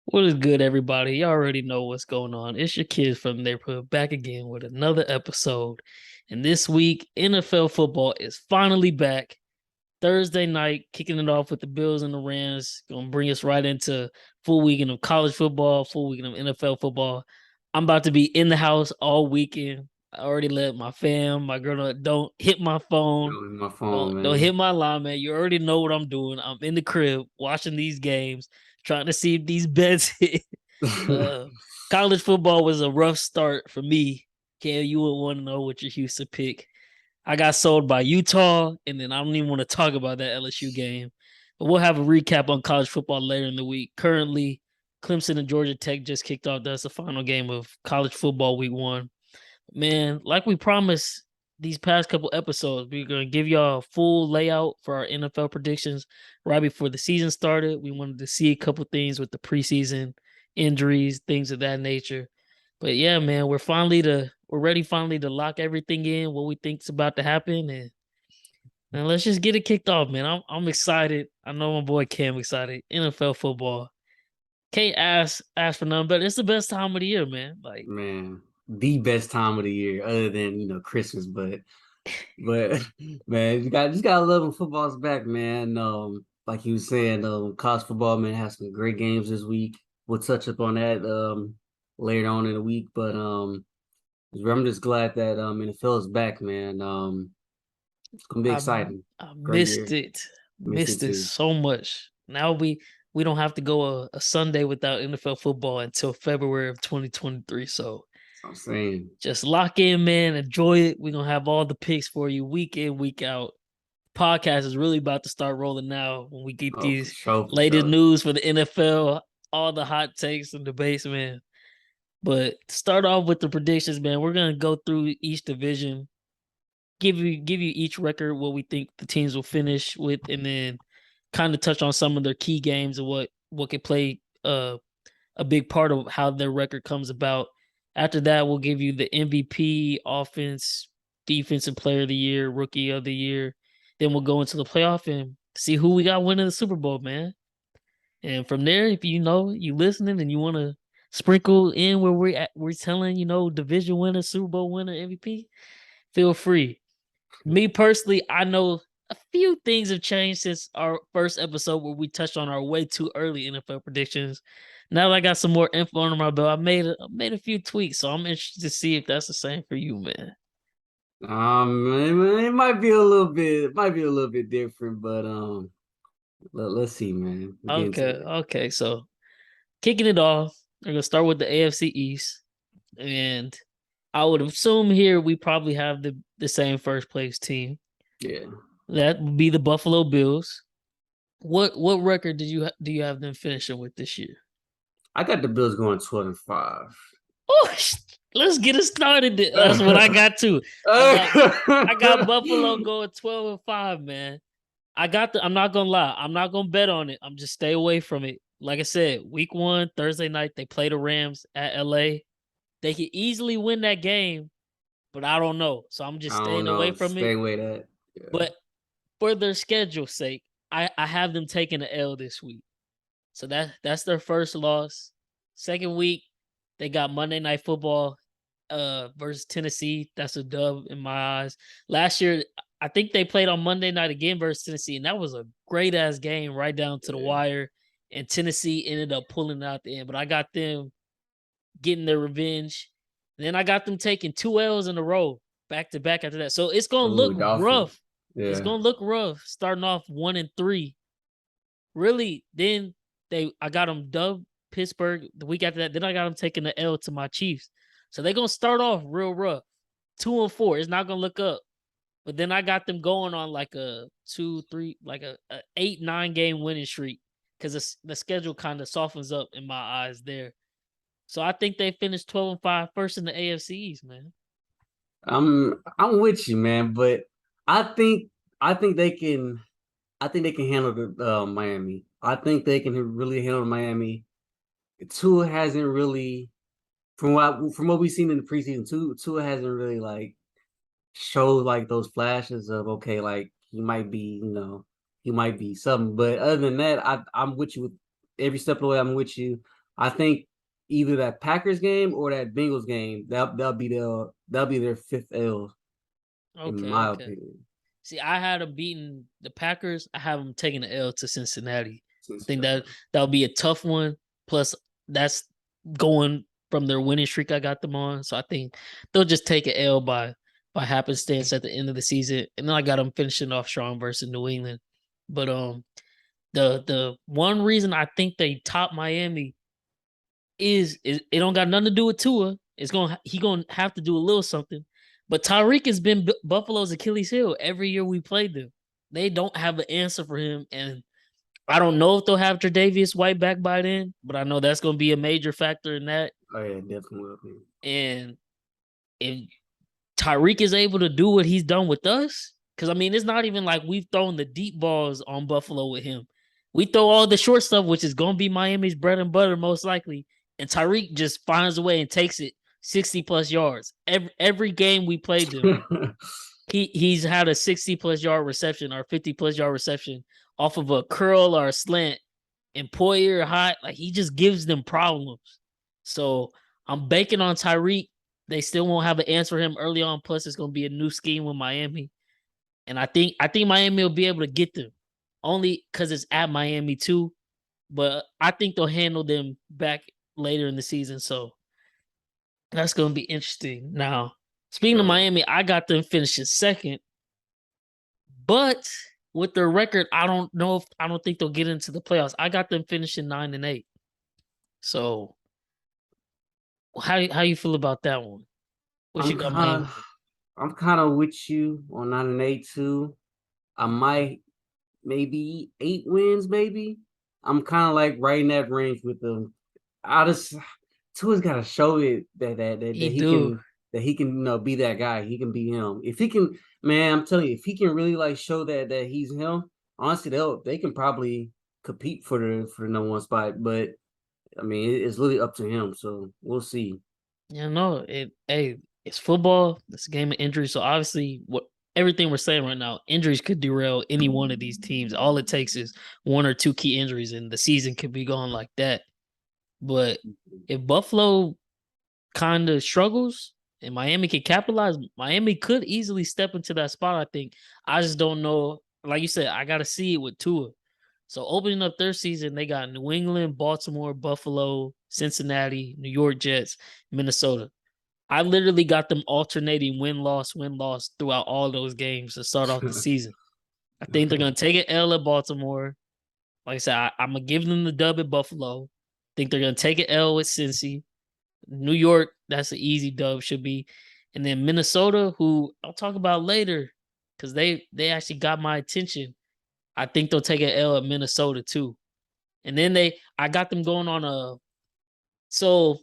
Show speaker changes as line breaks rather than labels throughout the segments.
What is good, everybody? You already know what's going on. It's your kids from the neighborhood back again with another episode. And this week, NFL football is finally back. Thursday night, kicking it off with the Bills and the Rams. Gonna bring us right into full weekend of college football, full weekend of NFL football. I'm about to be in the house all weekend. I already let my fam, my girl know, don't hit my phone.
Don't hit my phone, man.
Don't hit my line, man. You already know what I'm doing. I'm in the crib watching these games, trying to see if these bets hit. College football was a rough start for me. Cam, you would want to know what your Houston pick. I got sold by Utah, and then I don't even want to talk about that LSU game. But we'll have a recap on college football later in the week. Currently, Clemson and Georgia Tech just kicked off. That's the final game of college football week 1. Man, like we promised these past couple episodes, we're going to give y'all a full layout for our NFL predictions right before the season started. We wanted to see a couple things with the preseason injuries, things of that nature. But yeah, man, we're ready finally to lock everything in, what we think's about to happen, and let's just get it kicked off, man. I'm excited. I know my boy Cam excited. NFL football. Can't ask for nothing, but it's the best time of the year, man. Like,
man, the best time of the year, other than Christmas, but man, you gotta love when football's back, man. Like you was saying, college football, man, has some great games this week. We'll touch up on that later on in the week, but I'm just glad that NFL is back, man. It's gonna be exciting.
I missed it. Missed it so much. Now we don't have to go a Sunday without NFL football until February of 2023. So
I'm saying,
just lock in, man. Enjoy it. We're gonna have all the picks for you week in, week out. Podcast is really about to start rolling now when we get these latest news for the NFL, all the hot takes and debates, man. But to start off with the predictions, man, we're gonna go through each division, give you each record, what we think the teams will finish with, and then kind of touch on some of their key games and what could play a big part of how their record comes about. After that, we'll give you the MVP, offense, defensive player of the year, rookie of the year. Then we'll go into the playoff and see who we got winning the Super Bowl, man. And from there, if you listening and you want to sprinkle in where we're telling, division winner, Super Bowl winner, MVP, feel free. Me personally, I know a few things have changed since our first episode where we touched on our way too early NFL predictions. Now that I got some more info under my belt, I made a few tweaks, so I'm interested to see if that's the same for you, man.
It might be a little bit different, but let's see, man.
Okay. So kicking it off, we're gonna start with the AFC East, and I would assume here we probably have the same first place team.
Yeah,
that would be the Buffalo Bills. What record do you have them finishing with this year?
I got the Bills going 12-5.
Oh, let's get it started. That's what I got too. I got Buffalo going 12-5, man. I'm not gonna lie. I'm not gonna bet on it. I'm just stay away from it. Like I said, week 1, Thursday night, they play the Rams at LA. They could easily win that game, but I don't know. So I'm just staying away from it.
Stay away that.
Yeah. But for their schedule's sake, I have them taking an L this week. So that's their first loss. Second week, they got Monday Night Football versus Tennessee. That's a dub in my eyes. Last year, I think they played on Monday night again versus Tennessee, and that was a great-ass game right down to the wire. And Tennessee ended up pulling out the end. But I got them getting their revenge. And then I got them taking 2 L's in a row, back-to-back after that. So it's going to look rough. Yeah. It's going to look rough, starting off 1-3. Really, then I got them dubbed Pittsburgh the week after that. Then I got them taking the L to my Chiefs. So they're going to start off real rough. 2-4. It's not going to look up. But then I got them going on like a 2-3, like a 8-9 game winning streak because the schedule kind of softens up in my eyes there. So I think they finished 12-5 first in the AFC East, man.
I'm with you, man, but I think I think they can handle the Miami. I think they can really handle Miami. Tua hasn't really from what we've seen in the preseason. Tua hasn't really like showed like those flashes of okay, like he might be something. But other than that, I'm with you with every step of the way. I'm with you. I think either that Packers game or that Bengals game that'll be their fifth L in
Okay,
my
okay.
opinion.
See, I had them beating the Packers. I have them taking the L to Cincinnati. I think
Okay.
that'll be a tough one. Plus, that's going from their winning streak I got them on. So I think they'll just take an L by happenstance at the end of the season. And then I got them finishing off strong versus New England. But the one reason I think they top Miami is it don't got nothing to do with Tua. He gonna have to do a little something. But Tyreek has been Buffalo's Achilles heel every year we played them. They don't have an answer for him, and I don't know if they'll have Tre'Davious White back by then, but I know that's gonna be a major factor in that.
Oh yeah, definitely will be.
And if Tyreek is able to do what he's done with us, because I mean, it's not even like we've thrown the deep balls on Buffalo with him. We throw all the short stuff, which is going to be Miami's bread and butter, most likely. And Tyreek just finds a way and takes it 60 plus yards. Every game we played them, he's had a 60 plus yard reception or 50 plus yard reception off of a curl or a slant. And Poyer hot, like he just gives them problems. So I'm banking on Tyreek. They still won't have an answer for him early on. Plus, it's going to be a new scheme with Miami, and I think Miami will be able to get them only because it's at Miami too. But I think they'll handle them back later in the season. So that's going to be interesting. Now, speaking of Miami, I got them finishing second, but with their record, I don't think they'll get into the playoffs. I got them finishing 9-8. So how you feel about that one? What you
I'm
got
kind
Miami?
of I'm kind of with you on 9-8 too. I might maybe 8 wins, maybe. I'm kind of like right in that range with them. I just Tua's got to show it
He do.
that he can be that guy. He can be him. If he can, man, I'm telling you, if he can really like show that he's him, honestly, they can probably compete for the number one spot. But I mean, it's really up to him. So we'll see.
Yeah, no, it's football. It's a game of injuries. So obviously, what everything we're saying right now, injuries could derail any one of these teams. All it takes is one or two key injuries, and the season could be going like that. But if Buffalo kind of struggles and Miami can capitalize, Miami could easily step into that spot. I think. I just don't know. Like you said, I got to see it with Tua. So opening up their season, they got New England, Baltimore, Buffalo, Cincinnati, New York Jets, Minnesota. I literally got them alternating win loss throughout all those games to start off the season. I think they're gonna take an L at Baltimore. Like I said, I'm gonna give them the dub at Buffalo. I think they're gonna take an L with Cincy. New York, that's an easy dub, should be. And then Minnesota, who I'll talk about later, because they actually got my attention. I think they'll take an L at Minnesota too. And then I got them going on so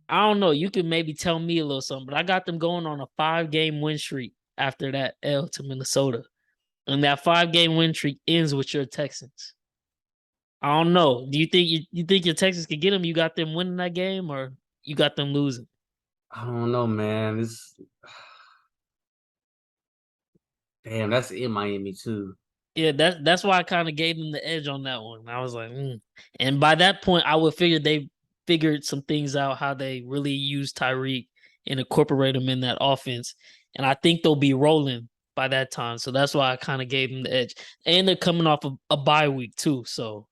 I don't know. You could maybe tell me a little something, but I got them going on a 5-game win streak after that L to Minnesota. And that 5-game win streak ends with your Texans. I don't know. Do you think you think your Texans could get them? You got them winning that game, or you got them losing?
I don't know, man. Damn, that's in Miami too.
Yeah, that's why I kind of gave them the edge on that one. I was like, and by that point, I would figure they figured some things out how they really use Tyreek and incorporate him in that offense, and I think they'll be rolling by that time. So that's why I kind of gave them the edge, and they're coming off of a bye week too. So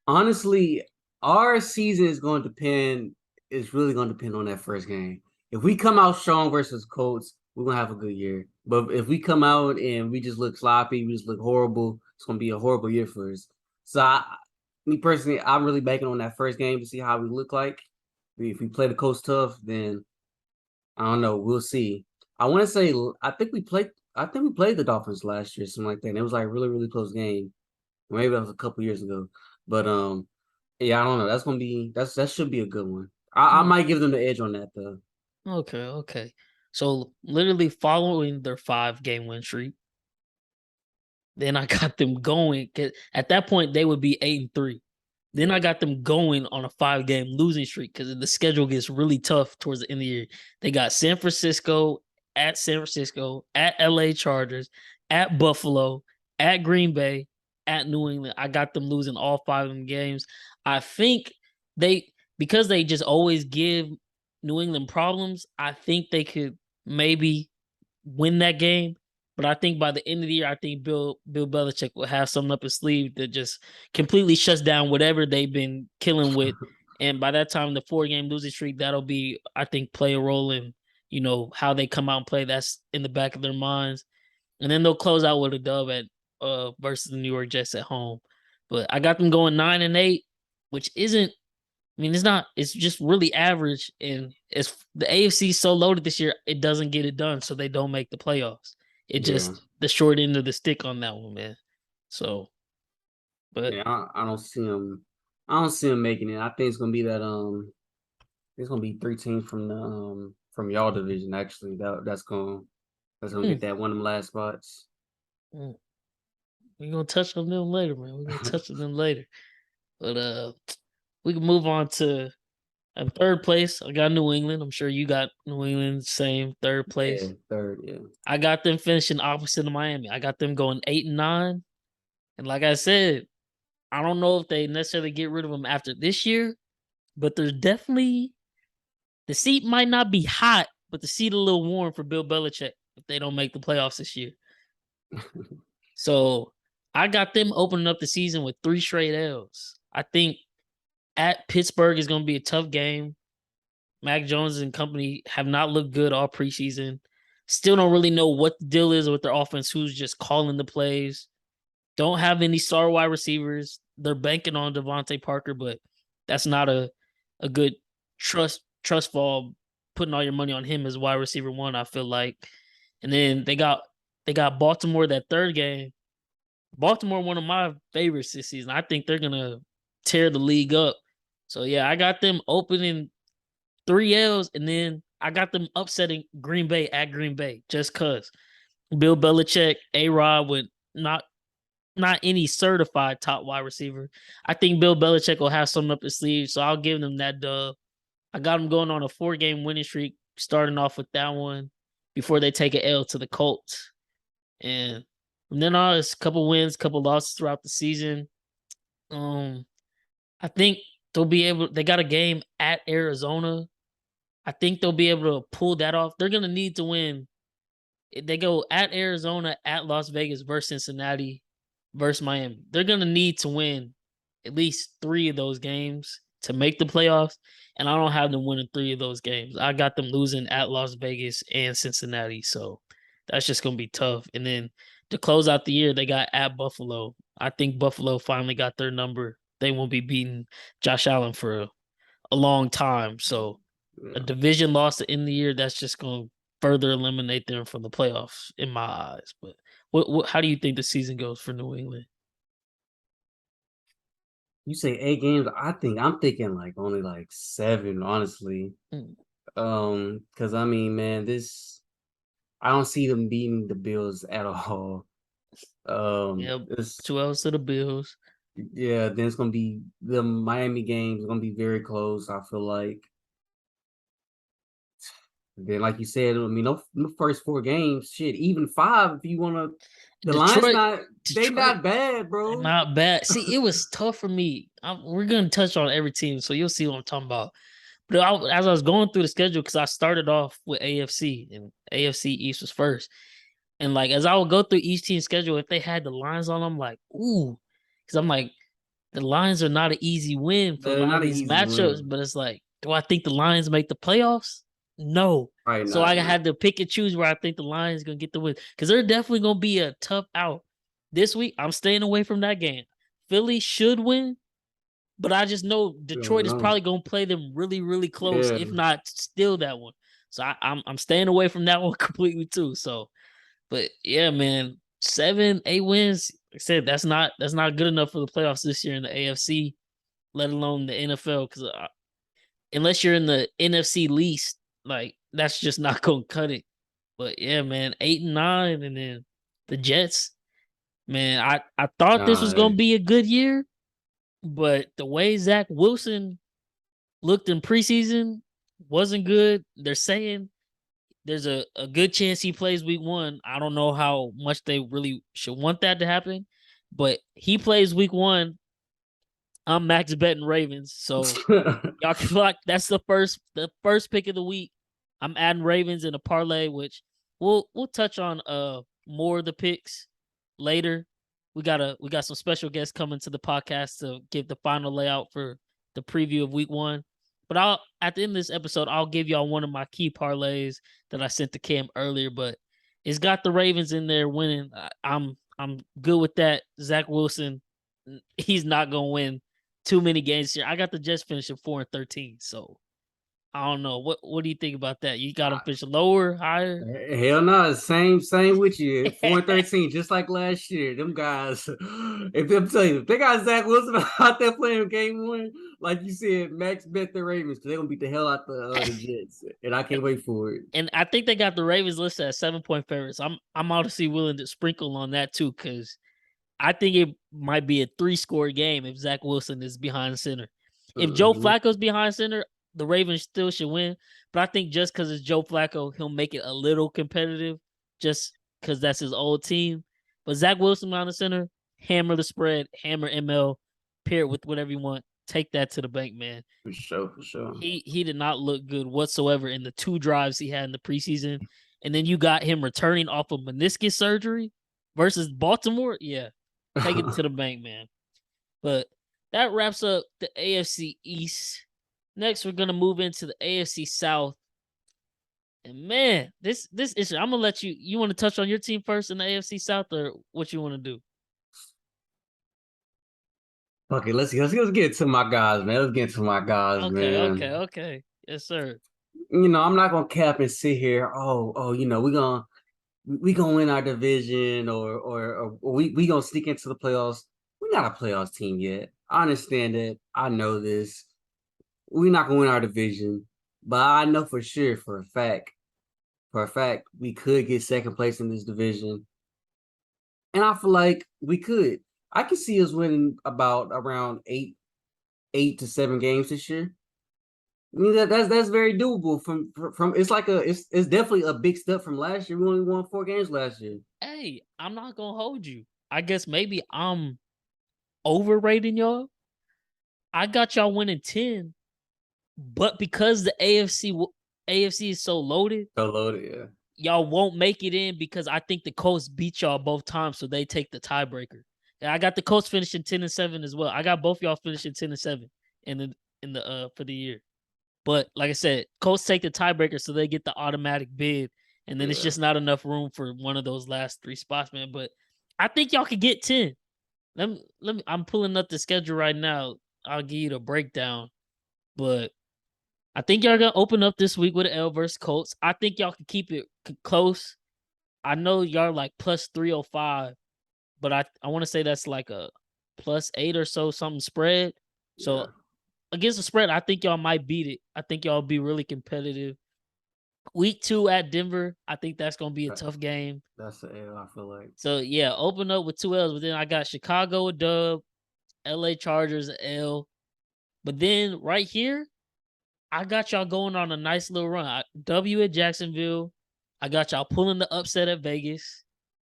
Honestly, our season is really going to depend on that first game. If we come out strong versus Colts, we're going to have a good year. But if we come out and we just look sloppy, we just look horrible, it's going to be a horrible year for us. So, me personally, I'm really banking on that first game to see how we look like. If we play the Colts tough, then I don't know. We'll see. I want to say, I think we played the Dolphins last year, something like that. And it was like a really, really close game. Maybe that was a couple years ago. But yeah, I don't know. That should be a good one. I might give them the edge on that though.
Okay. So literally following their 5-game win streak, then I got them going. Cause at that point they would be 8-3. Then I got them going on a 5-game losing streak because the schedule gets really tough towards the end of the year. They got San Francisco, at LA Chargers, at Buffalo, at Green Bay, at New England. I got them losing all 5 of them games. I think because they just always give New England problems, I think they could maybe win that game. But I think by the end of the year, I think Bill Belichick will have something up his sleeve that just completely shuts down whatever they've been killing with. And by that time, the 4-game losing streak, that'll be, I think, play a role in, how they come out and play. That's in the back of their minds. And then they'll close out with a dub at versus the New York Jets at home. But I got them going 9-8, which isn't, it's not, it's just really average. And it's the AFC so loaded this year, it doesn't get it done. So they don't make the playoffs. It just the short end of the stick on that one, man. So, but
yeah, I don't see him. I don't see him making it. I think it's gonna be that it's gonna be 3 teams from the from y'all division actually. That's gonna get that one of them last spots.
We're gonna touch on them later, man. We're gonna touch on them later. But we can move on to third place. I got New England. I'm sure you got New England same third place.
Yeah, third, yeah.
I got them finishing opposite of Miami. I got them going 8-9. And like I said, I don't know if they necessarily get rid of them after this year, but there's definitely the seat might not be hot, but the seat a little warm for Bill Belichick if they don't make the playoffs this year. So I got them opening up the season with 3 straight L's. I think at Pittsburgh is going to be a tough game. Mac Jones and company have not looked good all preseason. Still don't really know what the deal is with their offense, who's just calling the plays. Don't have any star wide receivers. They're banking on Devontae Parker, but that's not a good trust fall, putting all your money on him as wide receiver 1, I feel like. And then they got Baltimore that third game. Baltimore, one of my favorites this season. I think they're gonna tear the league up. So yeah, I got them opening 3 L's, and then I got them upsetting Green Bay at Green Bay just cause Bill Belichick, A-Rod with not any certified top wide receiver. I think Bill Belichick will have something up his sleeve, so I'll give them that dub. I got them going on a 4-game winning streak, starting off with that one before they take an L to the Colts. And from then on, it's a couple wins, couple losses throughout the season. I think they got a game at Arizona. I think they'll be able to pull that off. They're going to need to win. They go at Arizona, at Las Vegas versus Cincinnati versus Miami. They're going to need to win at least 3 of those games to make the playoffs. And I don't have them winning 3 of those games. I got them losing at Las Vegas and Cincinnati. So that's just going to be tough. And then to close out the year, they got at Buffalo. I think Buffalo finally got their number. They won't be beating Josh Allen for a long time. So a division loss to end the year, that's just going to further eliminate them from the playoffs in my eyes. But how do you think the season goes for New England?
You say 8 games. I'm thinking like only like 7, honestly. Because I mean, man, I don't see them beating the Bills at all.
Yeah, 2 L's to the Bills.
Yeah, then it's gonna be the Miami games. Gonna be very close. I feel like. Then, like you said, I mean, no first 4 games, shit, even 5 if you want to. The Lions they not bad, bro.
Not bad. See, it was tough for me. We're gonna touch on every team, so you'll see what I'm talking about. But as I was going through the schedule, because I started off with AFC, and AFC East was first. And like as I would go through each team's schedule, if they had the Lions on, I'm like, ooh, because I'm like, the Lions are not an easy win for a lot of these matchups. But it's like, do I think the Lions make the playoffs? No.
Right,
so I had to pick and choose where I think the Lions gonna get the win, because they're definitely gonna be a tough out this week. I'm staying away from that game. Philly should win, but I just know Detroit is probably gonna play them really, really close, if not steal that one. So I'm staying away from that one completely too. So, but yeah, man, 7, 8 wins. Like I said, that's not good enough for the playoffs this year in the AFC, let alone the NFL. Because unless you're in the NFC least, like that's just not gonna cut it. But yeah, man, 8-9, and then the Jets. Man, I thought this was gonna be a good year, but the way Zach Wilson looked in preseason wasn't good. They're saying there's a good chance he plays week 1. I don't know how much they really should want that to happen, but he plays week 1. I'm max betting Ravens, so y'all can lock. That's the first pick of the week. I'm adding Ravens in a parlay, which we'll touch on more of the picks later. We got some special guests coming to the podcast to give the final layout for the preview of week 1. But at the end of this episode, I'll give y'all one of my key parlays that I sent to Cam earlier. But it's got the Ravens in there winning. I'm good with that. Zach Wilson, he's not gonna win too many games here. I got the Jets finishing 4-13, so I don't know. What do you think about that? You got them finishing lower, higher?
Hell no, same with you. 4-13, just like last year. Them guys, if I'm telling you, if they got Zach Wilson out there playing game 1, like you said, max bet the Ravens because they're gonna beat the hell out the Jets, and I can't wait for it.
And I think they got the Ravens listed as 7-point favorites. I'm honestly willing to sprinkle on that too, because I think it might be a 3-score game if Zach Wilson is behind center. If Joe Flacco's behind center, the Ravens still should win. But I think just because it's Joe Flacco, he'll make it a little competitive just because that's his old team. But Zach Wilson behind the center, hammer the spread, hammer ML, pair it with whatever you want. Take that to the bank, man.
For sure.
He did not look good whatsoever in the 2 drives he had in the preseason. And then you got him returning off of meniscus surgery versus Baltimore. Yeah. Take it to the bank, man. But that wraps up the AFC East. Next, we're gonna move into the AFC South. And man, this issue, I'm gonna let you. You want to touch on your team first in the AFC South, or what you want to do?
Okay, let's get to my guys, man. Let's get to my guys, man.
Okay. Yes, sir.
I'm not gonna cap and sit here. We gonna win our division, or we gonna sneak into the playoffs. We're not a playoffs team yet. I understand that. I know this. We're not gonna win our division, but I know for a fact, we could get second place in this division, and I feel like we could. I can see us winning around 8 to 7 games this year. I mean that's very doable from it's definitely a big step from last year. We only won 4 games last year.
Hey, I'm not gonna hold you. I guess maybe I'm overrating y'all. I got y'all winning 10, but because the AFC is so loaded,
yeah,
y'all won't make it in because I think the Colts beat y'all both times, so they take the tiebreaker. And I got the Colts finishing 10-7 as well. I got both y'all finishing 10-7 in the for the year. But like I said, Colts take the tiebreaker, so they get the automatic bid, and then it's just not enough room for one of those last 3 spots, man. But I think y'all could get 10. Let me. I'm pulling up the schedule right now. I'll give you the breakdown, but I think y'all gonna open up this week with an L versus Colts. I think y'all can keep it close. I know y'all like plus 305, but I want to say that's like a plus 8 or so something spread. So against the spread, I think y'all might beat it. I think y'all be really competitive. Week 2 at Denver, I think that's gonna be a tough game.
That's an L, I feel like.
So yeah, open up with 2 L's, but then I got Chicago a dub, LA Chargers a L. But then right here, I got y'all going on a nice little run. W at Jacksonville. I got y'all pulling the upset at Vegas.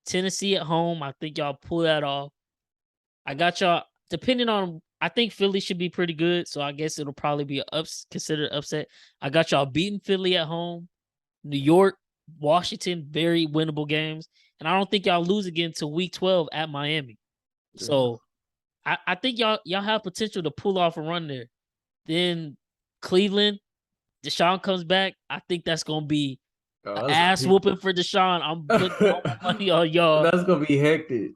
Tennessee at home. I think y'all pull that off. I got y'all, depending on, I think Philly should be pretty good. So I guess it'll probably be considered upset. I got y'all beating Philly at home. New York, Washington, very winnable games. And I don't think y'all lose again until week 12 at Miami. So I think y'all have potential to pull off a run there. Then Cleveland, Deshaun comes back. I think that's gonna be an ass whooping for Deshaun. I'm putting all my money on y'all.
That's gonna be hectic.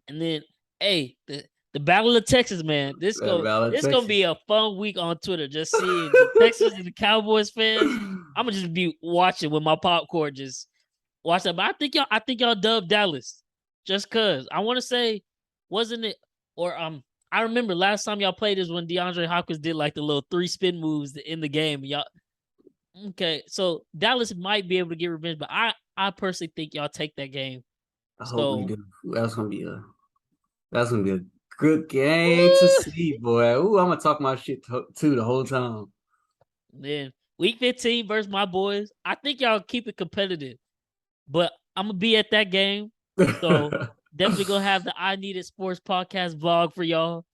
And then, hey, the Battle of Texas, man. This gonna be a fun week on Twitter. Just seeing the Texans and the Cowboys fans. I'm gonna just be watching with my popcorn, just watch that. But I think y'all dubbed Dallas just cause. I want to say, wasn't it? Or I remember last time y'all played is when DeAndre Hopkins did like the little 3 spin moves to end the game. Y'all okay? So Dallas might be able to get revenge, but I personally think y'all take that game.
I hope we
So
do. That's gonna be a good game to see, boy. Ooh, I'm gonna talk my shit too the whole time.
then week 15 versus my boys. I think y'all keep it competitive, but I'm gonna be at that game. So definitely gonna have the I Needed Sports Podcast vlog for y'all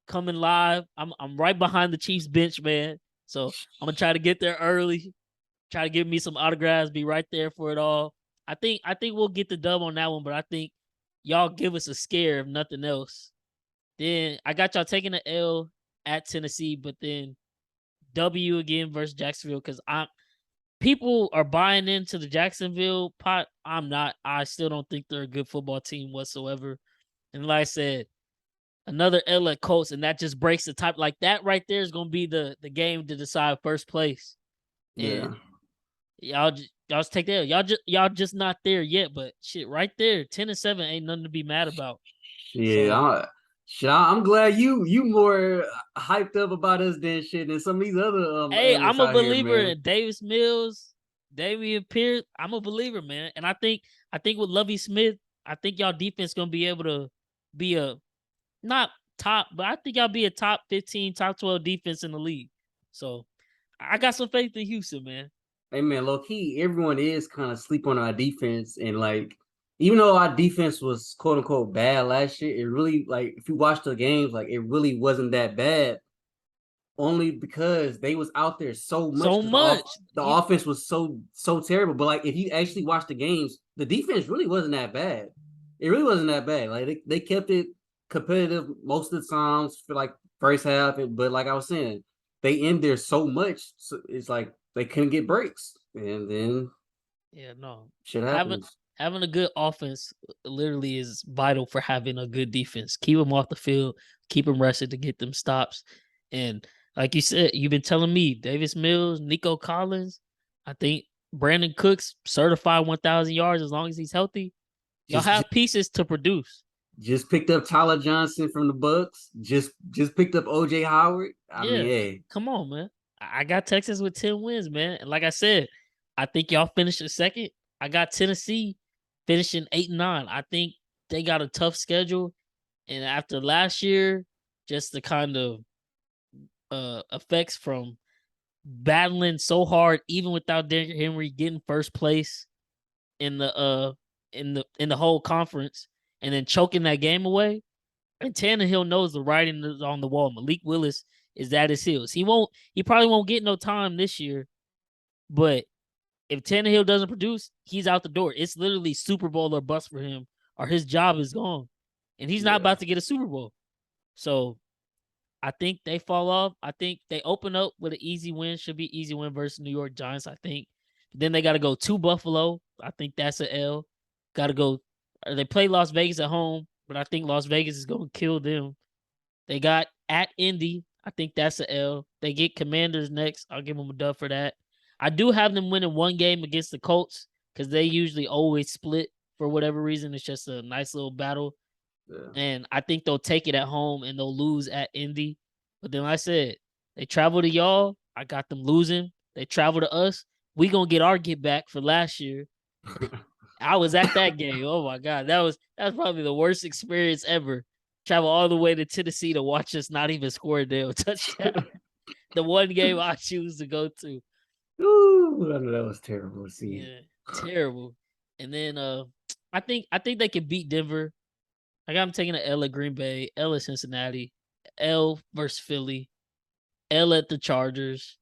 coming live. I'm right behind the Chiefs bench, man. So I'm gonna try to get there early, try to give me some autographs, be right there for it all. I think we'll get the dub on that one, but I think y'all give us a scare if nothing else. Then I got y'all taking the L at Tennessee, but then W again versus Jacksonville because people are buying into the Jacksonville pot. I'm not. I still don't think they're a good football team whatsoever. And like I said, another L at Colts, and that just breaks the type. Like that right there is gonna be the game to decide first place.
Yeah.
And y'all just take that. Y'all just not there yet, but shit, right there, 10-7 ain't nothing to be mad about. So
Yeah, I'm glad you more hyped up about us than some of these other
hey,
analysts
I'm a
out here,
believer
man.
in Davis Mills, Davian Pierce. I'm a believer, man. And I think with Lovey Smith, I think y'all defense gonna be able to be a not top, but I think y'all be a top 15, top 12 defense in the league. So I got some faith in Houston, man.
Hey man, low key, everyone is kind of sleep on our defense, and like even though our defense was quote unquote bad last year, it really like if you watch the games, like it really wasn't that bad. Only because they was out there so much
So
because
much.
the offense was so terrible. But like if you actually watch the games, the defense really wasn't that bad. It really wasn't that bad. Like they kept it competitive most of the times for like first half. But like I was saying, they end there so much, so it's like they couldn't get breaks, and then
Yeah, no.
shit
Having
happens.
having a good offense literally is vital for having a good defense. Keep them off the field, keep them rested to get them stops. And like you said, you've been telling me Davis Mills, Nico Collins. I think Brandon Cooks certified 1,000 yards as long as he's healthy. Y'all
Just, just
have pieces to produce.
just picked up Tyler Johnson from the Bucks. Just picked up OJ Howard. I mean,
Yeah,
hey.
come on, man. I got Texas with 10 wins, man. And like I said, I think y'all finished second. I got Tennessee finishing 8-9. I think they got a tough schedule. And after last year, just the kind of effects from battling so hard, even without Derrick Henry getting first place in the whole conference, and then choking that game away. And Tannehill knows the writing is on the wall. Malik Willis is at his heels. He probably won't get no time this year, but if Tannehill doesn't produce, he's out the door. It's literally Super Bowl or bust for him, or his job is gone. And he's not
Yeah.
about to get a Super Bowl. So I think they fall off. I think they open up with an easy win. Should be easy win versus New York Giants, I think. Then they got to go to Buffalo. I think that's an L. Got to go. They play Las Vegas at home, but I think Las Vegas is going to kill them. They got at Indy. I think that's an L. They get Commanders next. I'll give them a dub for that. I do have them winning one game against the Colts because they usually always split for whatever reason. It's just a nice little battle.
Yeah.
And I think they'll take it at home and they'll lose at Indy. But then like I said, they travel to y'all. I got them losing. They travel to us. We gonna get our get back for last year. I was at that game. Oh my god, that's probably the worst experience ever. Travel all the way to Tennessee to watch us not even score a damn touchdown. The one game I choose to go to.
Ooh, I know that was terrible to see.
Yeah, terrible. And then I think they can beat Denver. I got them taking an L at Green Bay, L at Cincinnati, L versus Philly, L at the Chargers.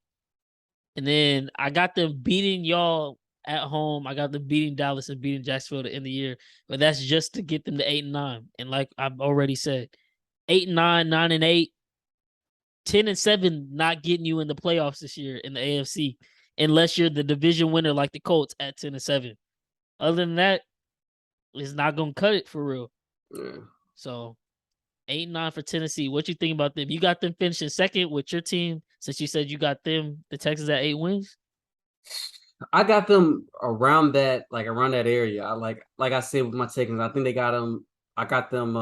And then I got them beating y'all at home. I got them beating Dallas and beating Jacksonville to end the year. But that's just to get them to 8-9. And like I've already said, 8-9, 9-8, 10-7 not getting you in the playoffs this year in the AFC unless you're the division winner like the Colts at 10-7. Other than that, it's not gonna cut it for real.
Yeah.
So 8-9 for Tennessee. What you think about them? You got them finishing second with your team since you said you got them, the Texans, at 8 wins?
I got them around that area. I like I said with my Texans, I think they got them. I got them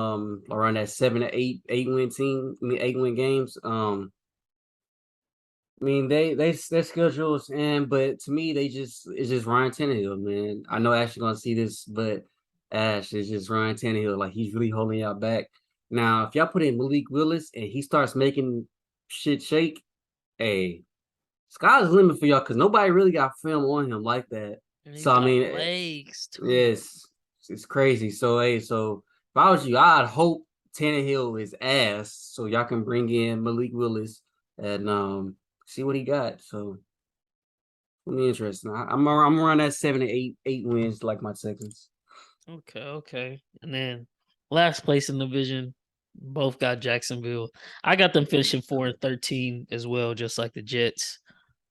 around that 7 to 8 win team. 8 win games. I mean, their schedules, and but to me, it's just Ryan Tannehill, man. I know Ash is gonna see this, but Ash is just Ryan Tannehill. Like he's really holding y'all back. Now, if y'all put in Malik Willis and he starts making shit shake, hey, sky's the limit for y'all because nobody really got film on him like that.
And he's
So I
got
mean,
legs too.
yes, it's crazy. So hey, so if I was you, I'd hope Tannehill is ass so y'all can bring in Malik Willis and see what he got. So it'll be interesting. I'm around that 7 to 8 wins like my Texans.
Okay. And then last place in the division, both got Jacksonville. I got them finishing 4-13 as well, just like the Jets.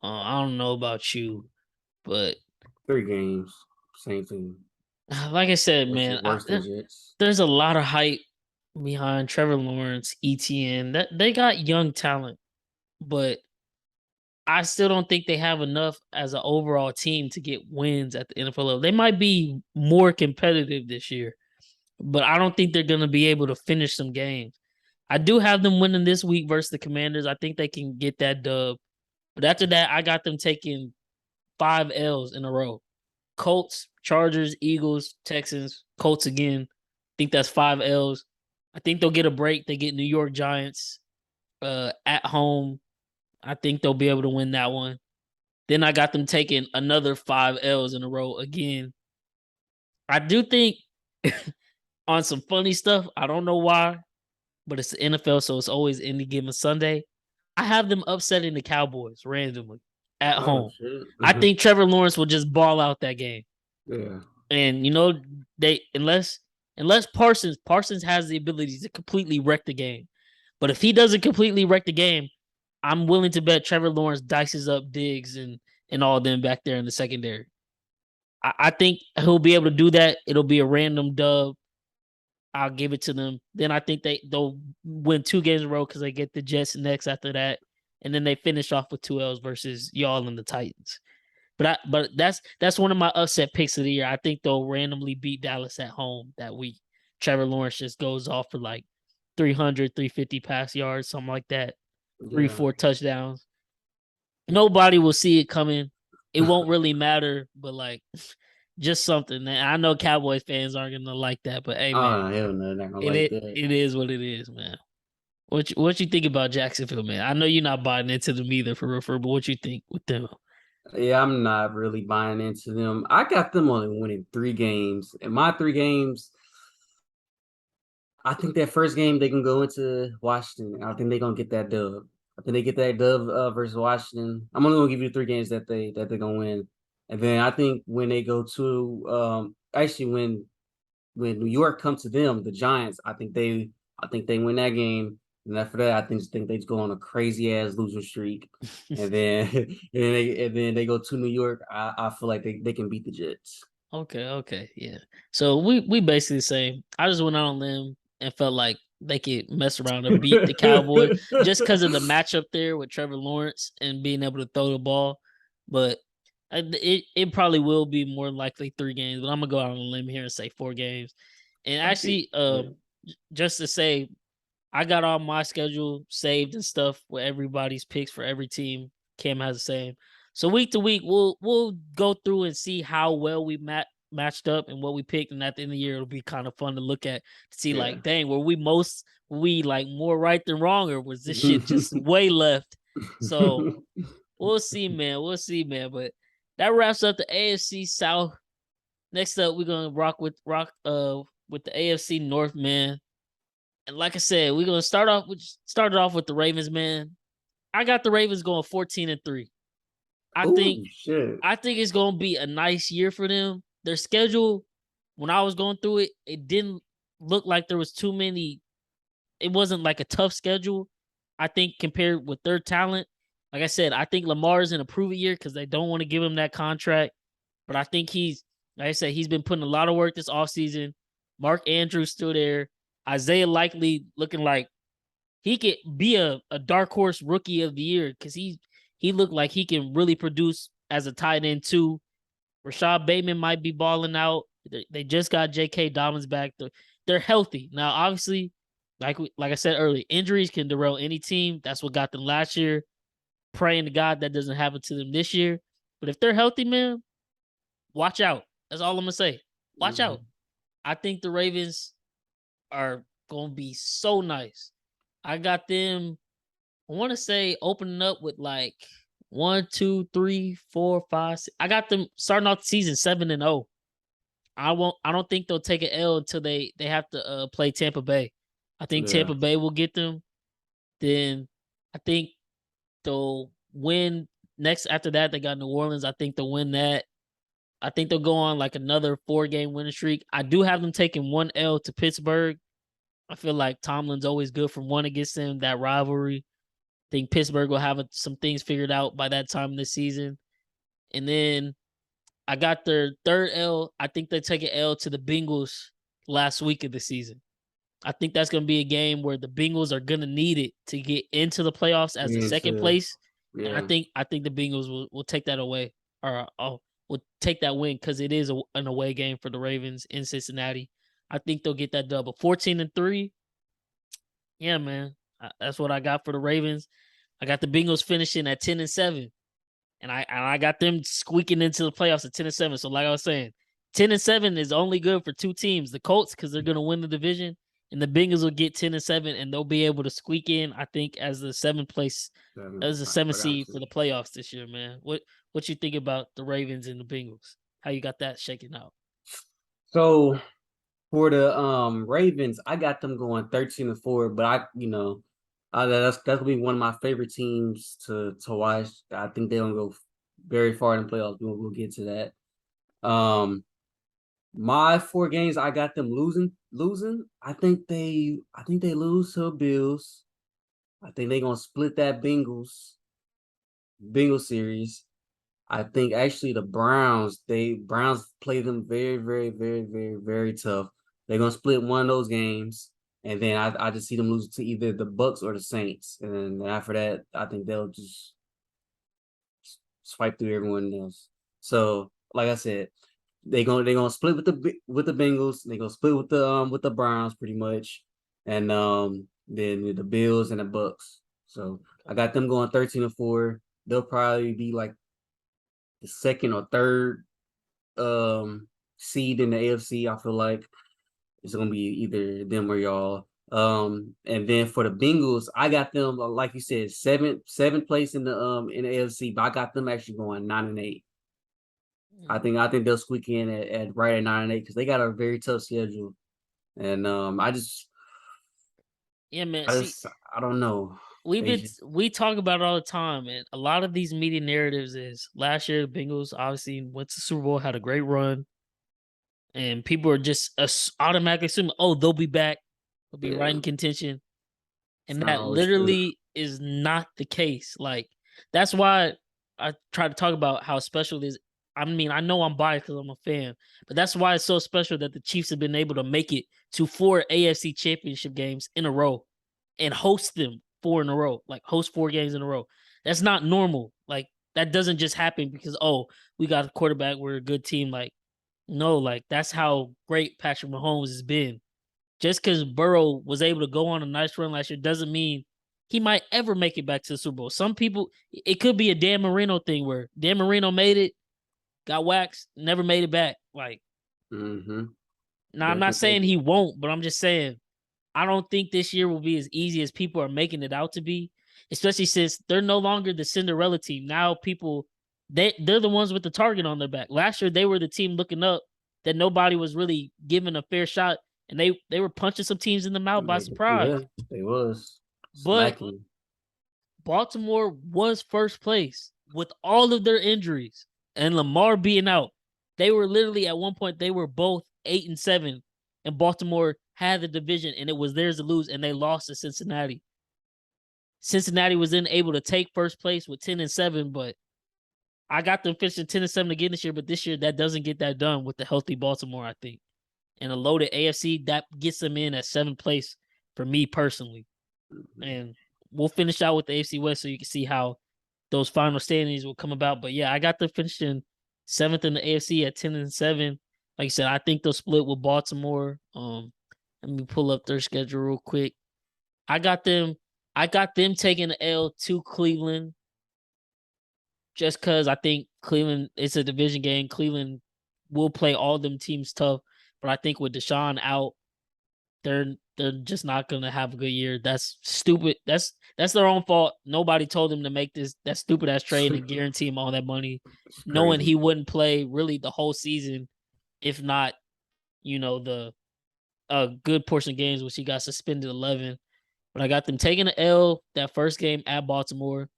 I don't know about you, but
3 games, same thing.
like I said, man,
Worse than Jets.
there's a lot of hype behind Trevor Lawrence, ETN. That they got young talent, but I still don't think they have enough as an overall team to get wins at the NFL level. They might be more competitive this year, but I don't think they're going to be able to finish some games. I do have them winning this week versus the Commanders. I think they can get that dub. But after that, I got them taking 5 L's in a row. Colts, Chargers, Eagles, Texans, Colts again. I think that's 5 L's. I think they'll get a break. They get New York Giants at home. I think they'll be able to win that one. Then I got them taking another 5 L's in a row again. I do think on some funny stuff, I don't know why, but it's the NFL, so it's always any given Sunday. I have them upsetting the Cowboys randomly at home.
Shit.
I think Trevor Lawrence will just ball out that game.
Yeah.
And they unless Parsons has the ability to completely wreck the game. But if he doesn't completely wreck the game, I'm willing to bet Trevor Lawrence dices up Diggs and all of them back there in the secondary. I think he'll be able to do that. It'll be a random dub. I'll give it to them. Then I think they'll win 2 games in a row because they get the Jets next after that, and then they finish off with 2 L's versus y'all and the Titans. But that's one of my upset picks of the year. I think they'll randomly beat Dallas at home that week. Trevor Lawrence just goes off for like 300, 350 pass yards, something like that. 3-4 touchdowns. Nobody will see it coming. It won't really matter, but like just something. I know Cowboys fans aren't gonna like that, but hey man,
hell no, not gonna like that.
It is what it is, man. What you think about Jacksonville, man? I know you're not buying into them either for refer, but what you think with them?
Yeah, I'm not really buying into them. I got them only winning 3 games. And my 3 games, I think that first game they can go into Washington. I think they're gonna get that dub. I think they get that dub versus Washington. I'm only gonna give you 3 games that they're gonna win. And then I think when they go to actually when New York comes to them, the Giants, I think they win that game. And after that, I think they just go on a crazy ass losing streak. And then and then they go to New York. I feel like they can beat the Jets.
Okay, yeah. So we basically the same. I just went out on limb and felt like they could mess around and beat the Cowboys just because of the matchup there with Trevor Lawrence and being able to throw the ball. But it probably will be more likely 3 games. But I'm gonna go out on a limb here and say 4 games. And actually, just to say, I got all my schedule saved and stuff with everybody's picks for every team. Cam has the same. So week to week, we'll go through and see how well we matched up and what we picked. And at the end of the year, it'll be kind of fun to look at to see like, dang, were we like more right than wrong, or was this shit just way left? So we'll see, man. But that wraps up the AFC South. Next up, we're gonna rock with the AFC North, man. And like I said, we're gonna started off with the Ravens, man. I got the Ravens going 14-3. I think it's gonna be a nice year for them. Their schedule, when I was going through it, it didn't look like there was too many. It wasn't like a tough schedule. I think compared with their talent, like I said, I think Lamar's in a prove-it year because they don't want to give him that contract. But I think like I said, he's been putting a lot of work this offseason. Mark Andrews still there. Isaiah Likely looking like he could be a dark horse rookie of the year because he looked like he can really produce as a tight end too. Rashad Bateman might be balling out. They just got J.K. Dobbins back. they're healthy. Now, obviously, like I said earlier, injuries can derail any team. That's what got them last year. Praying to God that doesn't happen to them this year. But if they're healthy, man, watch out. That's all I'm gonna say. Watch out. I think the Ravens are gonna be so nice. I got them, I want to say, opening up with like 1, 2, 3, 4, 5, 6. I got them starting off the season 7-0. I don't think they'll take an L until they have to play Tampa Bay. I think Tampa Bay will get them. Then I think they'll win next. After that, they got New Orleans. I think they'll win that. I think they'll go on like another 4-game winning streak. I do have them taking 1 L to Pittsburgh. I feel like Tomlin's always good for one against them, that rivalry. I think Pittsburgh will have some things figured out by that time this season. And then I got their 3rd L. I think they take an L to the Bengals last week of the season. I think that's going to be a game where the Bengals are going to need it to get into the playoffs as the second place. Yeah. And I think the Bengals will take that away, or will take that win, because it is an away game for the Ravens in Cincinnati. I think they'll get that double. 14-3. Yeah, man. That's what I got for the Ravens. I got the Bengals finishing at 10-7. And I got them squeaking into the playoffs at 10-7. So like I was saying, 10-7 is only good for 2 teams. The Colts, because they're going to win the division, and the Bengals will get 10-7, and they'll be able to squeak in, I think, as the 7th seed for the playoffs this year, man. What you think about the Ravens and the Bengals? How you got that shaking out?
So for the Ravens, I got them going 13-4, but that's gonna be one of my favorite teams to watch. I think they're gonna go very far in the playoffs. We'll get to that. My 4 games, I got them losing. I think they lose to the Bills. I think they're gonna split that Bengals series. I think actually the Browns play them very, very, very, very, very tough. They're gonna split one of those games, and then I just see them losing to either the Bucks or the Saints. And then after that, I think they'll just swipe through everyone else. So, like I said, they're gonna split with the Bengals. They're gonna split with the Browns pretty much, and then with the Bills and the Bucks. So I got them going 13-4. They'll probably be like the 2nd or 3rd seed in the AFC. I feel like it's gonna be either them or y'all. And then for the Bengals, I got them, like you said, seventh place in the AFC, but I got them actually going 9-8. I think they'll squeak in at right at 9-8, because they got a very tough schedule. And I don't know.
We talk about it all the time, and a lot of these media narratives is last year the Bengals obviously went to the Super Bowl, had a great run, and people are just automatically assuming, oh, they'll be back, they'll be right in contention, and that literally is not the case. Like, that's why I try to talk about how special it is. I mean, I know I'm biased because I'm a fan, but that's why it's so special that the Chiefs have been able to make it to 4 AFC Championship games in a row and host them 4 in a row, like host 4 games in a row. That's not normal. Like, that doesn't just happen because, oh, we got a quarterback, we're a good team. Like, no, like, that's how great Patrick Mahomes has been. Just because Burrow was able to go on a nice run last year doesn't mean he might ever make it back to the Super Bowl. Some people, it could be a Dan Marino thing where Dan Marino made it, got waxed, never made it back. Like, now I'm not saying he won't, but I'm just saying I don't think this year will be as easy as people are making it out to be, especially since they're no longer the Cinderella team. Now people, they're the ones with the target on their back. Last year they were the team looking up that nobody was really giving a fair shot, and they were punching some teams in the mouth by surprise.
Yeah, they was.
But Baltimore was first place with all of their injuries and Lamar being out. They were literally at one point, they were both 8-7, and Baltimore had the division and it was theirs to lose, and they lost to Cincinnati. Cincinnati was then able to take first place with 10-7, but I got them finishing 10-7 again this year, but this year that doesn't get that done with the healthy Baltimore, I think. And a loaded AFC, that gets them in at 7th place for me personally. And we'll finish out with the AFC West so you can see how those final standings will come about. But yeah, I got them finishing 7th in the AFC at 10-7. Like I said, I think they'll split with Baltimore. And Let me pull up their schedule real quick. I got them taking the L to Cleveland just because I think Cleveland, it's a division game. Cleveland will play all them teams tough, but I think with Deshaun out, they're just not gonna have a good year. That's stupid. That's their own fault. Nobody told them to make that stupid ass trade and guarantee him all that money, knowing he wouldn't play really the whole season, if not, the a good portion of games, which he got suspended 11. But I got them taking the L that first game at Baltimore.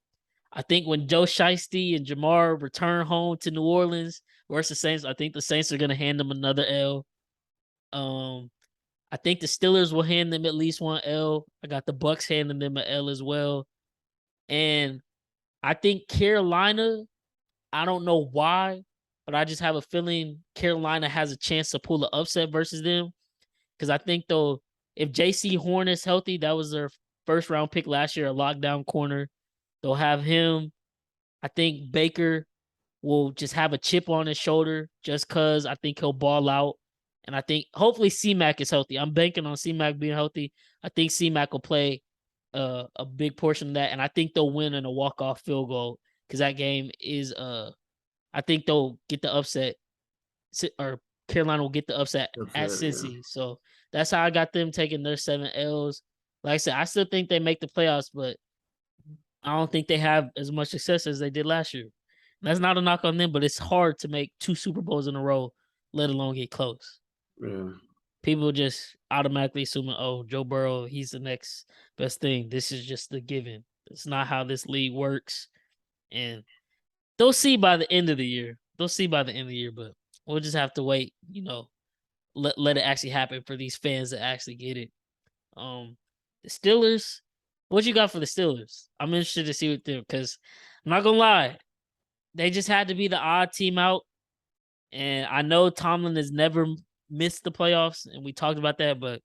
I think when Joe Shiesty and Jamar return home to New Orleans versus the Saints, I think the Saints are gonna hand them another L. I think the Steelers will hand them at least one L. I got the Bucks handing them an L as well. And I think Carolina, I don't know why, but I just have a feeling Carolina has a chance to pull the upset versus them. Because I think, though, if J.C. Horn is healthy, that was their first round pick last year, a lockdown corner. They'll have him. I think Baker will just have a chip on his shoulder just because I think he'll ball out. And I think hopefully C-Mac is healthy. I'm banking on C-Mac being healthy. I think C-Mac will play a big portion of that. And I think they'll win in a walk-off field goal because that game is I think they'll get the upset, or Carolina will get the upset at Cincy. Yeah. So that's how I got them taking their 7 L's. Like I said, I still think they make the playoffs, but I don't think they have as much success as they did last year. That's not a knock on them, but it's hard to make 2 Super Bowls in a row, let alone get close.
Yeah.
People just automatically assuming, oh, Joe Burrow, he's the next best thing. This is just the given. It's not how this league works. And they'll see by the end of the year. But we'll just have to wait, let it actually happen for these fans to actually get it. The Steelers, what you got for the Steelers? I'm interested to see what them, because I'm not gonna lie, they just had to be the odd team out. And I know Tomlin has never missed the playoffs, and we talked about that, but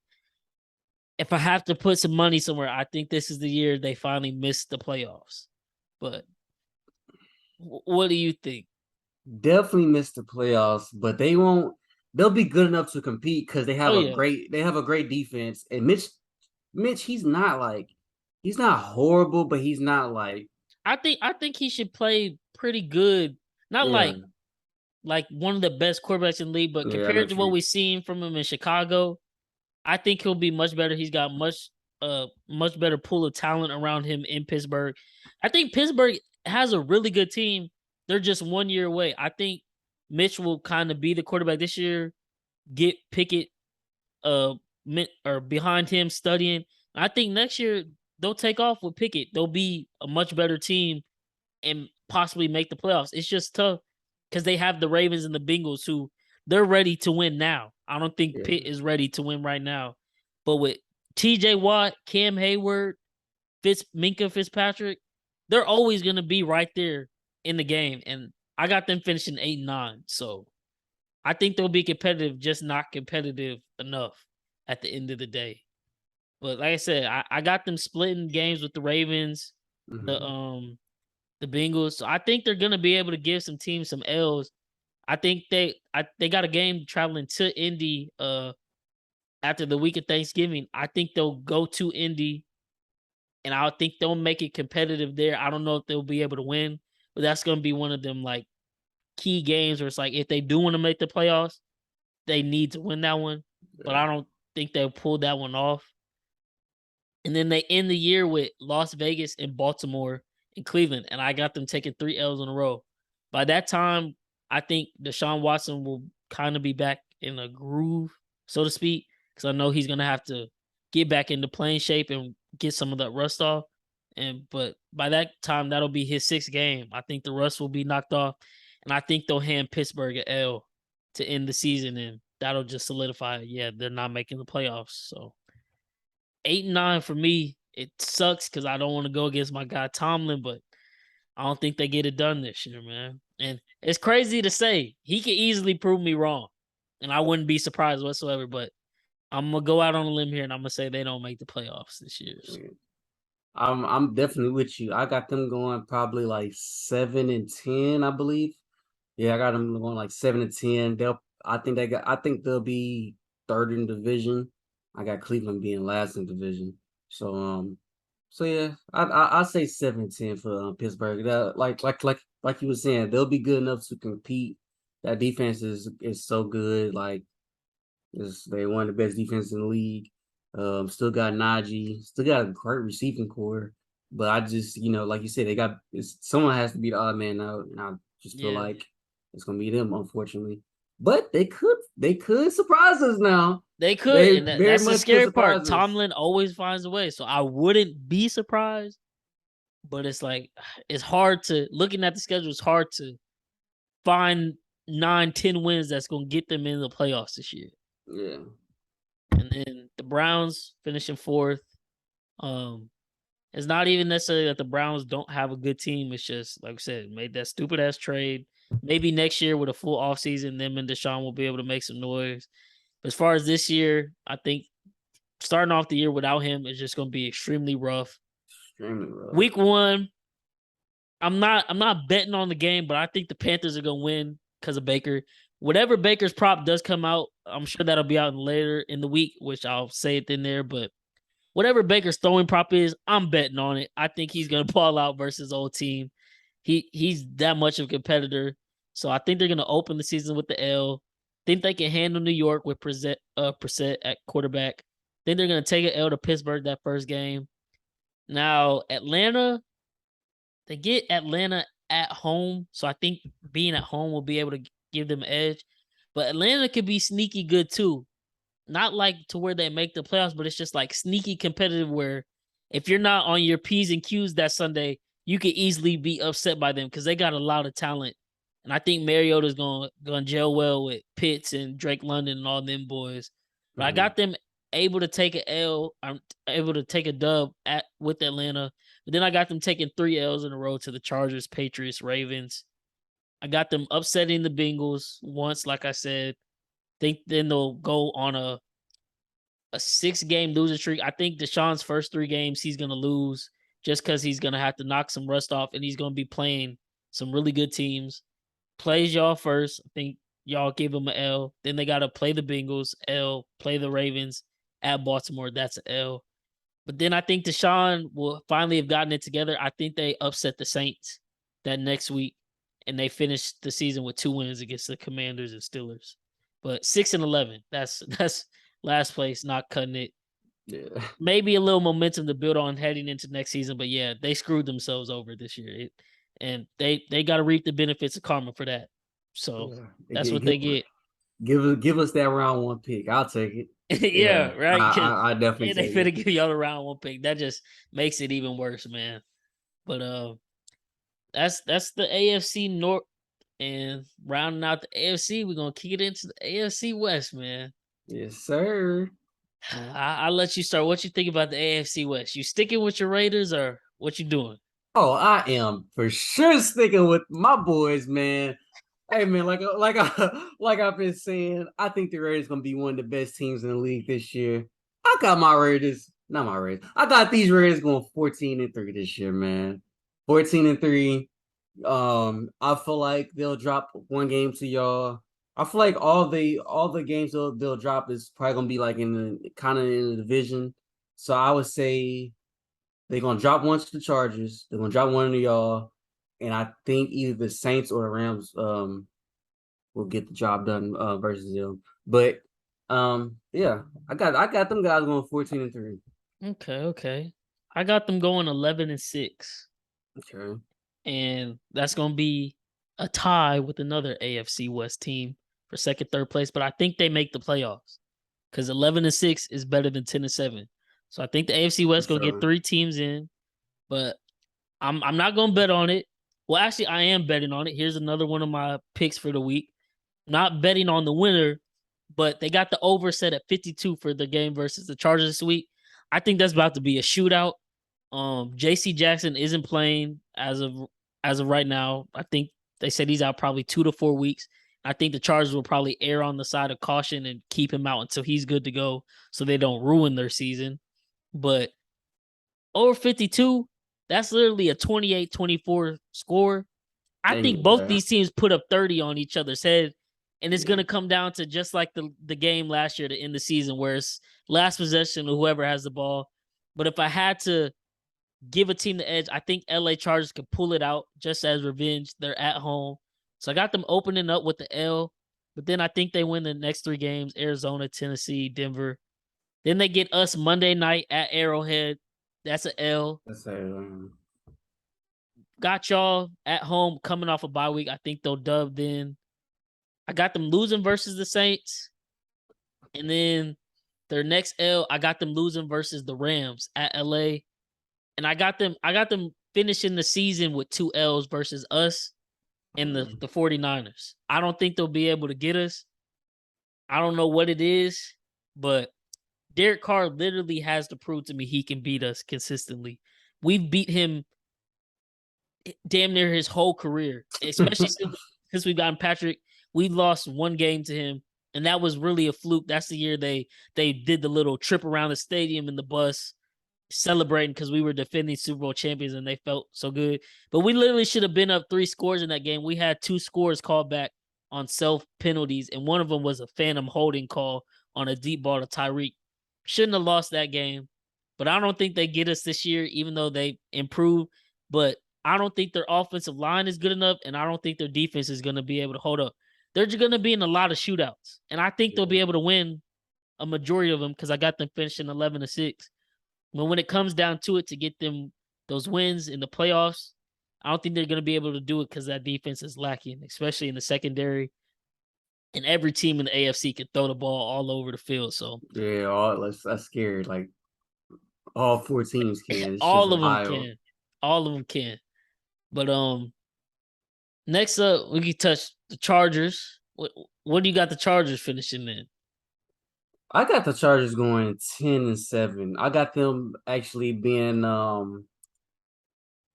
if I have to put some money somewhere, I think this is the year they finally missed the playoffs. But what do you think?
Definitely missed the playoffs, but they won't. They'll be good enough to compete because they have a great defense. And Mitch, he's not horrible, but he's not like.
I think he should play pretty good. Not like one of the best quarterbacks in the league, but compared to what we've seen from him in Chicago, I think he'll be much better. He's got much better pool of talent around him in Pittsburgh. I think Pittsburgh has a really good team. They're just 1 year away. I think Mitch will kind of be the quarterback this year, get Pickett or behind him studying. I think next year they'll take off with Pickett. They'll be a much better team and possibly make the playoffs. It's just tough because they have the Ravens and the Bengals who they're ready to win now. I don't think Pitt is ready to win right now. But with TJ Watt, Cam Hayward, Minka Fitzpatrick, they're always going to be right there in the game. And I got them finishing 8-9. So I think they'll be competitive, just not competitive enough at the end of the day. But like I said, I got them splitting games with the Ravens, the Bengals. So I think they're gonna be able to give some teams some L's. I think they got a game traveling to Indy after the week of Thanksgiving. I think they'll go to Indy, and I think they'll make it competitive there. I don't know if they'll be able to win, but that's gonna be one of them like key games where it's like if they do want to make the playoffs, they need to win that one. But I don't think they'll pull that one off. And then they end the year with Las Vegas and Baltimore and Cleveland, and I got them taking 3 L's in a row. By that time, I think Deshaun Watson will kind of be back in a groove, so to speak, because I know he's going to have to get back into playing shape and get some of that rust off. But by that time, that'll be his 6th game. I think the rust will be knocked off, and I think they'll hand Pittsburgh an L to end the season, and that'll just solidify, they're not making the playoffs. So 8-9 for me. It sucks because I don't want to go against my guy Tomlin, but I don't think they get it done this year, man. And it's crazy to say. He could easily prove me wrong, and I wouldn't be surprised whatsoever. But I'm gonna go out on a limb here, and I'm gonna say they don't make the playoffs this year. So.
I'm definitely with you. I got them going probably like 7-10, I believe. Yeah, I got them going like 7-10. I think they'll be third in division. I got Cleveland being last in division. So yeah, I say 7-10 for Pittsburgh. Like you were saying, they'll be good enough to compete. That defense is so good. Like they one of the best defenses in the league. Still got Najee, still got a great receiving core. But I just, like you said, someone has to be the odd man out, and I just feel like it's gonna be them, unfortunately. But they could surprise us now.
They could,
They
and
very
that's the
much could
scary
surprise
part.
us.
Tomlin always finds a way, so I wouldn't be surprised. But it's like it's hard to looking at the schedule. It's hard to find 9-10 wins that's going to get them in the playoffs this year.
Yeah.
And then the Browns finishing fourth. It's not even necessarily that the Browns don't have a good team. It's just, like I said, made that stupid ass trade. Maybe next year with a full offseason, them and Deshaun will be able to make some noise. But as far as this year, I think starting off the year without him is just going to be extremely rough.
Extremely rough.
Week 1, I'm not betting on the game, but I think the Panthers are going to win because of Baker. Whatever Baker's prop does come out, I'm sure that'll be out later in the week, which I'll say it in there. But whatever Baker's throwing prop is, I'm betting on it. I think he's going to ball out versus old team. He's that much of a competitor. So I think they're going to open the season with the L. Think they can handle New York with Brissett at quarterback. Think they're going to take an L to Pittsburgh that first game. Now, Atlanta, they get Atlanta at home. So I think being at home will be able to give them an edge. But Atlanta could be sneaky good too. Not like to where they make the playoffs, but it's just like sneaky competitive where if you're not on your P's and Q's that Sunday, you could easily be upset by them because they got a lot of talent. And I think Mariota's going to gel well with Pitts and Drake London and all them boys. But I got them able to take an L. I'm able to take a dub with Atlanta. But then I got them taking 3 L's in a row to the Chargers, Patriots, Ravens. I got them upsetting the Bengals once, like I said. Think then they'll go on a 6-game losing streak. I think Deshaun's first 3 games he's going to lose just because he's going to have to knock some rust off and he's going to be playing some really good teams. Plays y'all first. I think y'all give him an L. Then they got to play the Bengals, L, play the Ravens at Baltimore. That's an L. But then I think Deshaun will finally have gotten it together. I think they upset the Saints that next week, and they finished the season with 2 wins against the Commanders and Steelers. But 6-11, that's last place, not cutting it.
Yeah.
Maybe a little momentum to build on heading into next season, but yeah, they screwed themselves over this year. And they got to reap the benefits of karma for that. So that's what they get.
Give us that round 1 pick. I'll take it.
Yeah, right.
I definitely.
And they finna give y'all the round 1 pick. That just makes it even worse, man. But that's the AFC North, and rounding out the AFC, we're gonna kick it into the AFC West, man.
Yes, sir.
I'll let you start. What you think about the AFC West? You sticking with your Raiders or what you doing?
Oh, I am for sure sticking with my boys, man. Hey, man, like I've been saying, I think the Raiders gonna be one of the best teams in the league this year. I got my Raiders, not my Raiders. I got these Raiders going 14-3 this year, man. 14-3. I feel like they'll drop 1 game to y'all. I feel like all the games they'll drop is probably gonna be like in the division. So I would say they're gonna drop 1 to the Chargers. They're gonna drop 1 to y'all, and I think either the Saints or the Rams will get the job done versus them. But yeah, I got them guys going 14-3.
Okay. I got them going 11-6.
Okay.
And that's gonna be a tie with another AFC West team for second, third place. But I think they make the playoffs because 11-6 is better than 10-7. So I think the AFC West gonna get 3 teams in, but I'm not gonna bet on it. Well, actually, I am betting on it. Here's another one of my picks for the week. Not betting on the winner, but they got the over set at 52 for the game versus the Chargers this week. I think that's about to be a shootout. JC Jackson isn't playing as of right now. I think they said he's out probably 2 to 4 weeks. I think the Chargers will probably err on the side of caution and keep him out until he's good to go so they don't ruin their season. But over 52, that's literally a 28-24 score. I think both these teams put up 30 on each other's head, And it's gonna come down to just like the game last year to end the season, where it's last possession of whoever has the ball. But if I had to give a team the edge, I think LA Chargers could pull it out just as revenge. They're at home. So I got them opening up with the L, but then I think they win the next 3 games: Arizona, Tennessee, Denver. Then they get us Monday night at Arrowhead. That's an L.
That's a,
Got y'all at home coming off a bye week. I think they'll dub then. I got them losing versus the Saints. And then their next L, I got them losing versus the Rams at LA. And I got them finishing the season with 2 L's versus us and the 49ers. I don't think they'll be able to get us. I don't know what it is, but Derek Carr literally has to prove to me he can beat us consistently. We've beat him damn near his whole career, especially since we've gotten Patrick. We lost 1 game to him, and that was really a fluke. That's the year they did the little trip around the stadium in the bus, celebrating because we were defending Super Bowl champions and they felt so good. But we literally should have been up 3 scores in that game. We had 2 scores called back on self penalties, and one of them was a phantom holding call on a deep ball to Tyreek. Shouldn't have lost that game, but I don't think they get us this year, even though they improved. But I don't think their offensive line is good enough, and I don't think their defense is going to be able to hold up. They're just going to be in a lot of shootouts, and I think they'll be able to win a majority of them because I got them finishing 11-6. But when it comes down to it, to get them those wins in the playoffs, I don't think they're going to be able to do it because that defense is lacking, especially in the secondary. And every team in the AFC can throw the ball all over the field. So
yeah, that's scary. Like all 4 teams can. It's
all
just
of them
Ohio.
can. All of them can. But next up, we can touch the Chargers. What do you got the Chargers finishing in?
I got the Chargers going 10-7. I got them actually being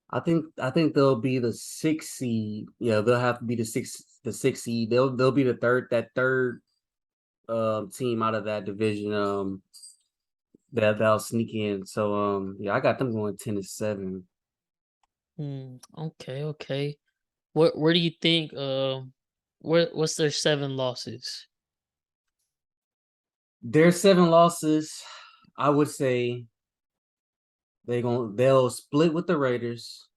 I think they'll be the 6th seed. Yeah, they'll have to be the 6th seed. They'll be the third team out of that division that'll sneak in. So yeah, I got them going 10-7.
Okay. Where do you think what's their 7 losses?
Their 7 losses, I would say they'll split with the Raiders.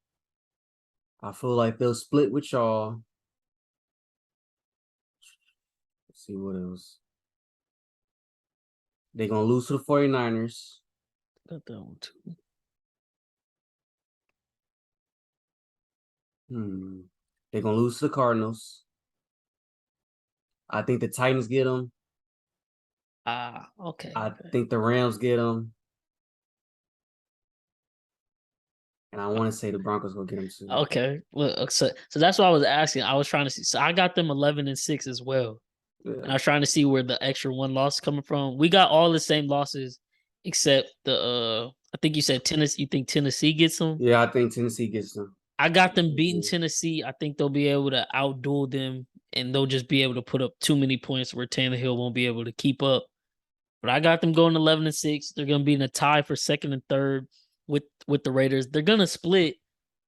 I feel like they'll split with y'all. Let's see what else. They're gonna lose to the 49ers.
Got that one too.
They're gonna lose to the Cardinals. I think the Titans get them.
Okay.
I think the Rams get them. And I want to say the Broncos will get them too.
Okay. Well, so that's what I was asking. I was trying to see. So I got them 11-6 as well. Yeah. And I was trying to see where the extra 1 loss is coming from. We got all the same losses except the I think you said Tennessee. You think Tennessee gets them?
Yeah, I think Tennessee gets them.
I got them beating Tennessee. I think they'll be able to outduel them, and they'll just be able to put up too many points where Tannehill won't be able to keep up. But I got them going 11-6. They're going to be in a tie for 2nd and 3rd with the Raiders. They're going to split,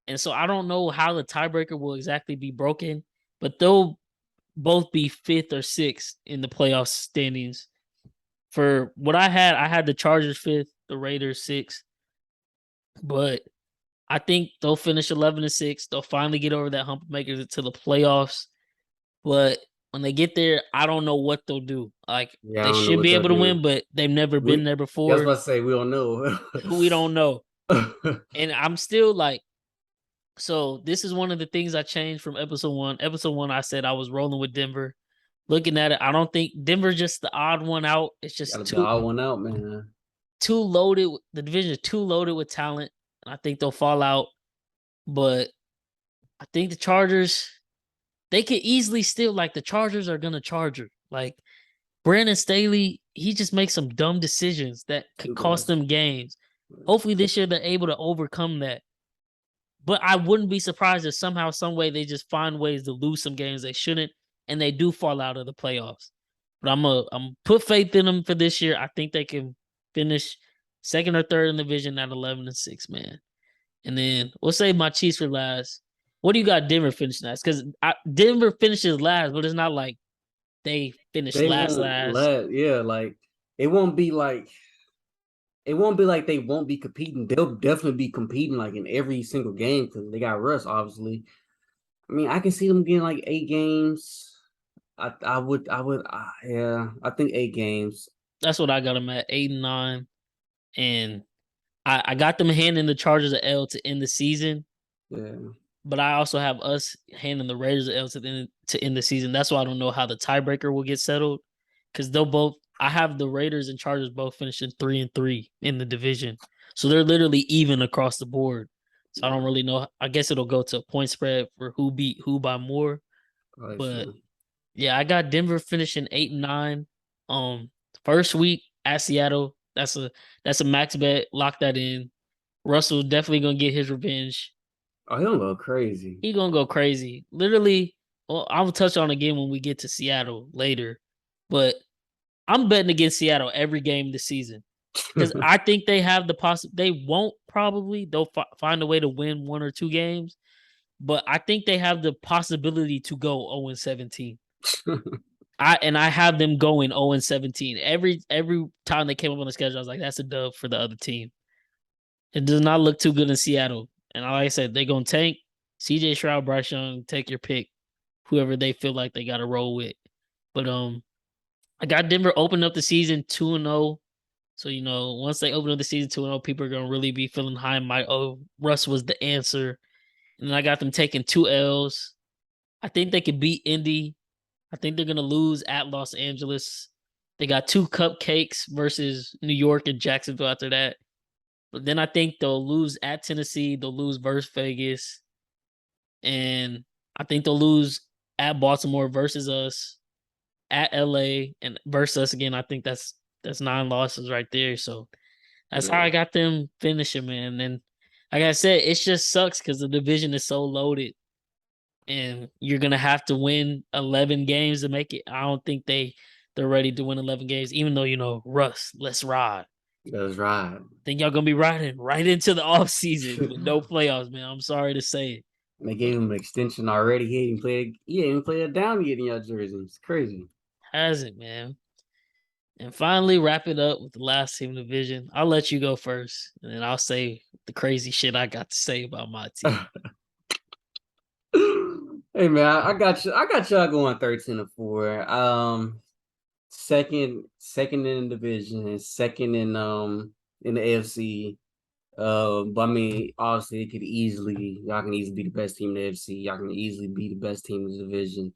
and so I don't know how the tiebreaker will exactly be broken, but they'll both be 5th or 6th in the playoff standings. For what I had the Chargers 5th, the Raiders 6th, but I think they'll finish 11-6. They'll finally get over that hump and make it to the playoffs. But when they get there, I don't know what they'll do. Like, they should be able to win, but they've never been there before.
I was about to say, we don't know.
We don't know. And I'm still like, so this is one of the things I changed from episode 1. Episode 1, I said I was rolling with Denver. Looking at it, I don't think Denver's just the odd one out. It's just
too odd one out, man.
Too loaded. The division is too loaded with talent. I think they'll fall out, but I think the Chargers, they could easily still, like, the Chargers are going to Charger. Like, Brandon Staley, he just makes some dumb decisions that could cost them games. Hopefully this year they're able to overcome that. But I wouldn't be surprised if somehow, some way, they just find ways to lose some games they shouldn't, and they do fall out of the playoffs. But I'm put faith in them for this year. I think they can finish 2nd or 3rd in the division at 11-6, man. And then we'll save my Chiefs for last. What do you got Denver finishing last? Because Denver finishes last, but it's not like they finish
They
last.
won't let, yeah, like it won't be like they won't be competing. They'll definitely be competing like in every single game because they got Russ, obviously. I mean, I can see them getting like 8 games. Yeah, I think 8 games.
That's what I got them at, 8 and 9, and I got them handing the Chargers an L to end the season.
Yeah.
But I also have us handing the Raiders an L to end the season. That's why I don't know how the tiebreaker will get settled, because they'll both. I have the Raiders and Chargers both finishing 3-3 in the division, so they're literally even across the board. So I don't really know. I guess it'll go to a point spread for who beat who by more. But yeah, I got Denver finishing 8-9. First week at Seattle. That's a max bet. Lock that in. Russell definitely gonna get his revenge.
Oh, he'll go crazy.
He gonna go crazy. Literally, well, I'll touch on again when we get to Seattle later. But I'm betting against Seattle every game this season because I think they have the They won't probably. They'll find a way to win 1 or 2 games, but I think they have the possibility to go 0-17. I have them going 0-17 every time they came up on the schedule. I was like, that's a dub for the other team. It does not look too good in Seattle, and like I said, they're gonna tank. CJ Stroud, Bryce Young, take your pick, whoever they feel like they got to roll with. But I got Denver open up the season 2-0. So once they open up the season 2-0, people are gonna really be feeling high. Russ was the answer, and then I got them taking 2 L's. I think they could beat Indy. I think they're gonna lose at Los Angeles. They got 2 cupcakes versus New York and Jacksonville after that. But then I think they'll lose at Tennessee. They'll lose versus Vegas. And I think they'll lose at Baltimore versus us, at LA, and versus us again. I think that's 9 losses right there. So that's how I got them finishing, man. And like I said, it just sucks because the division is so loaded. And you're gonna have to win 11 games to make it. I don't think they're ready to win 11 games, even though Russ, let's ride.
That's right.
Think y'all gonna be riding right into the off season with no playoffs, man. I'm sorry to say it.
They gave him an extension already. He ain't even played down yet in your jersey. It's crazy.
Hasn't, man. And finally, wrap it up with the last team division. I'll let you go first, and then I'll say the crazy shit I got to say about my team.
Hey man, I got you. I got y'all going 13-4. Second in the division and second in the AFC. But I mean, obviously, y'all can easily be the best team in the AFC. Y'all can easily be the best team in the division.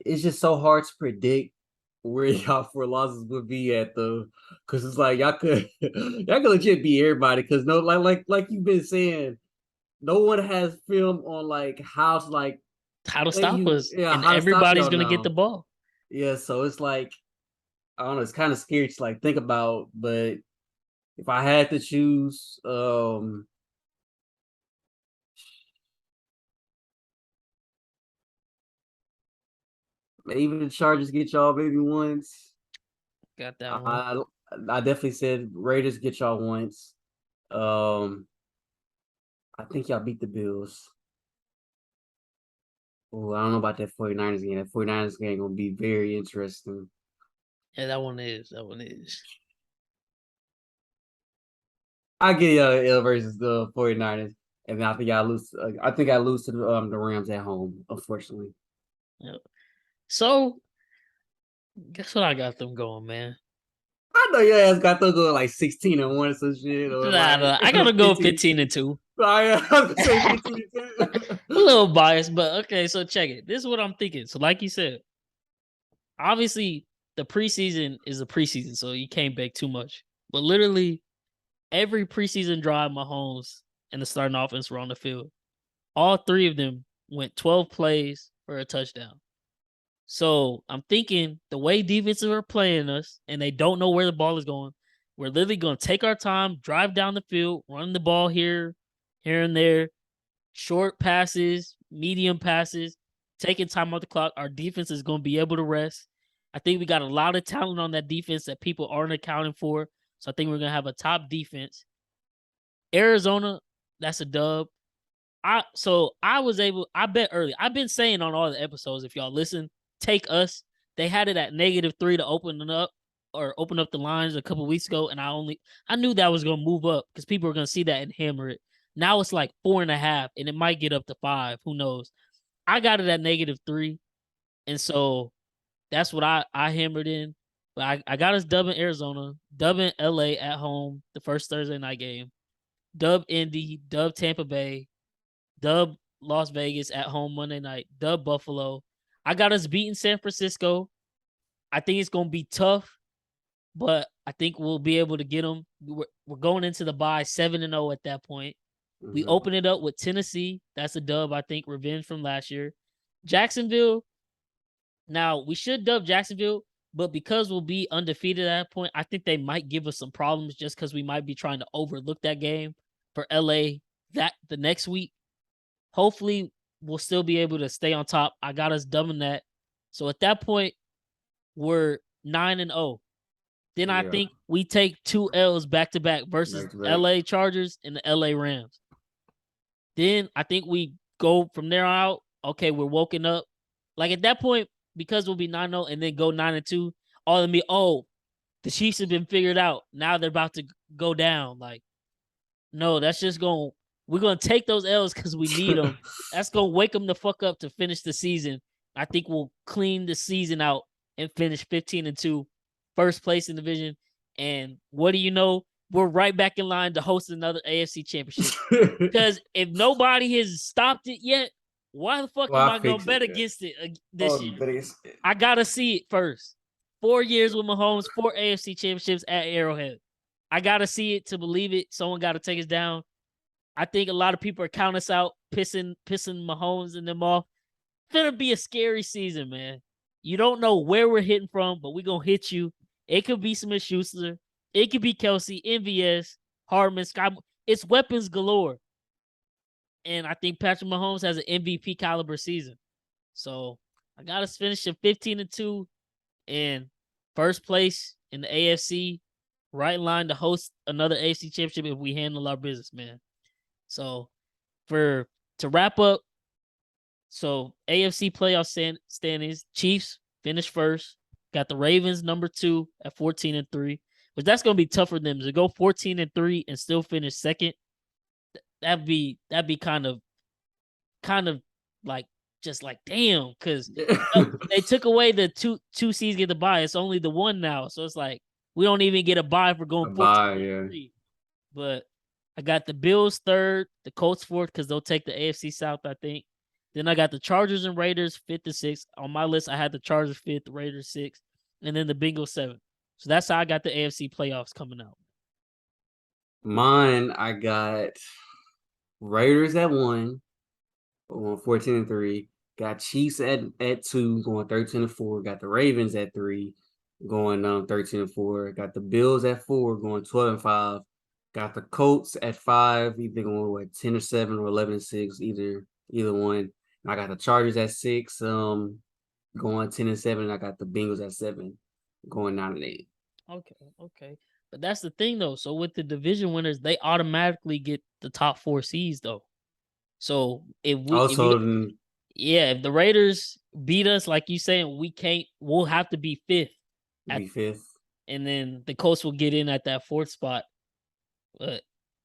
It's just so hard to predict where y'all 4 losses would be at though, because it's like y'all could legit beat everybody. Because no, like you've been saying, no one has film on like how
to stop us, and
how to stop
everybody's
y'all
gonna
now.
get the ball.
Yeah, so it's like I don't know. It's kind of scary to like think about, but if I had to choose, maybe the Chargers get y'all maybe once.
Got that one.
I definitely said Raiders get y'all once. I think y'all beat the Bills. Oh, I don't know about that 49ers game. That 49ers game gonna be very interesting.
Yeah, that one is. That one is.
I get y'all versus the 49ers. And then I think I lose. I think I lose to the Rams at home, unfortunately.
Yep. So, guess what I got them going, man?
I know your ass got them going like 16-1 or some shit. Or
Nah, I gotta go 15-2.
I say 15-2.
A little biased, but okay. So check it. This is what I'm thinking. So, like you said, obviously the preseason is a preseason, so you can't bake too much. But literally every preseason drive, Mahomes and the starting offense were on the field. All 3 of them went 12 plays for a touchdown. So I'm thinking the way defenses are playing us and they don't know where the ball is going, we're literally going to take our time, drive down the field, run the ball here and there, short passes, medium passes, taking time off the clock. Our defense is going to be able to rest. I think we got a lot of talent on that defense that people aren't accounting for. So I think we're going to have a top defense. Arizona, that's a dub. I bet early. I've been saying on all the episodes, if y'all listen, take us. They had it at -3 to open up the lines a couple weeks ago, and I knew that was gonna move up because people were gonna see that and hammer it. Now it's like 4.5, and it might get up to 5. Who knows? I got it at -3, and so that's what I hammered in. But I got us dubbing Arizona, dubbing LA at home the first Thursday night game, dub Indy, dub Tampa Bay, dub Las Vegas at home Monday night, dub Buffalo. I got us beating San Francisco. I think it's gonna be tough, but I think we'll be able to get them. We're going into the bye 7-0 at that point. Mm-hmm. We open it up with Tennessee. That's a dub, I think, revenge from last year. Jacksonville. Now, we should dub Jacksonville, but because we'll be undefeated at that point, I think they might give us some problems just because we might be trying to overlook that game for LA the next week. Hopefully, we'll still be able to stay on top. I got us dubbing that. So at that point, we're 9-0. Then I think we take 2 L's back-to-back versus LA Chargers and the LA Rams. Then I think we go from there out. Okay, we're woken up. Like at that point, because we'll be 9-0 and then go 9-2, all of me, the Chiefs have been figured out. Now they're about to go down. Like, no, that's just we're going to take those L's because we need them. That's going to wake them the fuck up to finish the season. I think we'll clean the season out and finish 15-2, first place in the division. And what do you know? We're right back in line to host another AFC championship. Because if nobody has stopped it yet, why the fuck am I going to bet against it this year? I got to see it first. 4 years with Mahomes, 4 AFC championships at Arrowhead. I got to see it to believe it. Someone got to take us down. I think a lot of people are counting us out, pissing Mahomes and them off. It's going to be a scary season, man. You don't know where we're hitting from, but we're going to hit you. It could be Smith-Schuster. It could be Kelsey, MVS, Hardman, Scott. It's weapons galore. And I think Patrick Mahomes has an MVP caliber season. So I got us finishing 15-2 and first place in the AFC, right in line to host another AFC championship if we handle our business, man. So to wrap up, so AFC playoff standings, Chiefs finished first, got the Ravens number 2 at 14-3, but that's gonna be tough for them to go 14-3 and still finish second. That'd be kind of like just like damn, because they took away the two seeds get the bye. It's only the one now, so it's like we don't even get a bye for going 14-3. But I got the Bills third, the Colts fourth because they'll take the AFC South, I think. Then I got the Chargers and Raiders 5th and 6th. On my list, I had the Chargers 5th, the Raiders 6th, and then the Bengals 7th. So that's how I got the AFC playoffs coming out.
Mine, I got Raiders at 1, going 14-3. Got Chiefs at 2, going 13-4. Got the Ravens at 3, going 13-4. Got the Bills at 4, going 12-5. Got the Colts at 5, either going 10-7 or 11-6, either one. And I got the Chargers at 6, going 10-7. And I got the Bengals at 7, going 9-8.
Okay. But that's the thing though. So with the division winners, they automatically get the top 4 seeds though. So if the Raiders beat us, like you saying, we'll have to be 5th.
Be 5th.
And then the Colts will get in at that 4th spot. But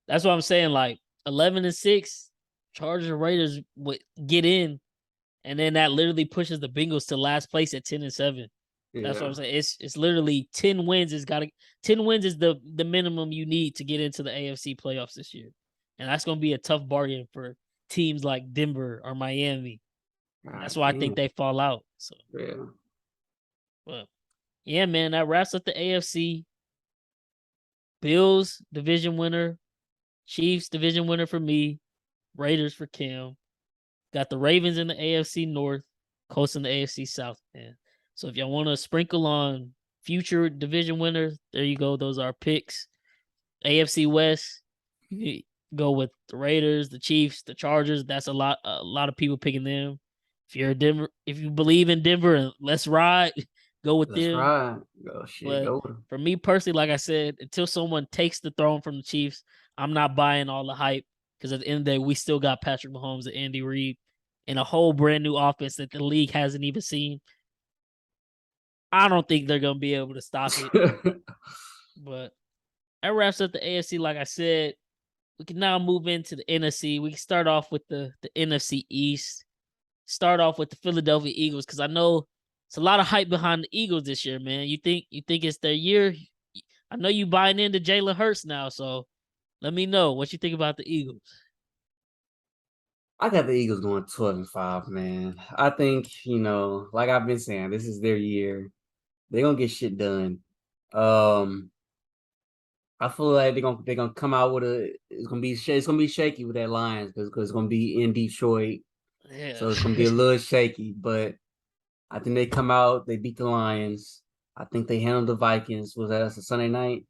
that's what I'm saying. Like 11-6, Chargers and Raiders would get in, and then that literally pushes the Bengals to last place at 10-7. Yeah. That's what I'm saying. It's literally 10 wins. 10 wins is the minimum you need to get into the AFC playoffs this year, and that's going to be a tough bargain for teams like Denver or Miami. That's why I think they fall out. So
yeah,
but yeah, man, that wraps up the AFC. Bills division winner, Chiefs division winner for me, Raiders for Kim. Got the Ravens in the AFC North, Colts in the AFC South, man. So if y'all want to sprinkle on future division winners, there you go. Those are our picks. AFC West, you go with the Raiders, the Chiefs, the Chargers. That's a lot of people picking them. If you're Denver, if you believe in Denver and let's ride, go with them.
Right. Go.
For me personally, like I said, until someone takes the throne from the Chiefs, I'm not buying all the hype because at the end of the day, we still got Patrick Mahomes and Andy Reid and a whole brand new offense that the league hasn't even seen. I don't think they're going to be able to stop it. But that wraps up the AFC. Like I said, we can now move into the NFC. We can start off with the NFC East. Start off with the Philadelphia Eagles, because I know it's a lot of hype behind the Eagles this year, man. You think it's their year? I know you buying into Jalen Hurts now, so let me know what you think about the Eagles.
I got the Eagles going 12-5, man. I think, like I've been saying, this is their year. They're gonna get shit done. I feel like they're gonna come out with it's gonna be shaky with that Lions because it's gonna be in Detroit,
Yeah.
so it's gonna be a little shaky. But I think they come out, they beat the Lions. I think they handled the Vikings. That's a Sunday night?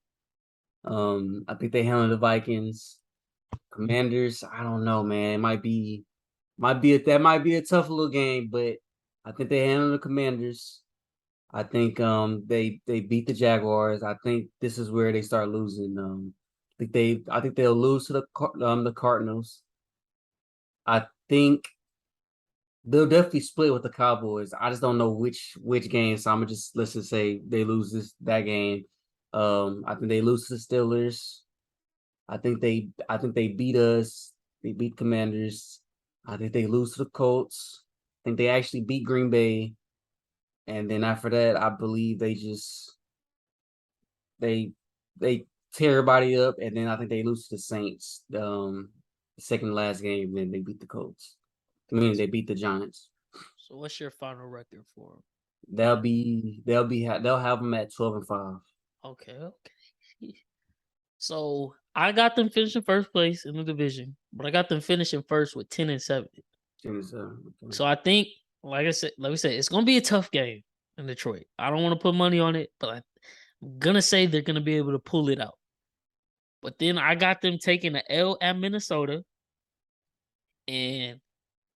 I think they handled the Vikings. Commanders, I don't know, man. It might be a tough little game, but I think they handled the Commanders. I think they beat the Jaguars. I think this is where they start losing. I think they'll lose to the Cardinals. I think they'll definitely split with the Cowboys. I just don't know which game. So let's just say they lose that game. I think they lose to the Steelers. I think they beat us. They beat Commanders. I think they lose to the Colts. I think they actually beat Green Bay. And then after that, I believe they tear everybody up, and then I think they lose to the Saints. The second to last game, then they beat the Colts. I mean, they beat the Giants.
So what's your final record for them?
They'll have them at 12-5.
Okay. So I got them finishing first place in the division, but I got them finishing first with 10-7.
10-7. Okay.
So I think, like we said, it's gonna be a tough game in Detroit. I don't want to put money on it, but I'm gonna say they're gonna be able to pull it out. But then I got them taking the L at Minnesota, and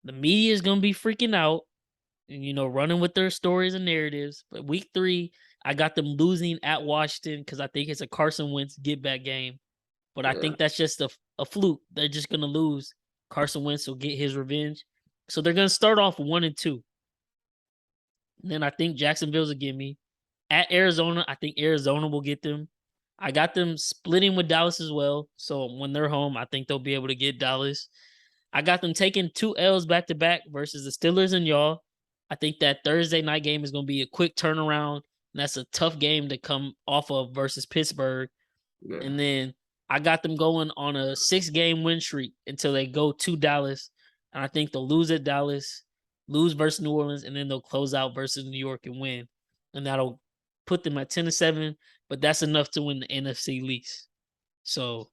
the media is gonna be freaking out and running with their stories and narratives. But week 3, I got them losing at Washington because I think it's a Carson Wentz get back game. But I think that's just a fluke. They're just gonna lose. Carson Wentz will get his revenge. So they're gonna start off 1-2. And then I think Jacksonville's a gimme. At Arizona, I think Arizona will get them. I got them splitting with Dallas as well. So when they're home, I think they'll be able to get Dallas. I got them taking 2 L's back to back versus the Steelers and y'all. I think that Thursday night game is going to be a quick turnaround. And that's a tough game to come off of versus Pittsburgh. Yeah. And then I got them going on a 6-game win streak until they go to Dallas. And I think they'll lose at Dallas, lose versus New Orleans, and then they'll close out versus New York and win. And that'll put them at 10-7, but that's enough to win the NFC least. So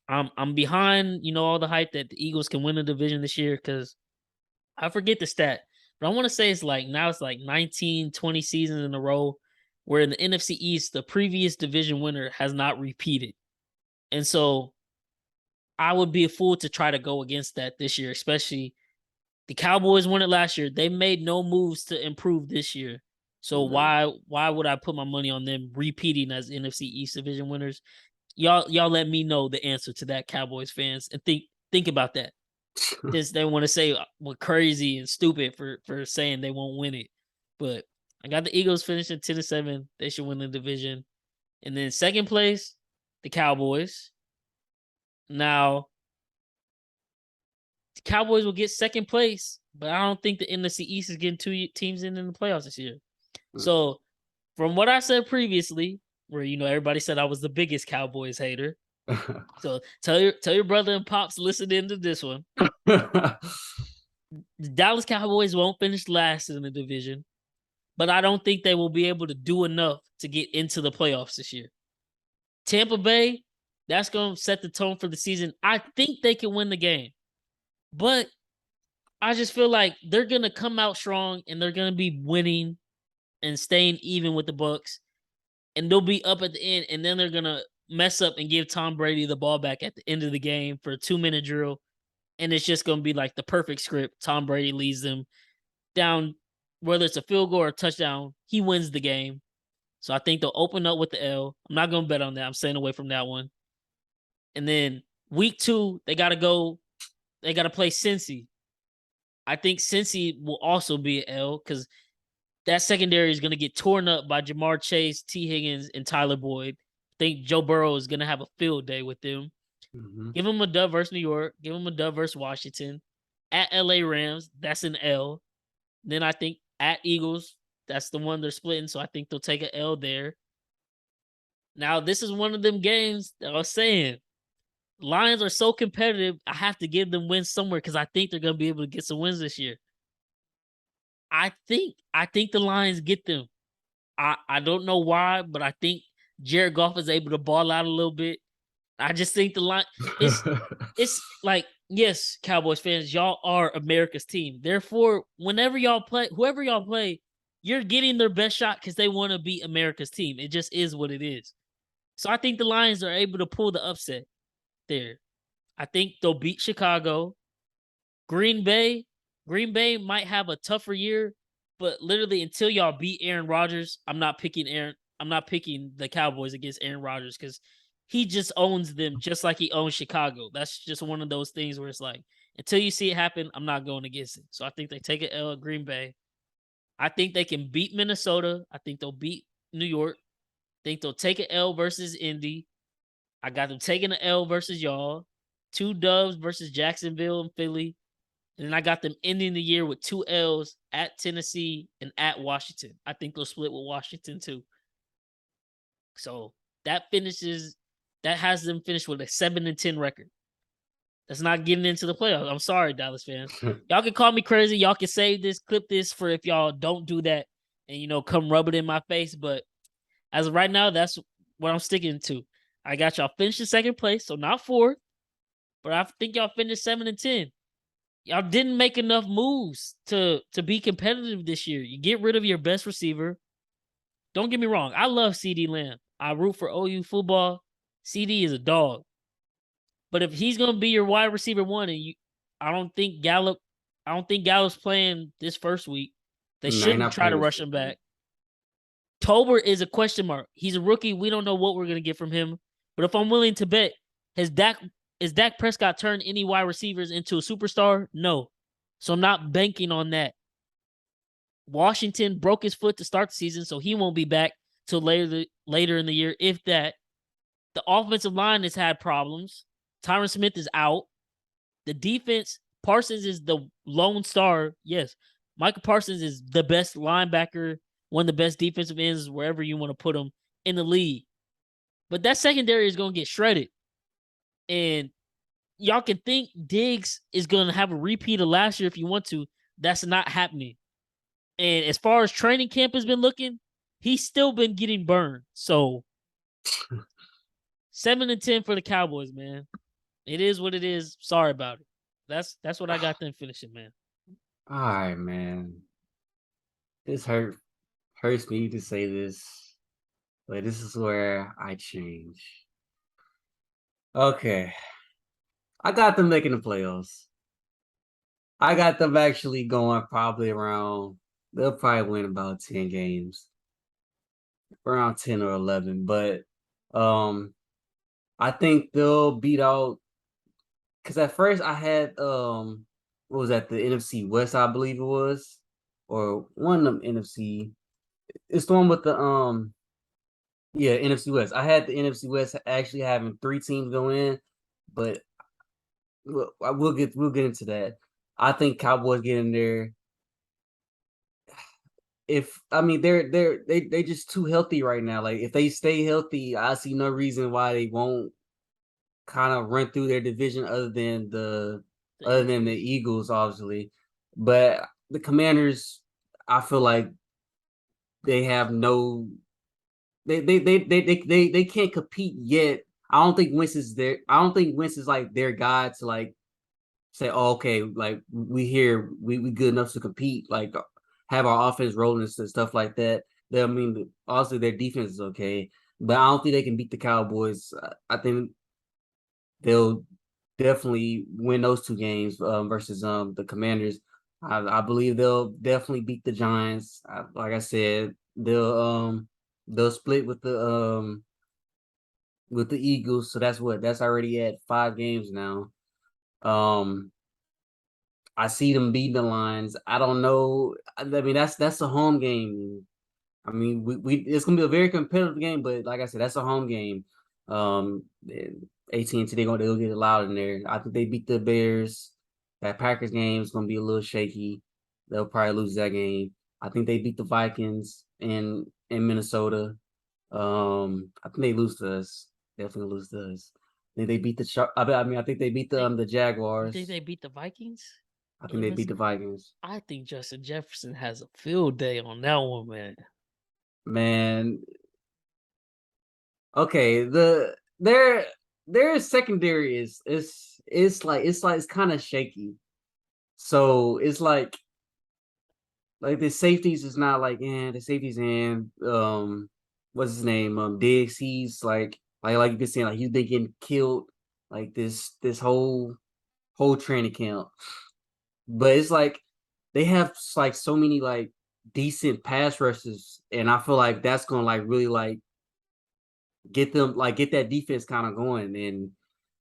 I'm behind, all the hype that the Eagles can win the division this year, because I forget the stat, but I want to say it's like 19, 20 seasons in a row where in the NFC East, the previous division winner has not repeated. And so I would be a fool to try to go against that this year, especially the Cowboys won it last year. They made no moves to improve this year. So why would I put my money on them repeating as NFC East division winners? Y'all let me know the answer to that, Cowboys fans, and think about that. Just they want to say we're crazy and stupid for saying they won't win it. But I got the Eagles finishing 10-7. They should win the division. And then second place, the Cowboys. Now, the Cowboys will get second place, but I don't think the NFC East is getting 2 teams in the playoffs this year. So, from what I said previously, where everybody said I was the biggest Cowboys hater. So tell your brother and pops listening to this one. The Dallas Cowboys won't finish last in the division, but I don't think they will be able to do enough to get into the playoffs this year. Tampa Bay, that's going to set the tone for the season. I think they can win the game, but I just feel like they're going to come out strong and they're going to be winning and staying even with the Bucs, and they'll be up at the end, and then they're going to mess up and give Tom Brady the ball back at the end of the game for a 2-minute drill, and it's just going to be like the perfect script. Tom Brady leads them down, whether it's a field goal or a touchdown, he wins the game. So I think they'll open up with the L. I'm not going to bet on that. I'm staying away from that one. And then Week 2, they got to play Cincy. I think Cincy will also be an L because that secondary is going to get torn up by Jamar Chase, T. Higgins, and Tyler Boyd. I think Joe Burrow is going to have a field day with them.
Mm-hmm.
Give him a dub versus New York. Give him a dub versus Washington. At LA Rams, that's an L. Then I think at Eagles, that's the one they're splitting, so I think they'll take an L there. Now, this is one of them games that I was saying. Lions are so competitive, I have to give them wins somewhere because I think they're going to be able to get some wins this year. I think the Lions get them. I don't know why, but I think Jared Goff is able to ball out a little bit. I just think the line it's like, yes, Cowboys fans, y'all are America's team. Therefore, whenever y'all play, whoever y'all play, you're getting their best shot because they want to be America's team. It just is what it is. So I think the Lions are able to pull the upset there. I think they'll beat Chicago. Green Bay might have a tougher year, but literally until y'all beat Aaron Rodgers, I'm not picking the Cowboys against Aaron Rodgers because he just owns them just like he owns Chicago. That's just one of those things where it's like, until you see it happen, I'm not going against it. So I think they take an L at Green Bay. I think they can beat Minnesota. I think they'll beat New York. I think they'll take an L versus Indy. I got them taking an L versus y'all. 2 dubs versus Jacksonville and Philly. And then I got them ending the year with 2 L's at Tennessee and at Washington. I think they'll split with Washington too. So that has them finish with a 7-10 record. That's not getting into the playoffs. I'm sorry, Dallas fans. Y'all can call me crazy. Y'all can save this, clip this for if y'all don't do that and come rub it in my face. But as of right now, that's what I'm sticking to. I got y'all finishing second place, so not 4th, but I think y'all finished 7-10. Y'all didn't make enough moves to be competitive this year. You get rid of your best receiver. Don't get me wrong. I love CeeDee Lamb. I root for OU football. CD is a dog. But if he's gonna be your wide receiver 1, and I don't think Gallup's playing this first week. They shouldn't try to rush him back. Tolbert is a question mark. He's a rookie. We don't know what we're gonna get from him. But if I'm willing to bet, is Dak Prescott turned any wide receivers into a superstar? No. So I'm not banking on that. Washington broke his foot to start the season, so he won't be back till later in the year, if that. The offensive line has had problems. Tyron Smith is out. The defense, Parsons is the lone star. Yes, Michael Parsons is the best linebacker, one of the best defensive ends, wherever you want to put him in the league. But that secondary is going to get shredded. And y'all can think Diggs is going to have a repeat of last year if you want to. That's not happening. And as far as training camp has been looking, he's still been getting burned. So 7-10 for the Cowboys, man. It is what it is. Sorry about it. That's what I got them finishing, man.
All right, man. This hurts me to say this, but this is where I change. Okay. I got them making the playoffs. I got them actually going probably around, they'll probably win about 10 games. Around 10 or 11. But I think they'll beat out, because at first I had what was that, the NFC West, I believe it was, or one of them NFC. It's the one with the NFC West. I had the NFC West actually having 3 teams go in, but we'll get into that. I think Cowboys get in there. They just too healthy right now. Like, if they stay healthy, I see no reason why they won't kind of run through their division other than the Eagles, obviously. But the Commanders, I feel like they have no they can't compete yet. I don't think Wentz is there. I don't think Wentz is like their guy to like say, oh, okay, like we good enough to compete, like have our offense rolling and stuff like that. Also their defense is okay, but I don't think they can beat the Cowboys. I think they'll definitely win those 2 games versus the Commanders. I believe they'll definitely beat the Giants. Like I said, they'll split with the with the Eagles. So that's already at 5 games now. Um, I see them beating the Lions. I don't know. I mean, that's a home game. I mean, we it's gonna be a very competitive game, but like I said, that's a home game. AT&T they'll get it loud in there. I think they beat the Bears. That Packers game is gonna be a little shaky. They'll probably lose that game. I think they beat the Vikings in Minnesota. I think they lose to us. Definitely lose to us. I think they beat the I think they beat the
You think
Jaguars.
they beat the Vikings?
I think they beat the Vikings.
I think Justin Jefferson has a field day on that one, man.
Man, okay, their secondary it's kind of shaky. So it's like the safeties is not like the safeties and what's his name Diggs, he's like you've been saying, like he's been getting killed like this whole training camp. But it's like they have like so many like decent pass rushes, and I feel like that's gonna like really like get that defense kind of going, and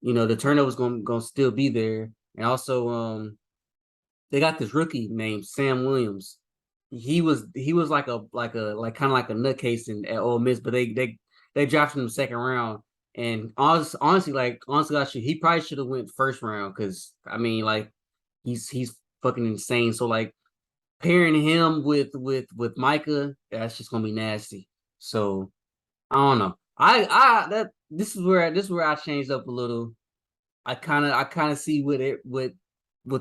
the turnovers gonna still be there, and also they got this rookie named Sam Williams. He was like kind of like a nutcase at Ole Miss, but they drafted him in the second round, and honestly, he probably should have went first round because I mean like he's fucking insane. So like pairing him with Micah, that's just gonna be nasty. So I don't know. I that this is where I changed up a little. I kind of see what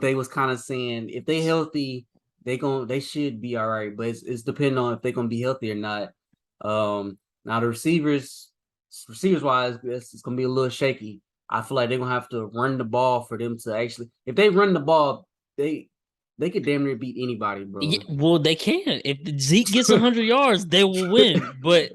they was kind of saying. If they healthy, they should be all right. But it's depending on if they're gonna be healthy or not. Now the receivers wise, it's gonna be a little shaky. I feel like they're gonna have to run the ball for them to actually. If they run the ball, they could damn near beat anybody,
Yeah,
bro.
well, they can. If Zeke gets 100 yards, they will win. But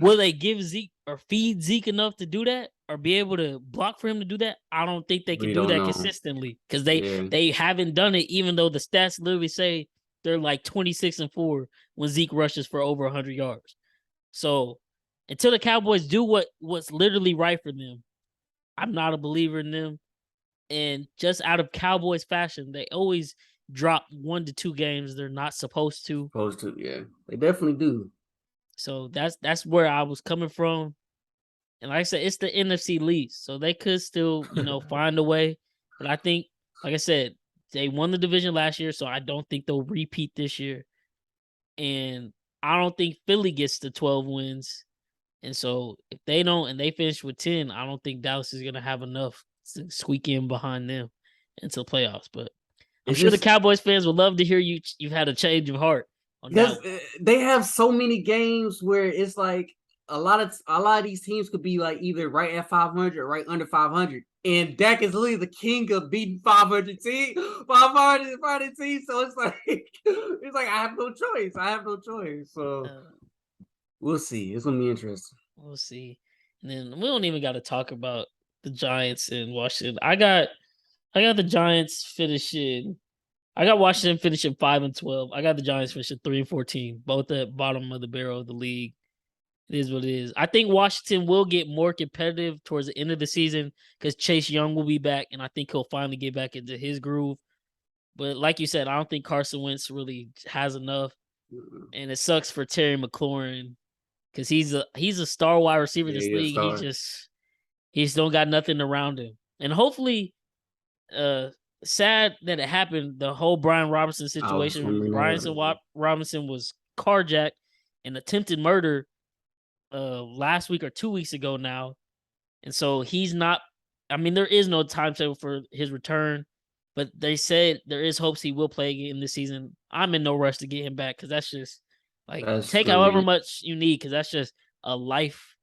will they give Zeke or feed Zeke enough to do that, or be able to block for him to do that? I don't think they can
We
do
don't
that
know.
consistently because
Yeah.
they haven't done it. Even though the stats literally say they're like 26-4 when Zeke rushes for over 100 yards. So until the Cowboys do what's literally right for them, I'm not a believer in them. And just out of Cowboys fashion, they always drop 1 to 2 games they're not supposed to.
Supposed to, yeah. They definitely do.
So that's where I was coming from. And like I said, it's the NFC least. So they could still, find a way. But I think, like I said, they won the division last year, so I don't think they'll repeat this year. And I don't think Philly gets to 12 wins. And so if they don't and they finish with 10, I don't think Dallas is gonna have enough to squeak in behind them into the playoffs. But I'm
It's
sure the
just
Cowboys fans would love to hear you've had a change of heart on that
because
one.
they have so many games where it's like a lot of these teams could be like either right at 500 or right under 500, and Dak is literally the king of beating 500 teams. So it's like I have no choice. So
Uh,
we'll see. It's gonna be interesting.
we'll see. And then we don't even got to talk about the Giants in Washington. I got the Giants finishing. I got Washington finishing 5-12. I got the Giants finishing 3-14, both at bottom of the barrel of the league. It is what it is. I think Washington will get more competitive towards the end of the season because Chase Young will be back, and I think he'll finally get back into his groove. But like you said, I don't think Carson Wentz really has enough, and it sucks for Terry McLaurin because he's a star wide receiver in
Yeah,
this
you're a
league.
star.
He just don't got nothing around him, and hopefully, sad that it happened. The whole Brian Robinson
I was
situation.
wondering that.
Robinson was carjacked and attempted murder last week or 2 weeks ago now. And so he's not, I mean, there is no timetable for his return, but they said there is hopes he will play again this season. I'm in no rush to get him back because that's just like
That's
take
gonna
however
be
much you need because that's just a life,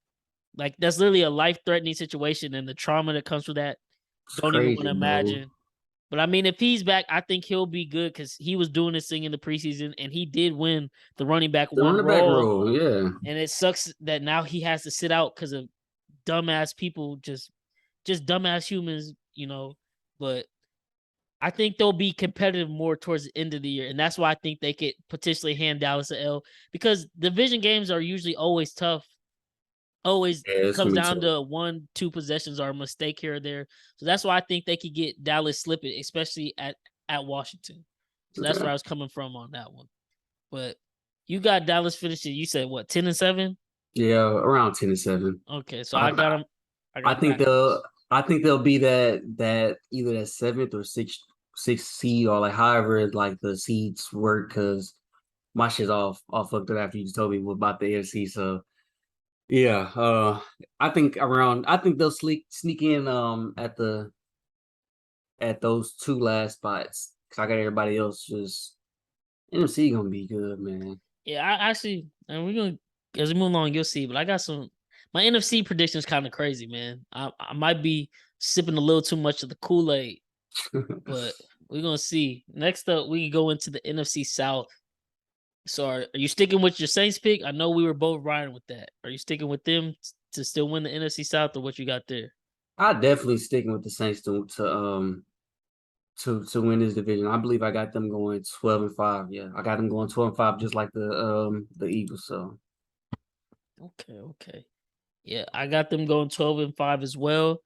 like that's literally a life threatening situation, and the trauma that comes with that.
it's
Don't even want
crazy,
to
bro.
imagine. But I mean, if he's back, I think he'll be good because he was doing this thing in the preseason and he did win the running back
The
one
running back
role.
role, yeah.
And it sucks that now he has to sit out because of dumbass people, just dumbass humans, But I think they'll be competitive more towards the end of the year, and that's why I think they could potentially hand Dallas a L because division games are usually always tough. Always
Yeah, it's
comes
gonna be
down
tough.
to 1-2 possessions or a mistake here or there. So that's why I think they could get Dallas slipping, especially at Washington. So that's where
Okay.
I was coming from on that one. But you got Dallas finishing. You said what, 10-7?
Yeah, around 10-7.
Okay, so I
I
got them. I
I
got
think
Packers.
they'll be that either that seventh or sixth seed or like however like the seeds work because my shit's all fucked up after you just told me about the AFC. So yeah, I think they'll sneak in at those two last spots because I got everybody else just NFC gonna be good, man.
Yeah, I actually, and we're gonna as we move along, you'll see. But I got some. My NFC predictions kind of crazy, man. I might be sipping a little too much of the Kool Aid, but we're gonna see. Next up, we can go into the NFC South. So, are you sticking with your Saints pick? I know we were both riding with that. Are you sticking with them to still win the NFC South, or what you got there?
I definitely sticking with the Saints to win this division. I believe I got them going 12-5. Yeah, I got them going 12-5, just like the Eagles. So
Okay. Yeah, I got them going 12-5 as well.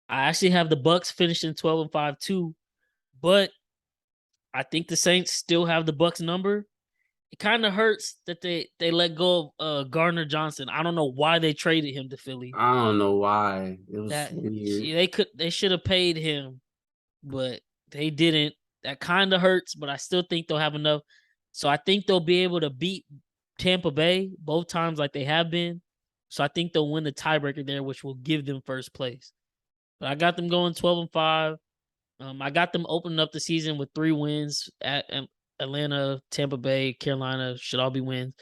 I actually have the Bucks finishing 12-5 too, but I think the Saints still have the Bucks number. It kind of hurts that they let go of Gardner Johnson. I don't know why they traded him to Philly.
I don't know why it was
That
weird.
they should have paid him, but they didn't. That kind of hurts, but I still think they'll have enough. So I think they'll be able to beat Tampa Bay both times like they have been. So I think they'll win the tiebreaker there, which will give them first place. But I got them going 12-5. I got them opening up the season with 3 wins at Atlanta, Tampa Bay, Carolina should all be wins.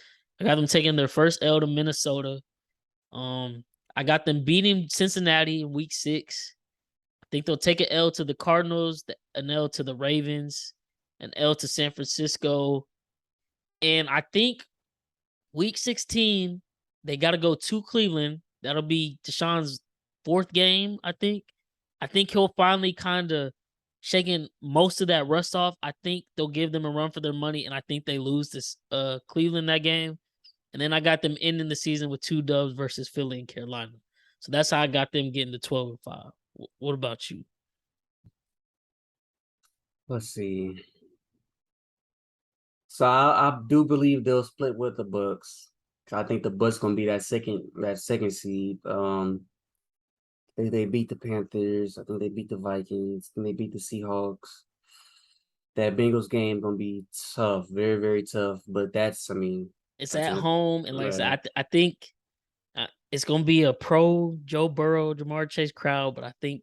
I got them taking their first L to Minnesota. Um, I got them beating Cincinnati in week 6. I think they'll take an L to the Cardinals, an L to the Ravens, an L to San Francisco. And I think week 16, they got to go to Cleveland. That'll be Deshaun's 4th game, I think. I think he'll finally kind of shaking most of that rust off. I think they'll give them a run for their money, and I think they lose this Cleveland that game. And then I got them ending the season with 2 dubs versus Philly and Carolina. So that's how I got them getting to 12-5. What about you?
Let's see. So I do believe they'll split with the Bucks. I think the Bucks gonna be that second seed. They beat the Panthers. I think they beat the Vikings. And they beat the Seahawks. That Bengals game gonna be tough, very very tough. But
It's
that's
at
a
home, and like I
right.
said, I think it's gonna be a pro Joe Burrow, Jamar Chase crowd, but I think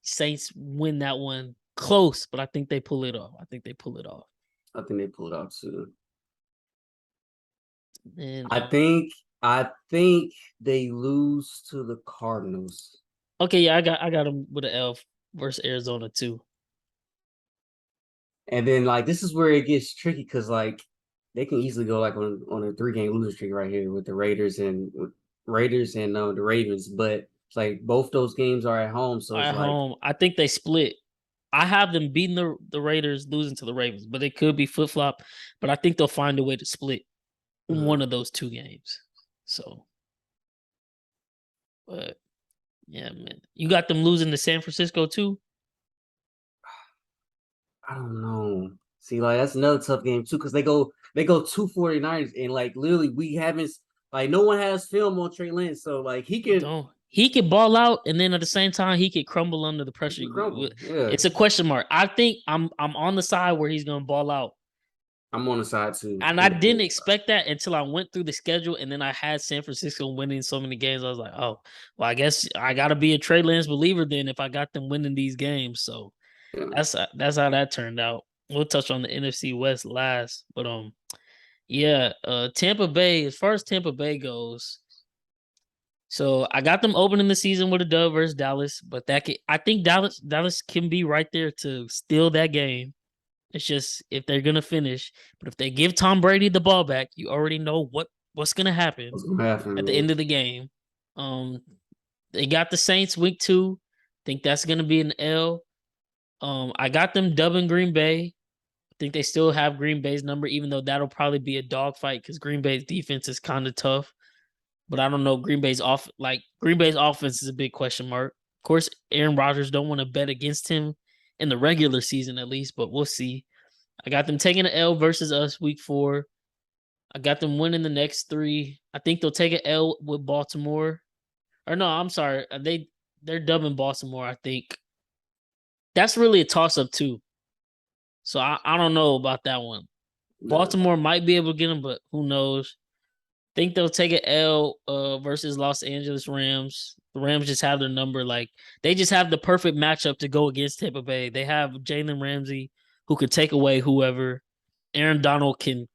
Saints win that one close, but I think they pull it off. I think they pull it off.
I think they pulled out too.
And
I think they lose to the Cardinals.
okay, yeah, I got them with an L versus Arizona too.
And then like this is where it gets tricky because like they can easily go like on a 3-game losing streak right here with the Raiders and the Ravens, but it's like both those games are at home, so it's
At
like
home, I think they split. I have them beating the Raiders, losing to the Ravens, but it could be flip flop. But I think they'll find a way to split one of those 2 games. So, but yeah, man, you got them losing to San Francisco too.
I don't know. See, like that's another tough game too because they go 2 49ers and like literally we haven't like no one has film on Trey Lance, so like
Don't he could ball out, and then at the same time he could crumble under the
he
pressure.
can crumble. Yeah,
It's a question mark. I think I'm on the side where he's gonna ball out,
I'm on the side too.
and I
I'm on
didn't
the
expect that until I went through the schedule, and then I had San Francisco winning so many games. I was like, oh, well, I guess I got to be a Trey Lance believer then if I got them winning these games. So
side.
that's how that turned out. We'll touch on the NFC West last, but yeah, Tampa Bay. As far as Tampa Bay goes, so I got them opening the season with a dub versus Dallas, but I think Dallas can be right there to steal that game. It's just if they're gonna finish, but if they give Tom Brady the ball back, you already know what's gonna happen
What's gonna happen,
at the
man?
end of the game. Um, they got the Saints week 2. Think that's gonna be an L. I got them dubbing Green Bay. I think they still have Green Bay's number, even though that'll probably be a dogfight because Green Bay's defense is kind of tough. but I don't know Green Bay's offense is a big question mark. Of course, Aaron Rodgers don't want to bet against him in the regular season at least, but we'll see. I got them taking an L versus us week 4. I got them winning the next 3. I think they'll take an L with Baltimore. Or no, I'm sorry. They're dubbing Baltimore, I think. That's really a toss-up too. So I don't know about that one. Baltimore might be able to get them, but who knows? Think they'll take an L versus Los Angeles Rams. The Rams just have their number. Like they just have the perfect matchup to go against Tampa Bay. They have Jalen Ramsey who could take away whoever. Aaron Donald can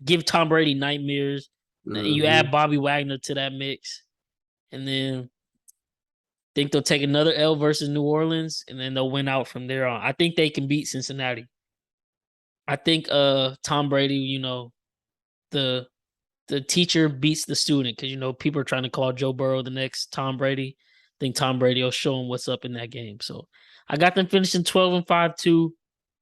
give Tom Brady nightmares. And you add Bobby Wagner to that mix. And then think they'll take another L versus New Orleans, and then they'll win out from there on. I think they can beat Cincinnati. I think Tom Brady, the teacher beats the student because people are trying to call Joe Burrow the next Tom Brady. I think Tom Brady will show him what's up in that game. So I got them finishing 12-5 too.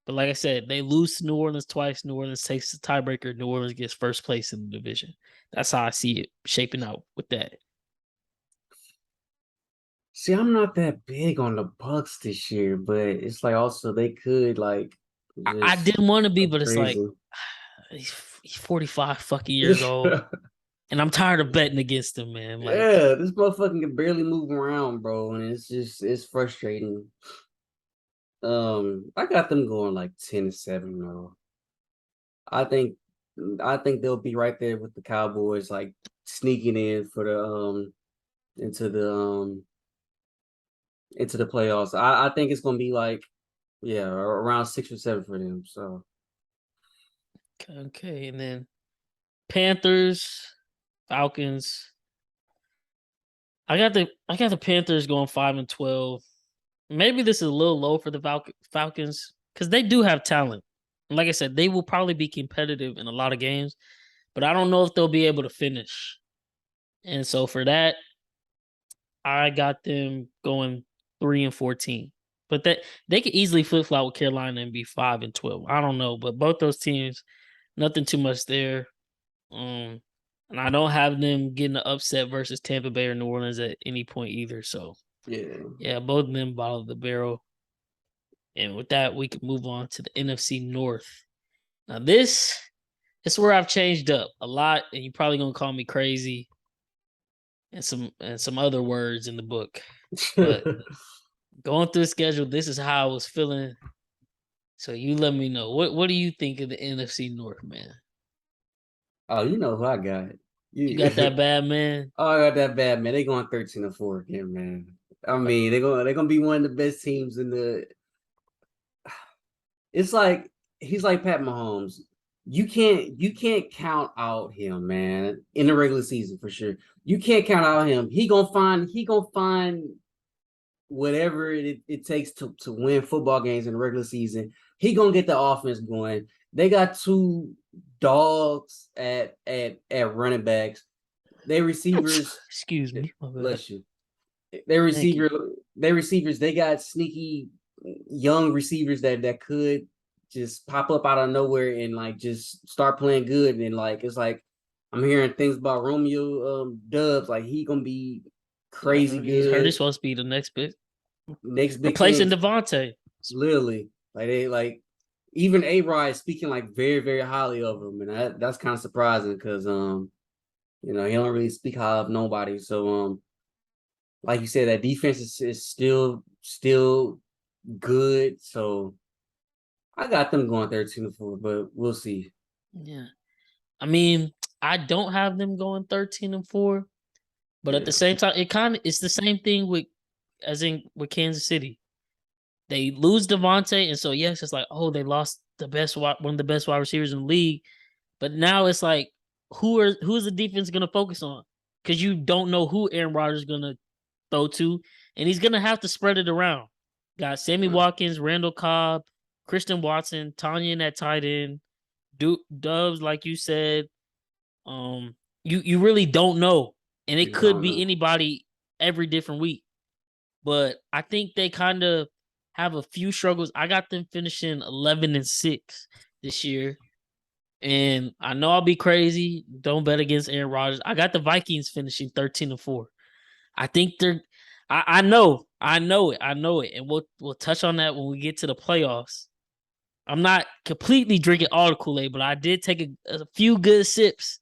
But like I said, they lose to New Orleans twice. New Orleans takes the tiebreaker. New Orleans gets first place in the division. That's how I see it shaping out with that.
See, I'm not that big on the Bucks this year, but it's like also they could like
I didn't want to be, but it's
crazy.
like he's 45 fucking years old. And I'm tired of betting against him, man. Like,
yeah, this motherfucker can barely move around, bro, and it's frustrating. I got them going like 10-7 though. I think I think they'll be right there with the Cowboys, like sneaking in for the into the into the playoffs. I think it's gonna be like around 6 or 7 for them. So
okay, and then Panthers, Falcons. I got the Panthers going 5-12. Maybe this is a little low for the Falcons because they do have talent. And like I said, they will probably be competitive in a lot of games, but I don't know if they'll be able to finish. And so for that, I got them going 3-14. But that they could easily flip flop with Carolina and be 5-12. I don't know, but both those teams, nothing too much there. And I don't have them getting an upset versus Tampa Bay or New Orleans at any point either. So yeah, both of them bottom of the barrel. And with that, we can move on to the NFC North. Now this is where I've changed up a lot, and you're probably gonna call me crazy and some other words in the book. But going through the schedule, this is how I was feeling. So you let me know. What do you think of the NFC North, man?
Oh, you know who I got.
You got that bad, man?
Oh, I got that bad, man. They going 13-4 again, man. I mean, they're gonna be one of the best teams in the. It's like he's like Pat Mahomes. You can't count out him, man, in the regular season for sure. You can't count out him. He gonna find whatever it takes to win football games in the regular season. He gonna get the offense going. They got 2 dogs at running backs. They receivers.
Excuse me.
Bless you. They receivers. They got sneaky young receivers that could just pop up out of nowhere and like just start playing good. And like it's like I'm hearing things about Romeo Dubs. Like he gonna be crazy good.
Heard he's supposed to be the next big
replacing
Devontae.
Literally, like even A-Rod is speaking like very very highly of him, and that's kind of surprising because he don't really speak high of nobody. So like you said, that defense is still good. So I got them going 13-4, but we'll see.
Yeah. I mean, I don't have them going 13-4, but at the same time, it's the same thing with Kansas City. They lose Devontae, and so yes, it's like, oh, they lost one of the best wide receivers in the league. But now it's like, who's the defense gonna focus on? Because you don't know who Aaron Rodgers is gonna throw to, and he's gonna have to spread it around. Got Sammy Watkins, Randall Cobb, Christian Watson, Tanya at tight end, Dubs, like you said. You really don't know, and it could be anybody every different week. But I think they kind of have a few struggles. I got them finishing 11-6 this year. And I know I'll be crazy. Don't bet against Aaron Rodgers. I got the Vikings finishing 13-4. I think they're. I know it, and we'll touch on that when we get to the playoffs. I'm not completely drinking all the Kool-Aid, but I did take a few good sips,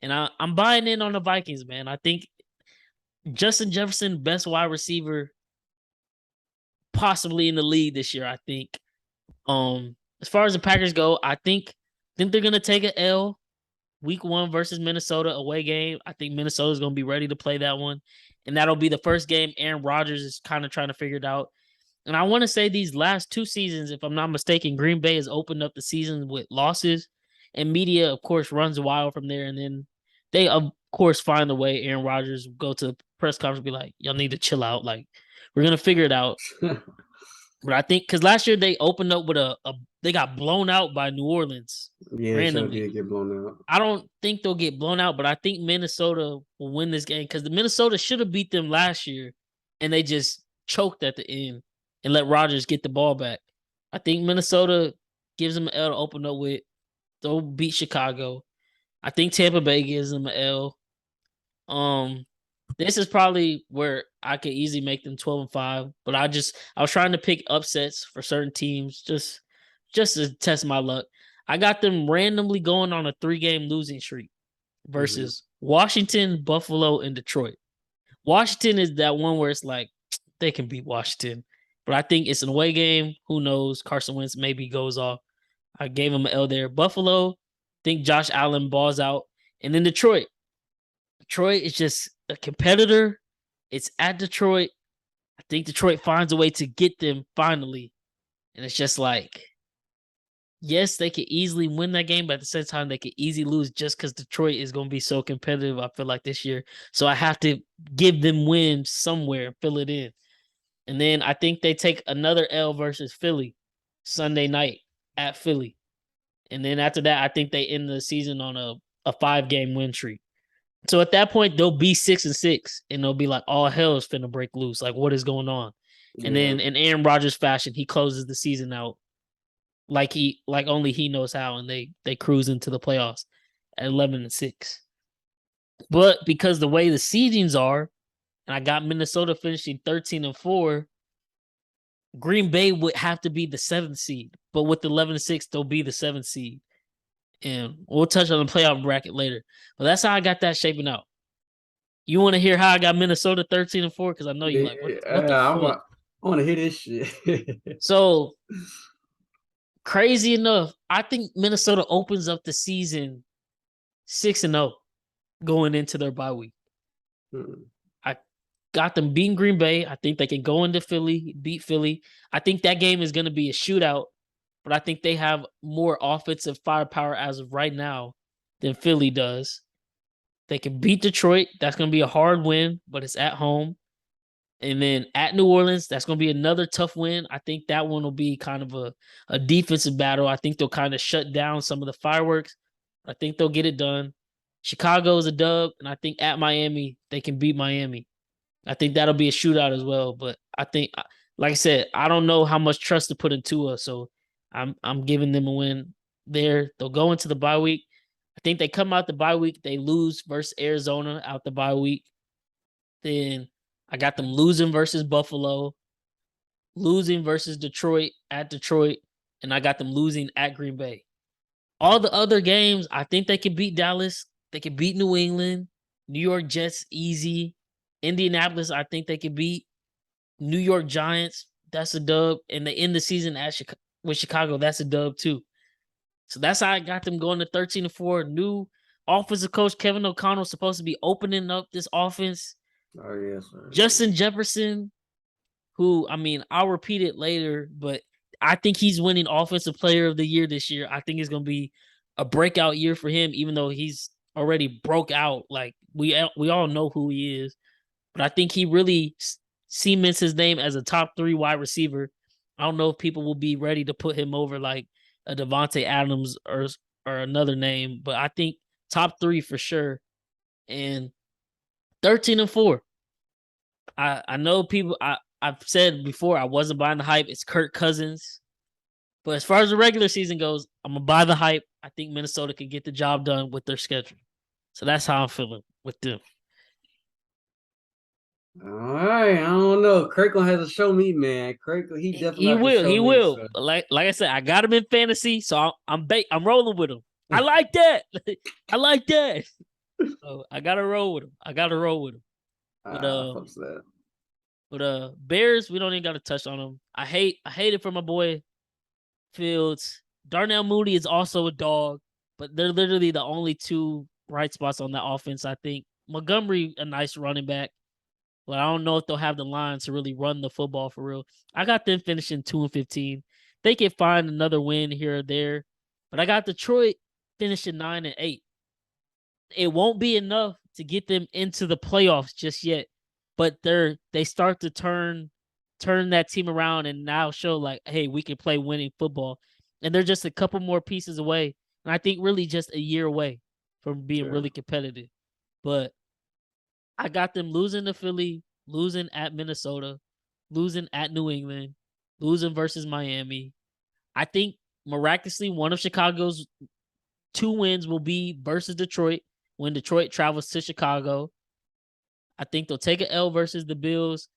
and I'm buying in on the Vikings, man. I think Justin Jefferson, best wide receiver possibly in the league this year. I think. As far as the Packers go, I think they're gonna take an L week 1 versus Minnesota away game. I think Minnesota's gonna be ready to play that one, and that'll be the first game Aaron Rodgers is kind of trying to figure it out. And I want to say these last 2 seasons, if I'm not mistaken, Green Bay has opened up the season with losses, and media, of course, runs wild from there. And then they, of course, find a way. Aaron Rodgers go to the press conference and be like, "Y'all need to chill out. Like, we're gonna figure it out." But I think because last year they opened up with they got blown out by New Orleans
Yeah,
randomly.
Sure did get blown out.
I don't think they'll get blown out, but I think Minnesota will win this game because the Minnesota should have beat them last year, and they just choked at the end and let Rodgers get the ball back. I think Minnesota gives them an L to open up with. They'll beat Chicago. I think Tampa Bay gives them an L. This is probably where I could easily make them 12-5, but I was trying to pick upsets for certain teams just to test my luck. I got them randomly going on a 3-game losing streak versus Washington, Buffalo, and Detroit. Washington is that one where it's like they can beat Washington, but I think it's an away game. Who knows? Carson Wentz maybe goes off. I gave him an L there. Buffalo, think Josh Allen balls out, and then Detroit. Detroit is just a competitor. It's at Detroit. I think Detroit finds a way to get them finally. And it's just like, yes, they could easily win that game, but at the same time, they could easily lose just because Detroit is going to be so competitive, I feel like, this year. So I have to give them wins somewhere and fill it in. And then I think they take another L versus Philly Sunday night at Philly. And then after that, I think they end the season on a 5-game win streak. So at that point, they'll be 6-6, and they'll be like, all hell is finna break loose. Like, what is going on? Yeah. And then in Aaron Rodgers fashion, he closes the season out like only he knows how, and they cruise into the playoffs at 11-6. But because the way the seedings are, and I got Minnesota finishing 13-4, Green Bay would have to be the 7th seed. But with 11-6, they'll be the 7th seed. And we'll touch on the playoff bracket later. But that's how I got that shaping out. You want to hear how I got Minnesota 13-4? Because I know you like, what the fuck?
I want to hear this shit.
So, crazy enough, I think Minnesota opens up the season 6-0 going into their bye week. I got them beating Green Bay. I think they can go into Philly, beat Philly. I think that game is going to be a shootout. But I think they have more offensive firepower as of right now than Philly does. They can beat Detroit. That's going to be a hard win, but it's at home. And then at New Orleans, that's going to be another tough win. I think that one will be kind of a defensive battle. I think they'll kind of shut down some of the fireworks. I think they'll get it done. Chicago is a dub, and I think at Miami, they can beat Miami. I think that'll be a shootout as well. But I think, like I said, I don't know how much trust to put into us, so I'm giving them a win there. They'll go into the bye week. I think they come out the bye week. They lose versus Arizona out the bye week. Then I got them losing versus Buffalo, losing versus Detroit at Detroit, and I got them losing at Green Bay. All the other games, I think they can beat Dallas. They can beat New England. New York Jets, easy. Indianapolis, I think they can beat. New York Giants, that's a dub. And they end the season with Chicago, that's a dub too. So that's how I got them going to 13-4. New offensive coach Kevin O'Connell supposed to be opening up this offense.
Oh, yes, sir.
Justin Jefferson, who, I mean, I'll repeat it later, but I think he's winning Offensive Player of the Year this year. I think it's going to be a breakout year for him, even though he's already broke out. Like, we all know who he is. But I think he really cements his name as a top 3 wide receiver. I don't know if people will be ready to put him over like a Devontae Adams or another name, but I think top 3 for sure. And 13-4. I know people. I've said before I wasn't buying the hype. It's Kirk Cousins. But as far as the regular season goes, I'm gonna buy the hype. I think Minnesota can get the job done with their schedule. So that's how I'm feeling with them.
All right, I don't know. Kirk gonna have to show me, man. Kirk, he definitely
He
have to
will.
show
He
me.
will.
So.
Like I said, I got him in fantasy, so I'm rolling with him. I like that. I like that. So I gotta roll with him. But
Fuck that.
Bears, we don't even gotta touch on them. I hate it for my boy Fields. Darnell Mooney is also a dog, but they're literally the only two bright spots on that offense. I think Montgomery, a nice running back. But I don't know if they'll have the line to really run the football for real. I got them finishing 2-15. They can find another win here or there. But I got Detroit finishing 9-8. It won't be enough to get them into the playoffs just yet. But they start to turn that team around and now show like, hey, we can play winning football. And they're just a couple more pieces away. And I think really just a year away from being really competitive. But I got them losing to Philly, losing at Minnesota, losing at New England, losing versus Miami. I think miraculously one of Chicago's 2 wins will be versus Detroit when Detroit travels to Chicago. I think they'll take an L versus the Bills,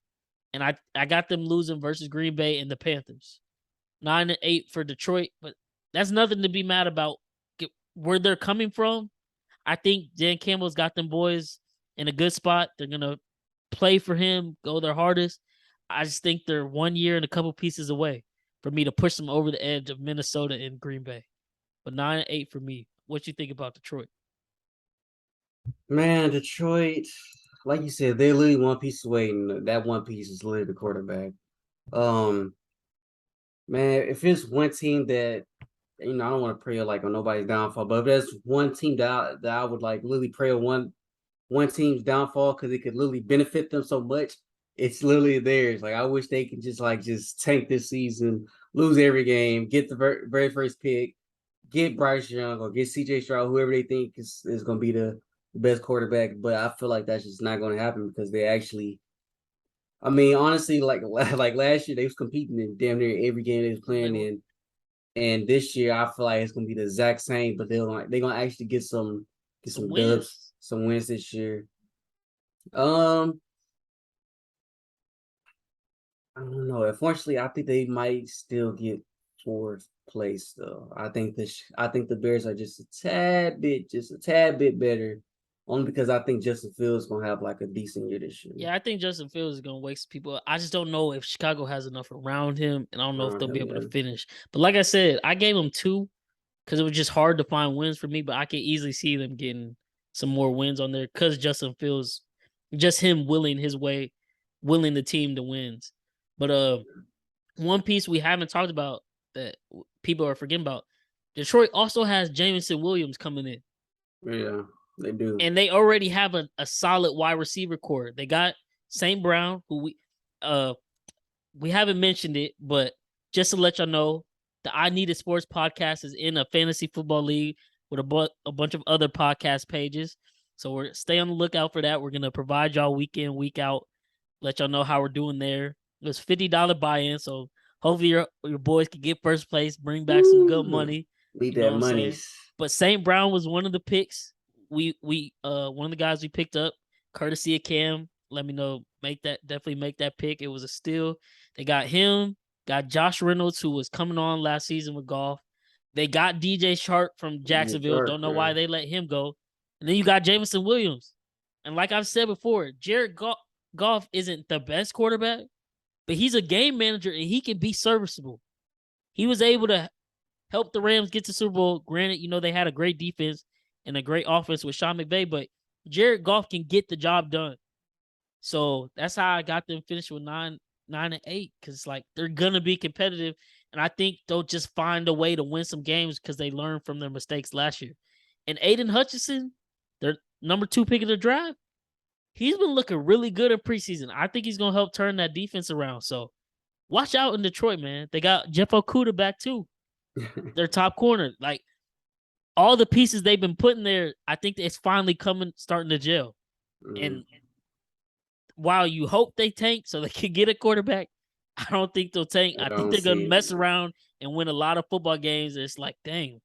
and I got them losing versus Green Bay and the Panthers. 9-8 for Detroit, but that's nothing to be mad about. Where they're coming from, I think Dan Campbell's got them boys in a good spot. They're gonna play for him, go their hardest. I just think they're 1 year and a couple pieces away for me to push them over the edge of Minnesota and Green Bay. But 9-8 for me. What you think about Detroit?
Man, Detroit, like you said, they're literally one piece away, and that one piece is literally the quarterback. Um, man, if it's one team that I don't want to pray like on nobody's downfall, but if there's one team that I would like literally pray on one team's downfall because it could literally benefit them so much, it's literally theirs. Like I wish they could just tank this season, lose every game, get the very first pick, get Bryce Young or get CJ Stroud, whoever they think is going to be the best quarterback. But I feel like that's just not going to happen because they actually. I mean, honestly, like last year, they was competing in damn near every game they was playing in, and this year I feel like it's gonna be the exact same. But they're gonna actually get some dubs, some wins this year. I don't know. Unfortunately, I think they might still get fourth place though. I think the Bears are just a tad bit better. Only because I think Justin Fields gonna have like a decent year this year.
Yeah, I think Justin Fields is gonna wake some people up. I just don't know if Chicago has enough around him, and I don't know if they'll be able to finish. But like I said, I gave them 2 because it was just hard to find wins for me. But I can easily see them getting some more wins on there because Justin Fields, just him willing the team to wins. But one piece we haven't talked about that people are forgetting about, Detroit also has Jameson Williams coming in.
Yeah, they do.
And they already have a solid wide receiver core. They got St. Brown, who we haven't mentioned it, but just to let y'all know, the I Needed Sports Podcast is in a fantasy football league with a bunch of other podcast pages. So stay on the lookout for that. We're gonna provide y'all week in, week out, let y'all know how we're doing there. It was $50 buy-in, so hopefully your boys can get first place, bring back some good money.
Need that money.
But St. Brown was one of the picks. We one of the guys we picked up, courtesy of Cam. Let me know. Definitely make that pick. It was a steal. They got him, got Josh Reynolds, who was coming on last season with golf. They got DJ Sharp from Jacksonville. Don't know why they let him go. And then you got Jameson Williams. And like I've said before, Jared Goff isn't the best quarterback, but he's a game manager and he can be serviceable. He was able to help the Rams get to Super Bowl. Granted, they had a great defense and a great offense with Sean McVay, but Jared Goff can get the job done. So that's how I got them finished with 9-8 because like they're gonna be competitive, and I think they'll just find a way to win some games because they learned from their mistakes last year. And Aiden Hutchinson, their number 2 pick of the draft, he's been looking really good in preseason. I think he's gonna help turn that defense around. So watch out in Detroit, man. They got Jeff Okudah back too. Their top corner, like all the pieces they've been putting there, I think it's finally starting to gel. And while you hope they tank so they can get a quarterback, I don't think they'll tank. I think they're gonna mess around and win a lot of football games. It's like, dang,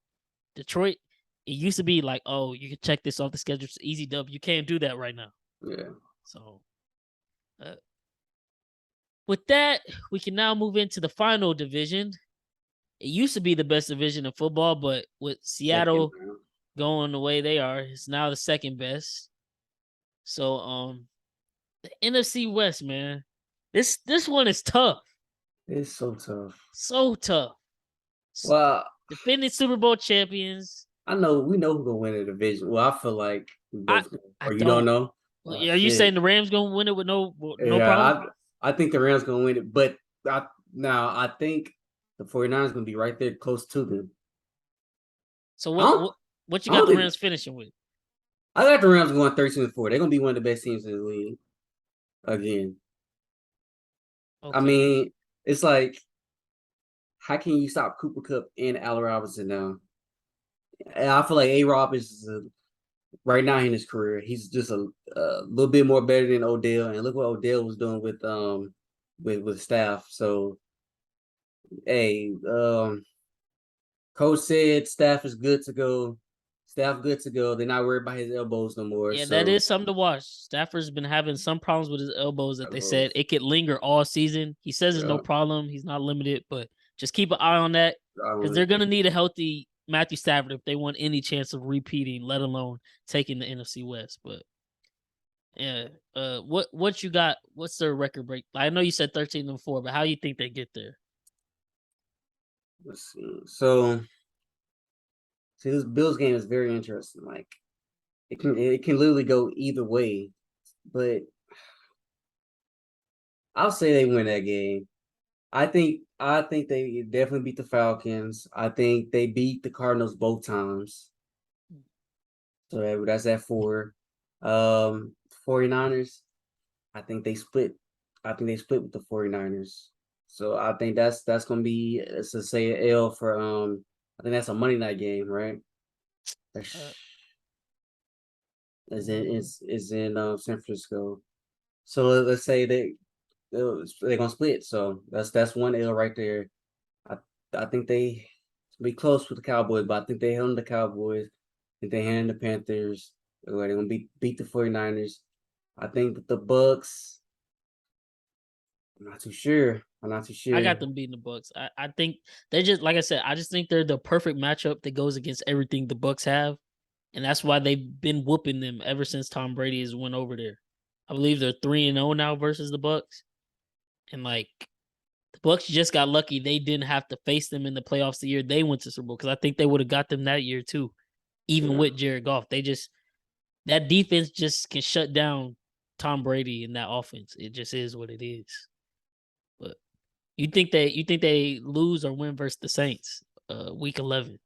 Detroit. It used to be like, oh, you can check this off the schedule. It's easy dub. You can't do that right now.
Yeah.
So, with that, we can now move into the final division. It used to be the best division in football, but with Seattle going the way they are, it's now the second best. So, the NFC West, man, this one is tough.
It's so tough.
So tough.
Well,
defending Super Bowl champions.
We know who's gonna win the division. Well, I feel like we both or you don't know.
Are you saying the Rams gonna win it with no problem?
I think the Rams gonna win it, but I think the 49ers gonna be right there close to them.
So what you got the Rams finishing with?
I got the Rams going 13-4. They're gonna be one of the best teams in the league again. Okay. I mean, it's like, how can you stop Cooper Kupp and Allen Robinson now? And I feel like A-Rob is right now in his career, he's just a little bit more better than Odell. And look what Odell was doing with staff. So, hey, coach said staff is good to go. Staff good to go. They're not worried about his elbows no more.
Yeah, that is something to watch. Stafford's been having some problems with his elbows that they said it could linger all season. He says there's no problem. He's not limited, but just keep an eye on that because they're going to need a healthy Matthew Stafford if they want any chance of repeating, let alone taking the NFC West. But yeah, what you got? What's their record break? I know you said 13-4, but how you think they get there?
Let's see. So, this Bills game is very interesting. Like, it can literally go either way, but I'll say they win that game. I think they definitely beat the Falcons. I think they beat the Cardinals both times. So that's at 4. 49ers, I think they split. I think they split with the 49ers. So I think that's gonna be, let's just say, an L for I think that's a Monday night game, right? Is in San Francisco. So let's say they're gonna split. So that's one L right there. I think they be close with the Cowboys, but I think they handle the Cowboys. I think they handle the Panthers. They're gonna beat the 49ers. I think that the Bucks, I'm not too sure.
I got them beating the Bucks. I think they just, like I said, I just think they're the perfect matchup that goes against everything the Bucks have. And that's why they've been whooping them ever since Tom Brady has went over there. I believe they're 3-0 now versus the Bucks. And like, the Bucks just got lucky they didn't have to face them in the playoffs the year they went to Super Bowl, because I think they would have got them that year too, even with Jared Goff. That defense just can shut down Tom Brady in that offense. It just is what it is. But you think they lose or win versus the Saints week 11?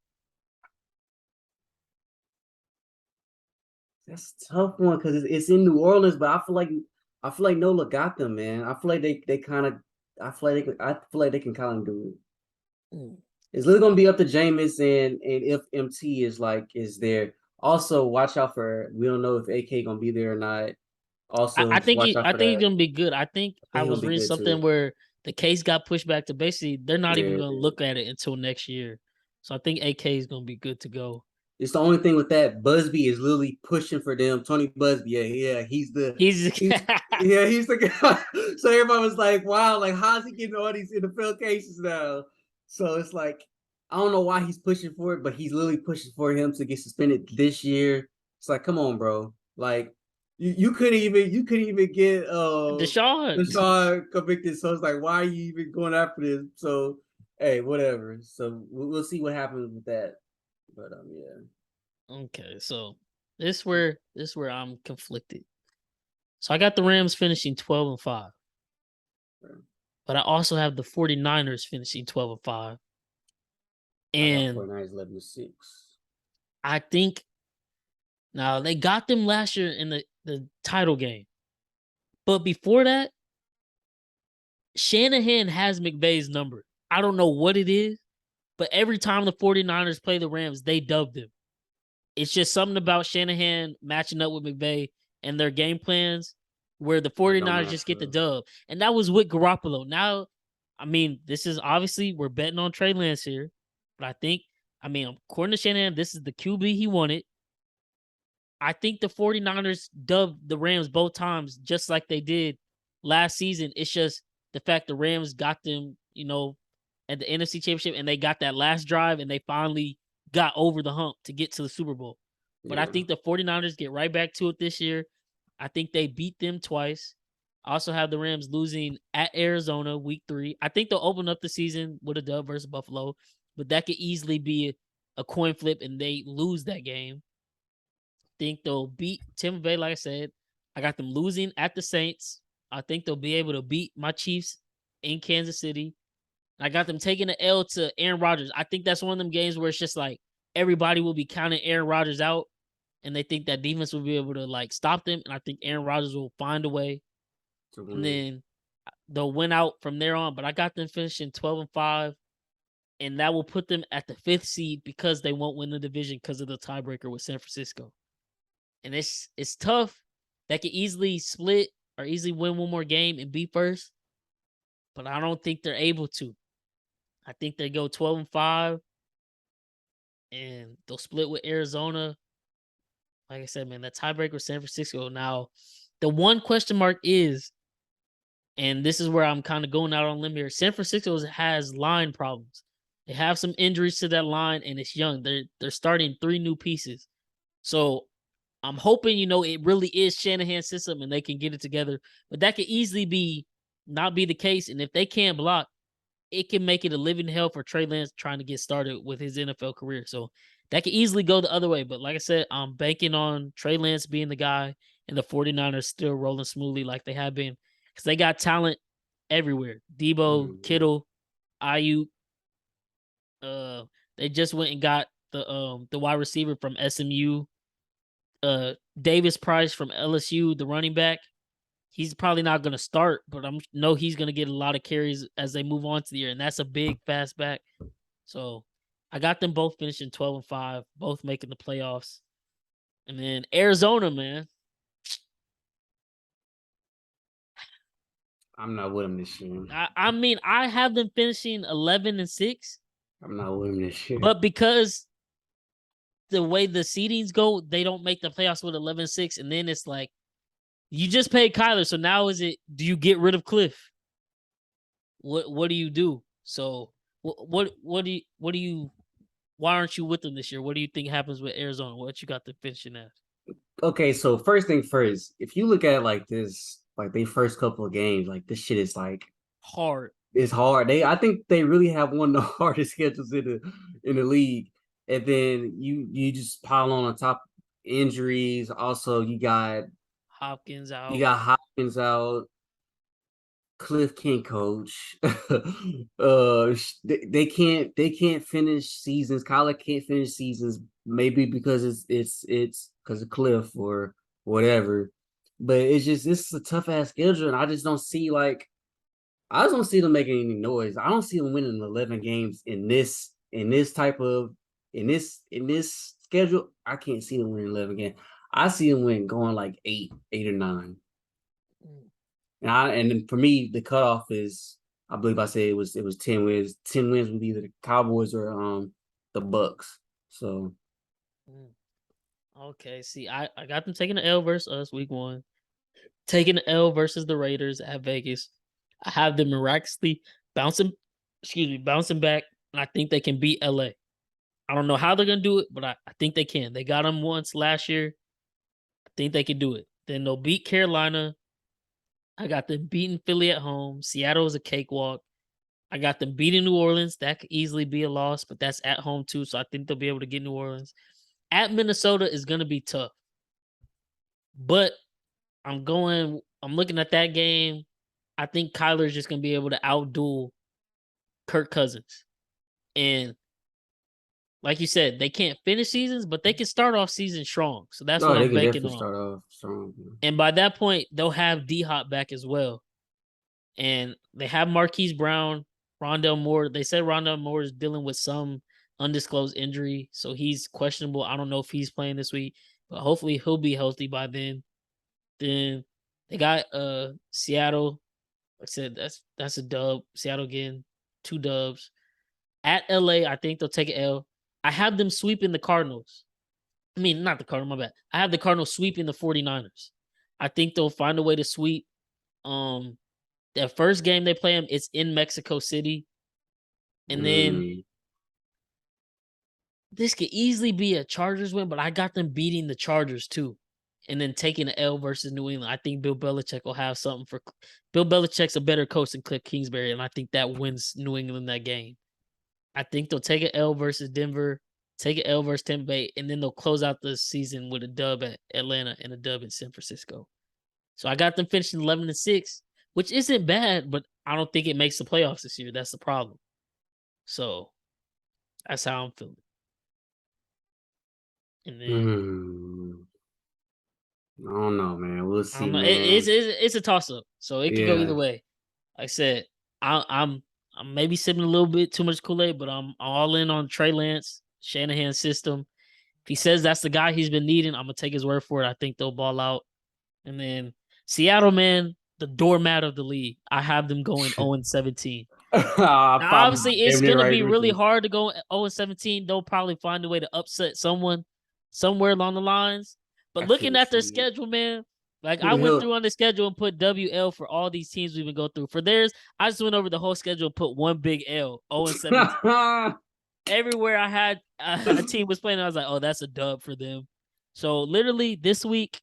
That's a tough one because it's in New Orleans, but I feel like Nola got them, man. I feel like they kind of. I feel like they can kind of do it. It's literally gonna be up to Jameis and if MT is there. Also, watch out for, we don't know if AK gonna be there or not. Also,
I think he's gonna be good. I think I was reading something where the case got pushed back to basically they're not even gonna look at it until next year. So I think AK is gonna be good to go.
It's the only thing with that. Busby is literally pushing for them. Tony Busby, he's the guy. So everybody was like, "Wow, like how's he getting all these NFL cases now?" So it's like, I don't know why he's pushing for it, but he's literally pushing for him to get suspended this year. It's like, come on, bro. Like, you couldn't even get Deshaun convicted. So it's like, why are you even going after this? So hey, whatever. So we'll see what happens with that. But yeah.
Okay, so this where I'm conflicted. So I got the Rams finishing 12-5. Right. But I also have the 49ers finishing 12-5. And
49ers 11-6.
I think now they got them last year in the title game. But before that, Shanahan has McVay's number. I don't know what it is, but every time the 49ers play the Rams, they dub them. It's just something about Shanahan matching up with McVay and their game plans where the 49ers just get the dub. And that was with Garoppolo. Now I mean, this is obviously we're betting on Trey Lance here, but according to Shanahan, this is the QB he wanted. I think the 49ers dubbed the Rams both times, just like they did last season. It's just the fact the Rams got them, at the NFC Championship, and they got that last drive, and they finally got over the hump to get to the Super Bowl. But I think the 49ers get right back to it this year. I think they beat them twice. I also have the Rams losing at Arizona week 3. I think they'll open up the season with a dub versus Buffalo, but that could easily be a coin flip and they lose that game. Think they'll beat Tampa Bay, like I said. I got them losing at the Saints. I think they'll be able to beat my Chiefs in Kansas City. I got them taking the L to Aaron Rodgers. I think that's one of them games where it's just like everybody will be counting Aaron Rodgers out, and they think that defense will be able to like stop them. And I think Aaron Rodgers will find a way, and then they'll win out from there on. But I got them finishing 12-5, and that will put them at the 5th seed because they won't win the division because of the tiebreaker with San Francisco. And it's tough. That could easily split or easily win one more game and be first, but I don't think they're able to. I think they go 12-5, and they'll split with Arizona. Like I said, man, that tiebreaker with San Francisco. Now, the one question mark is, and this is where I'm kind of going out on a limb here, San Francisco has line problems. They have some injuries to that line, and it's young. They're starting 3 new pieces. So I'm hoping, it really is Shanahan's system and they can get it together. But that could easily not be the case. And if they can't block, it can make it a living hell for Trey Lance trying to get started with his NFL career. So that could easily go the other way. But like I said, I'm banking on Trey Lance being the guy and the 49ers still rolling smoothly like they have been. Because they got talent everywhere. Debo, Kittle, Ayuk. They just went and got the wide receiver from SMU. Davis Price from LSU, the running back. He's probably not going to start, but I know he's going to get a lot of carries as they move on to the year, and that's a big fast back. So I got them both finishing 12-5, both making the playoffs. And then Arizona, man.
I'm not with them this year.
I have them finishing 11-6.
I'm not with them this year.
But because the way the seedings go, they don't make the playoffs with 11-6, and then it's like, you just paid Kyler, so now do you get rid of Cliff? What do you do? So what do you why aren't you with them this year? What do you think happens with Arizona? What you got to finishing at?
Okay, so first thing first, if you look at it like this, like they first couple of games, like this shit is like
hard.
It's hard. I think they really have one of the hardest schedules in the league. And then you just pile on top injuries. Also, you got
Hopkins out.
You got Hopkins out. Cliff can't coach. They can't finish seasons. Kyler can't finish seasons. Maybe because it's because of Cliff or whatever. But this is a tough ass schedule, and I just don't see them making any noise. I don't see them winning 11 games in this schedule. I can't see them winning 11 games. I see them going like 8 or 9. And then for me, the cutoff is, I believe I said it was 10 wins. 10 wins would be either the Cowboys or the Bucks. So
okay, see, I got them taking the L versus us week 1, taking the L versus the Raiders at Vegas. I have them miraculously bouncing back, and I think they can beat LA. I don't know how they're gonna do it, but I think they can. They got them once last year. I think they can do it. Then they'll beat Carolina. I got them beating Philly at home. Seattle is a cakewalk. I got them beating New Orleans. That could easily be a loss, but that's at home too, so I think they'll be able to get New Orleans. At Minnesota is gonna be tough. But I'm looking at that game. I think Kyler's just gonna be able to outduel Kirk Cousins. And like you said, they can't finish seasons, but they can start off season strong. So that's what I'm banking on.
Start off strong.
And by that point, they'll have D-Hop back as well. And they have Marquise Brown, Rondell Moore. They said Rondell Moore is dealing with some undisclosed injury, so he's questionable. I don't know if he's playing this week, but hopefully he'll be healthy by then. Then they got Seattle. I said that's a dub. Seattle getting 2 dubs. At LA, I think they'll take an L. I have them sweeping the Cardinals. I mean, not the Cardinals, my bad. I have the Cardinals sweeping the 49ers. I think they'll find a way to sweep. That first game they play them, it's in Mexico City. And then this could easily be a Chargers win, but I got them beating the Chargers too. And then taking an L versus New England. I think Bill Belichick will have something for Bill Belichick's a better coach than Cliff Kingsbury, and I think that wins New England that game. I think they'll take an L versus Denver, take an L versus Tampa Bay, and then they'll close out the season with a dub at Atlanta and a dub in San Francisco. So I got them finishing 11-6, which isn't bad, but I don't think it makes the playoffs this year. That's the problem. So that's how I'm feeling. And then
I don't know, man. We'll see, man.
It's a toss up, so it could go either way. Like I said, I'm maybe sipping a little bit too much Kool-Aid, but I'm all in on Trey Lance, Shanahan's system. If he says that's the guy he's been needing, I'm gonna take his word for it. I think they'll ball out. And then Seattle, man, the doormat of the league. I have them going 0-17. Obviously, it's gonna be really hard to go 0-17. They'll probably find a way to upset someone somewhere along the lines. But looking at their schedule, man, like I went through on the schedule and put WL for all these teams we've been going through. For theirs, I just went over the whole schedule and put one big L, 0-17. Everywhere I had a team was playing, I was like, oh, that's a dub for them. So literally this week,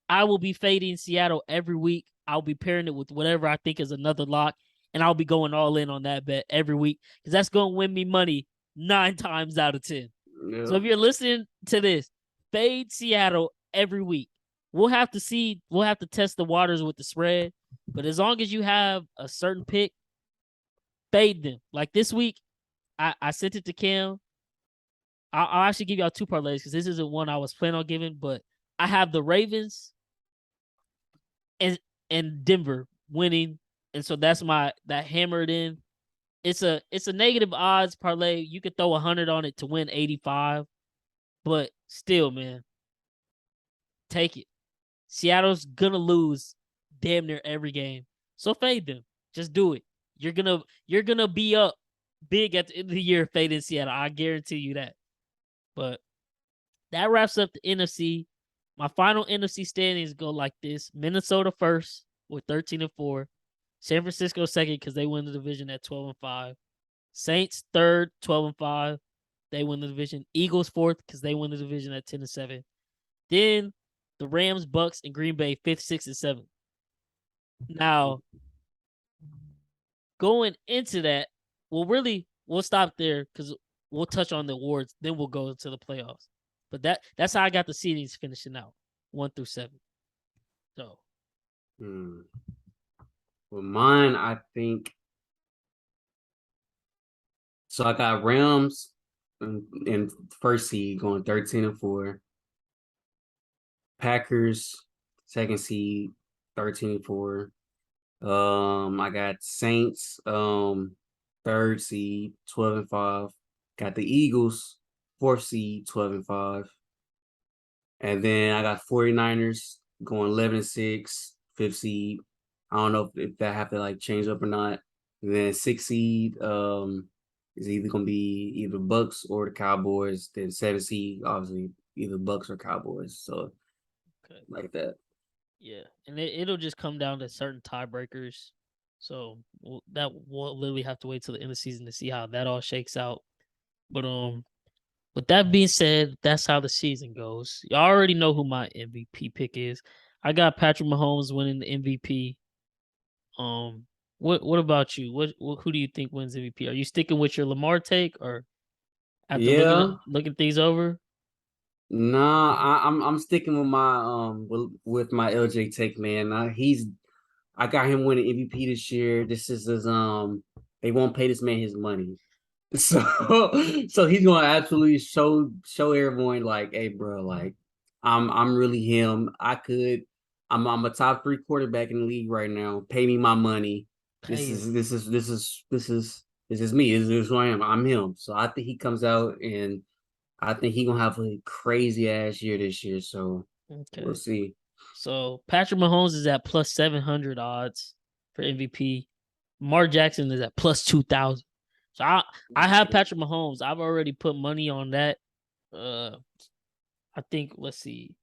I will be fading Seattle every week. I'll be pairing it with whatever I think is another lock, and I'll be going all in on that bet every week because that's going to win me money 9 times out of 10. Yeah. So if you're listening to this, fade Seattle every week. We'll have to see. We'll have to test the waters with the spread. But as long as you have a certain pick, fade them. Like this week, I sent it to Cam. I'll actually give y'all 2 parlays because this isn't one I was planning on giving. But I have the Ravens and Denver winning, and so that's that hammered in. It's a negative odds parlay. You could throw 100 on it to win 85. But still, man, take it. Seattle's gonna lose damn near every game. So fade them. Just do it. You're gonna be up big at the end of the year fading Seattle. I guarantee you that. But that wraps up the NFC. My final NFC standings go like this. Minnesota first with 13-4. San Francisco second because they win the division at 12-5. Saints third, 12-5. They win the division. Eagles fourth because they win the division at 10-7. Then the Rams, Bucks, and Green Bay 5th, 6th, and 7th. Now, going into that, we'll stop there because we'll touch on the awards. Then we'll go to the playoffs. But that's how I got the seedings finishing out, 1 through 7. So,
well, mine, I think. So I got Rams in first seed going 13-4. Packers second seed 13-4. I got Saints third seed 12-5. Got the Eagles 4th seed 12-5. And then I got 49ers going 11-6, 5th seed. I don't know if that have to like change up or not. And then 6th seed is either gonna be either Bucks or the Cowboys. Then 7th seed, obviously, either Bucks or Cowboys. So like that.
Yeah, and it'll just come down to certain tiebreakers. So that we'll literally have to wait till the end of the season to see how that all shakes out. But with that being said, that's how the season goes. You already know who my MVP pick is. I got Patrick Mahomes winning the MVP. What about you? What who do you think wins MVP? Are you sticking with your Lamar take, or after looking things over?
Nah, I'm sticking with my with my LJ take, man. I got him winning MVP this year. This is his they won't pay this man his money. So he's gonna absolutely show everyone like, hey bro, like I'm really him. I'm a top 3 quarterback in the league right now. Pay me my money. This is me. This is who I am. I'm him. So I think he comes out and I think he's gonna have a crazy ass year this year. So we'll see.
So Patrick Mahomes is at plus 700 odds. for MVP. Lamar Jackson is at plus 2,000. So I have Patrick Mahomes. I've already put money on that. I think, let's see.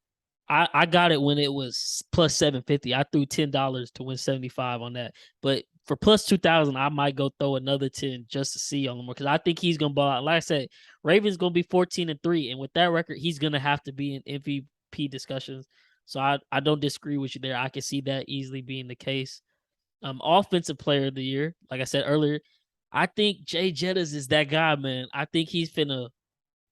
I got it when it was plus 750. I threw $10 to win 75 on that. But for plus 2,000, I might go throw another 10 just to see on Lamar because I think he's gonna ball out. Like I said, Ravens gonna be 14-3, and with that record, he's gonna have to be in MVP discussions. So I don't disagree with you there. I can see that easily being the case. Offensive player of the year, like I said earlier, I think Jay Jettas is that guy, man. I think he's finna.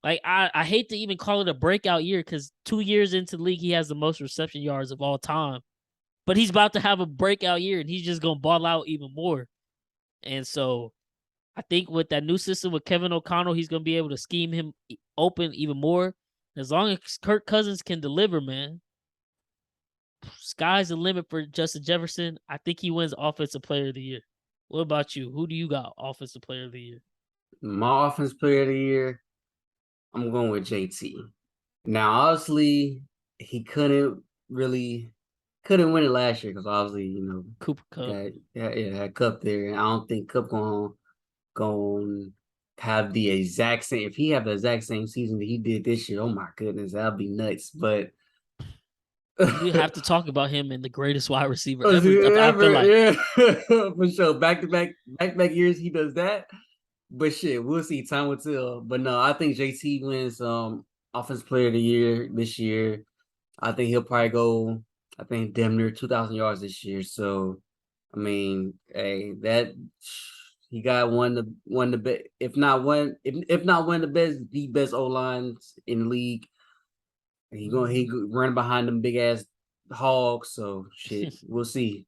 Like, I hate to even call it a breakout year because 2 years into the league, he has the most reception yards of all time. But he's about to have a breakout year, and he's just going to ball out even more. And so I think with that new system with Kevin O'Connell, he's going to be able to scheme him open even more. As long as Kirk Cousins can deliver, man, sky's the limit for Justin Jefferson. I think he wins Offensive Player of the Year. What about you? Who do you got Offensive Player of the Year?
My Offensive Player of the Year, I'm going with JT. Now, obviously, he couldn't win it last year because obviously,
Cooper Kupp.
Had Kupp there. And I don't think Kupp going to have the exact same. If he have the exact same season that he did this year, oh my goodness, that'd be nuts. But
we have to talk about him in the greatest wide receiver ever. I feel like,
yeah, for sure. Back to back years, he does that. But shit, we'll see. Time will tell. But no, I think JT wins Offensive Player of the Year this year. I think he'll probably go, I think, damn near 2,000 yards this year. So, I mean, hey, that he got one of the best, if not one of the best O lines in the league. He run behind them big ass hogs. So shit, we'll see.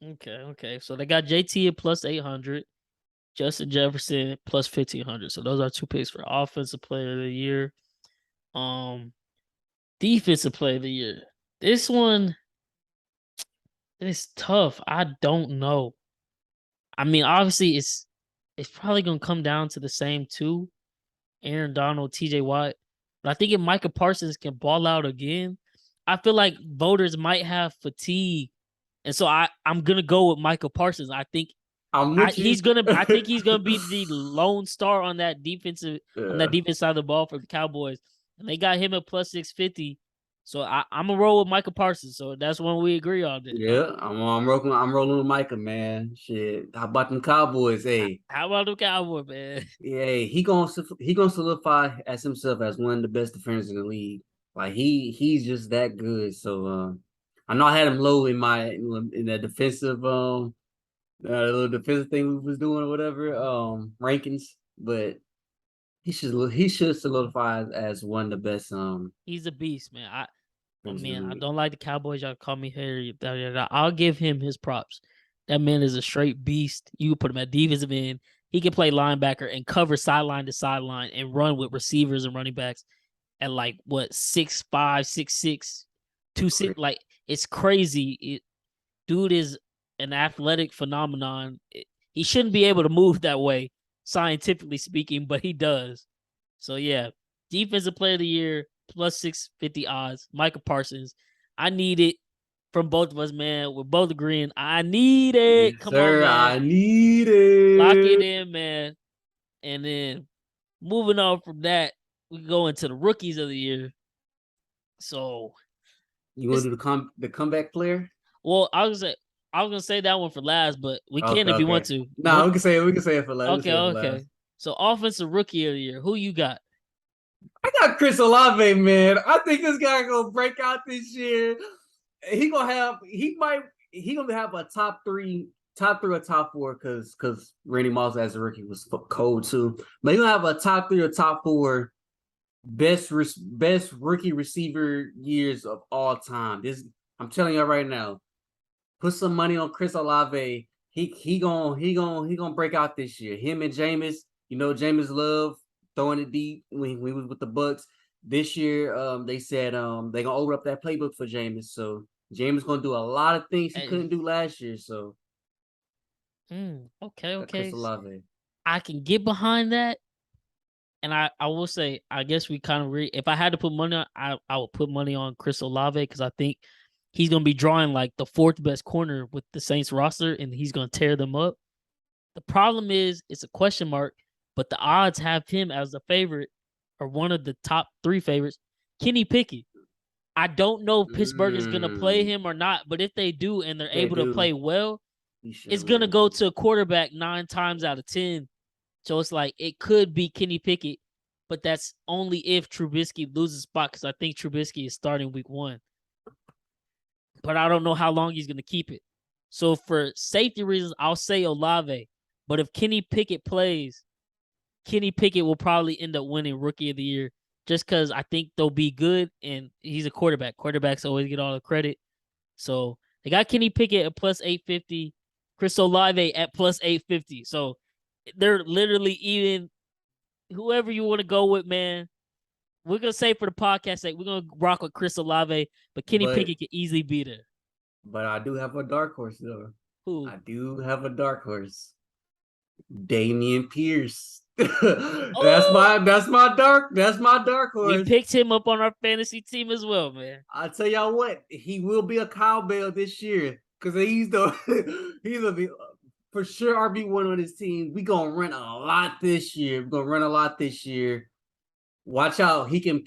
Okay. So they got JT at plus 800. Justin Jefferson plus 1,500. So those are 2 picks for Offensive Player of the Year. Defensive Player of the Year. This one is tough. I don't know. I mean, obviously, it's probably gonna come down to the same 2, Aaron Donald, TJ Watt. But I think if Micah Parsons can ball out again, I feel like voters might have fatigue. And so I'm gonna go with Micah Parsons. I think
I'm with you.
I think he's gonna be the lone star on that defense side of the ball for the Cowboys, and they got him at plus 650. So I'm gonna roll with Micah Parsons. So that's when we agree on this.
Yeah, I'm rolling with Micah, man. Shit, how about them Cowboys? Hey,
how about the Cowboys, man?
Yeah, he gonna solidify as himself as one of the best defenders in the league. Like he's just that good. So I know I had him low in that defensive little defensive thing we was doing or whatever rankings, but he should solidify as one of the best.
He's a beast, man. I don't like the Cowboys. Y'all call me here. I'll give him his props. That man is a straight beast. You can put him at defensive end. He can play linebacker and cover sideline to sideline and run with receivers and running backs at like what 6'5", 6'6", 2'6". Like it's crazy. Dude is an athletic phenomenon. He shouldn't be able to move that way, scientifically speaking, but he does. So yeah, Defensive Player of the Year plus 650 odds. Micah Parsons. I need it from both of us, man. We're both agreeing. I need it.
Yes,
Come
sir,
on, man.
I need it.
Lock it in, man. And then moving on from that, we go into the rookies of the year. So
you want to do the comeback player?
Well, I was gonna say that one for last, but we can if you want to.
No, we can say it for last.
Okay. So Offensive Rookie of the Year, who you got?
I got Chris Olave, man. I think this guy gonna break out this year. He gonna have a top three or top 4 because Randy Moss as a rookie was cold too. But he's gonna have a top 3 or top 4 best rookie receiver years of all time. I'm telling you right now. Put some money on Chris Olave. He gonna break out this year. Him and Jameis. Jameis love throwing it deep when we was with the Bucks. This year, they said they gonna open up that playbook for Jameis. So Jameis gonna do a lot of things he couldn't do last year. So
okay.
Chris Olave.
I can get behind that. And I will say, I guess we kind of if I had to put money on, I would put money on Chris Olave because I think he's going to be drawing like the fourth best corner with the Saints roster, and he's going to tear them up. The problem is it's a question mark, but the odds have him as the favorite or one of the top 3 favorites, Kenny Pickett. I don't know if Pittsburgh is going to play him or not, but if they do and they're able to play well, it's going to go to a quarterback 9 times out of 10. So it's like it could be Kenny Pickett, but that's only if Trubisky loses spot because I think Trubisky is starting week 1. But I don't know how long he's going to keep it. So for safety reasons, I'll say Olave. But if Kenny Pickett plays, Kenny Pickett will probably end up winning Rookie of the Year just because I think they'll be good, and he's a quarterback. Quarterbacks always get all the credit. So they got Kenny Pickett at plus 850, Chris Olave at plus 850. So they're literally even whoever you want to go with, man. We're going to say for the podcast sake, we're going to rock with Chris Olave, but Kenny Pickett can easily beat her.
But I do have a dark horse, though.
Who?
I do have a dark horse. Dameon Pierce. That's my dark horse.
We picked him up on our fantasy team as well, man.
I'll tell y'all what, he will be a cowbell this year because he's the for sure RB1 on his team. We gonna run a lot this year. Watch out. He can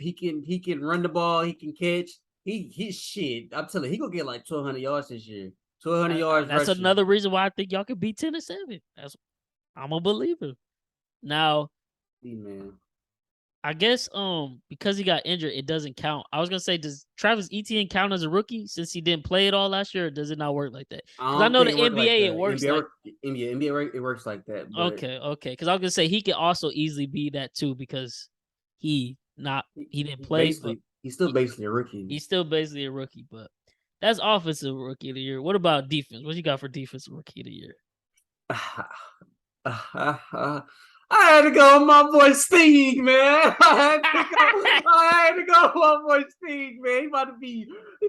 run the ball, he can catch. He shit. I'm telling you, he gonna get like 1,200 yards this year. 1,200 yards.
That's rushing. Another reason why I think y'all could beat 10-7. I'm a believer. Now,
man,
I guess because he got injured, it doesn't count. I was gonna say, does Travis Etienne count as a rookie since he didn't play it all last year? Or does it not work like that? Because I know the NBA it works like
NBA it works like that.
But... Okay. Because I was gonna say he could also easily be that too because he didn't play.
He's still basically a rookie.
He's still basically a rookie, but that's offensive rookie of the year. What about defense? What you got for defensive rookie of the year?
I had to go with my boy Sting, man. I had to go with my boy Sting, man. He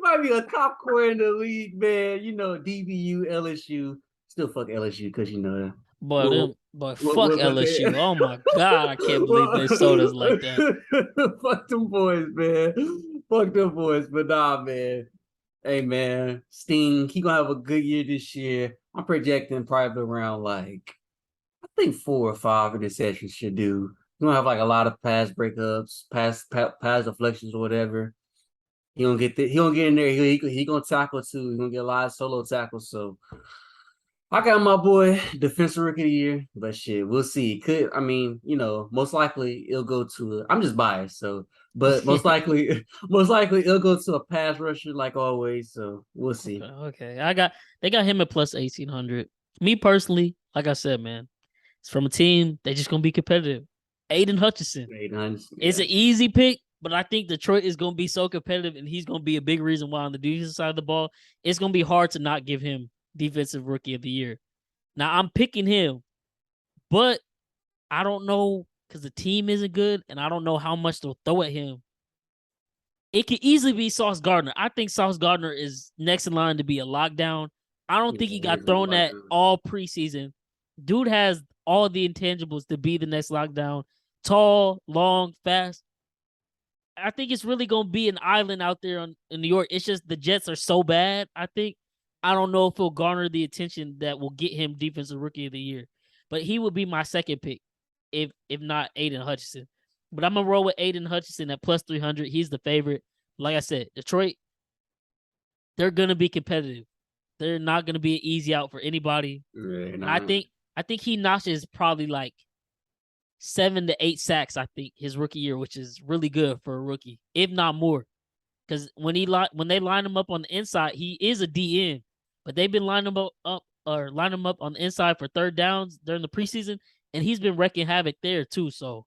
might be a top corner in the league, man. You know, DBU, LSU. Still fuck LSU because you know that.
Fuck LSU. Oh my God, I can't believe they sold us like that.
Fuck them boys, man. Fuck them boys. But nah, man. Hey man, Sting, he gonna have a good year this year. I'm projecting probably around like I think 4 or 5 interceptions should do. He's gonna have like a lot of pass breakups, pass deflections or whatever. He gonna get in there. He gonna tackle too. He's gonna get a lot of solo tackles. So I got my boy defensive rookie of the year, but shit, we'll see. Most likely it'll go to. I'm just biased, so but most likely it'll go to a pass rusher like always. So we'll see.
Okay. They got him at plus 1,800. Me personally, like I said, man, it's from a team. They just gonna be competitive. Aiden Hutchinson. It's an easy pick, but I think Detroit is gonna be so competitive, and he's gonna be a big reason why on the defensive side of the ball, it's gonna be hard to not give him defensive rookie of the year. Now I'm picking him, but I don't know because the team isn't good, and I don't know how much they'll throw at him. It could easily be Sauce Gardner. I think Sauce Gardner is next in line to be a lockdown. I don't think he got thrown at all preseason. Dude has all the intangibles to be the next lockdown. Tall, long, fast. I think it's really going to be an island out there in New York. It's just the Jets are so bad, I think. I don't know if he'll garner the attention that will get him defensive rookie of the year. But he would be my second pick, if not Aiden Hutchinson. But I'm going to roll with Aiden Hutchinson at plus 300. He's the favorite. Like I said, Detroit, they're going to be competitive. They're not going to be an easy out for anybody. I think he notches probably like 7 to 8 sacks, I think, his rookie year, which is really good for a rookie, if not more. Because when they line him up on the inside, he is a DN. But they've been lining him up on the inside for third downs during the preseason, and he's been wrecking havoc there too. So